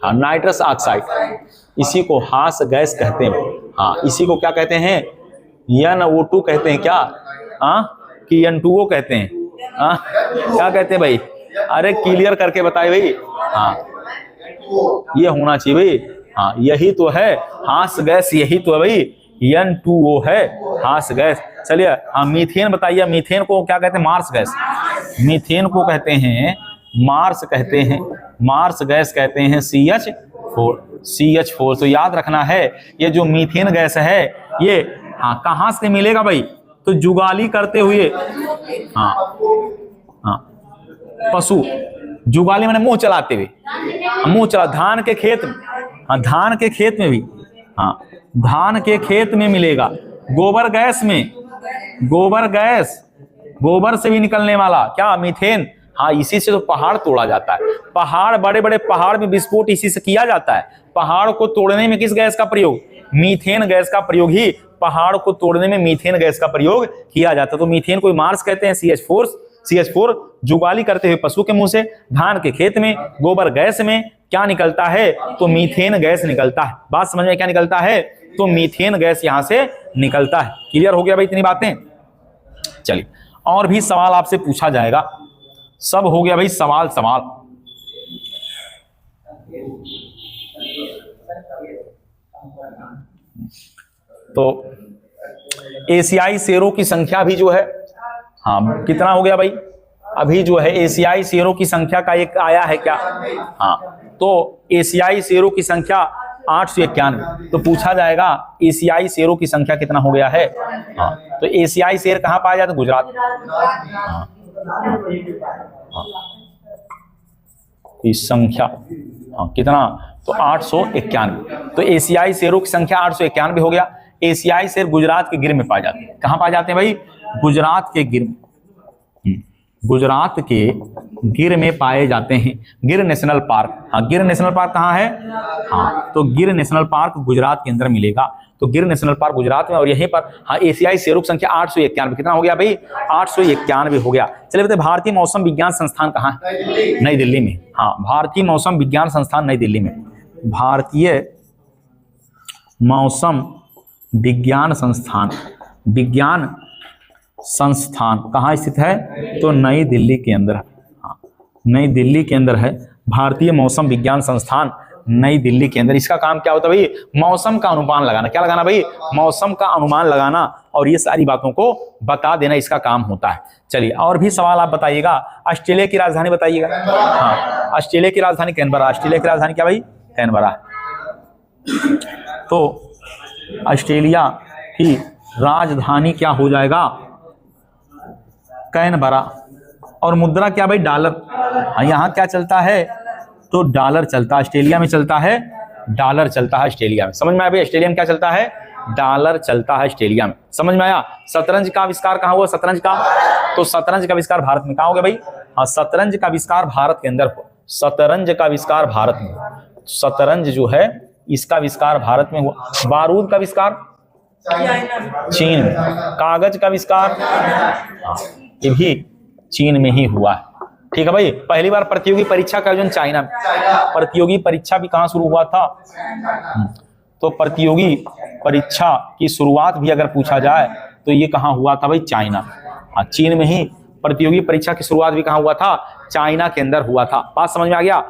हाँ, नाइट्रस ऑक्साइड, इसी को हास्य गैस कहते हैं। हाँ, इसी को क्या कहते हैं? NO2 कहते हैं क्या? हाँ, कि N2O कहते हैं? हाँ, क्या कहते हैं भाई? अरे क्लियर करके बताए भाई। हाँ, ये होना चाहिए भाई। हाँ, यही तो है हास्य गैस, यही तो है भाई, N2O है हास्य गैस। चलिए, हाँ मीथेन बताइए, मीथेन को क्या कहते हैं? Marsh gas. मीथेन को कहते हैं मार्स, कहते हैं मार्स गैस, कहते हैं CH4। तो याद रखना है, ये जो मीथेन गैस है ये हाँ कहाँ से मिलेगा भाई? तो जुगाली करते हुए, हाँ पशु, जुगाली मैंने मुंह चलाते हुए, मुंह चला, धान के खेत में, हाँ धान के खेत में भी, हाँ धान के खेत में मिलेगा। गोबर गैस में, गोबर गैस, गोबर से भी निकलने वाला क्या? मीथेन। हाँ, इसी से तो पहाड़ तोड़ा जाता है। पहाड़, बड़े बड़े पहाड़ में विस्फोट इसी से किया जाता है। पहाड़ को तोड़ने में किस गैस का प्रयोग? मीथेन गैस का प्रयोग ही, पहाड़ को तोड़ने में मीथेन गैस का प्रयोग किया जाता है। तो मीथेन को मार्स कहते हैं, CH4 जुगाली करते हुए पशु के मुंह से, धान के खेत में गोबर गैस में क्या निकलता है, तो मीथेन गैस निकलता है। बात समझ में, क्या निकलता है, तो मीथेन गैस यहां से निकलता है। क्लियर हो गया भाई इतनी बातें। चलिए और भी सवाल आपसे पूछा जाएगा, सब हो गया भाई सवाल। तो एशियाई शेरों की संख्या भी जो है, हाँ कितना हो गया भाई, अभी जो है एशियाई शेरों की संख्या का एक आया है क्या, हाँ तो एशियाई शेरों की संख्या 891। तो पूछा जाएगा एशियाई शेरों की संख्या कितना हो गया है। हाँ तो एशियाई शेर कहाँ पाया जाता है, गुजरात। इस संख्या कितना, तो 891। तो एशियाई शेरों की संख्या 891 हो गया। एशियाई शेर गुजरात के गिर में पाए जाते हैं। कहाँ पाए जाते हैं भाई, गुजरात के गिर में, गुजरात के गिर में पाए जाते हैं। गिर नेशनल पार्क, हाँ गिर नेशनल पार्क कहाँ है, हाँ तो गिर नेशनल पार्क गुजरात के अंदर मिलेगा। तो गिर नेशनल पार्क गुजरात में, और यहीं पर हाँ एशियाई शेरों की संख्या 891। कितना हो गया भाई, 891 हो गया। चलिए बताइए भारतीय मौसम विज्ञान संस्थान कहाँ है, नई दिल्ली में। हाँ भारतीय मौसम विज्ञान संस्थान नई दिल्ली में। भारतीय मौसम विज्ञान संस्थान, विज्ञान संस्थान कहाँ स्थित है, तो नई दिल्ली के अंदर है। हाँ नई दिल्ली के अंदर है भारतीय मौसम विज्ञान संस्थान, नई दिल्ली के अंदर। इसका काम क्या होता है भाई, मौसम का अनुमान लगाना। क्या लगाना भाई, मौसम का अनुमान लगाना, और ये सारी बातों को बता देना इसका काम होता है। चलिए और भी सवाल आप बताइएगा। ऑस्ट्रेलिया की राजधानी बताइएगा। हाँ ऑस्ट्रेलिया की राजधानी कैनबरा। ऑस्ट्रेलिया की राजधानी क्या भाई, कैनबरा। तो ऑस्ट्रेलिया की राजधानी क्या हो जाएगा, कैनबरा। और मुद्रा क्या भाई, डॉलर। यहाँ क्या चलता है, तो डॉलर चलता है। ऑस्ट्रेलिया में चलता है, डॉलर चलता है ऑस्ट्रेलिया में। समझ में आया भाई, ऑस्ट्रेलिया में क्या चलता है, डॉलर चलता है ऑस्ट्रेलिया में। समझ में आया। शतरंज का आविष्कार कहाँ हुआ, शतरंज का, तो शतरंज का आविष्कार भारत में कहाँ हो गया भाई, हाँ शतरंज का आविष्कार भारत के अंदर हुआ। शतरंज का आविष्कार भारत में, शतरंज जो है इसका आविष्कार भारत में हुआ। बारूद का आविष्कार चीन में। कागज का आविष्कार ये भी चीन में ही हुआ है। ठीक है भाई। पहली बार प्रतियोगी परीक्षा का आयोजन चाइना में। प्रतियोगी परीक्षा भी कहाँ शुरू हुआ था, तो प्रतियोगी परीक्षा की शुरुआत भी अगर पूछा जाए तो ये कहाँ हुआ था भाई, चाइना। हाँ चीन में ही प्रतियोगी परीक्षा की शुरुआत भी कहाँ हुआ था, चाइना के अंदर हुआ था। बात समझ में आ गया।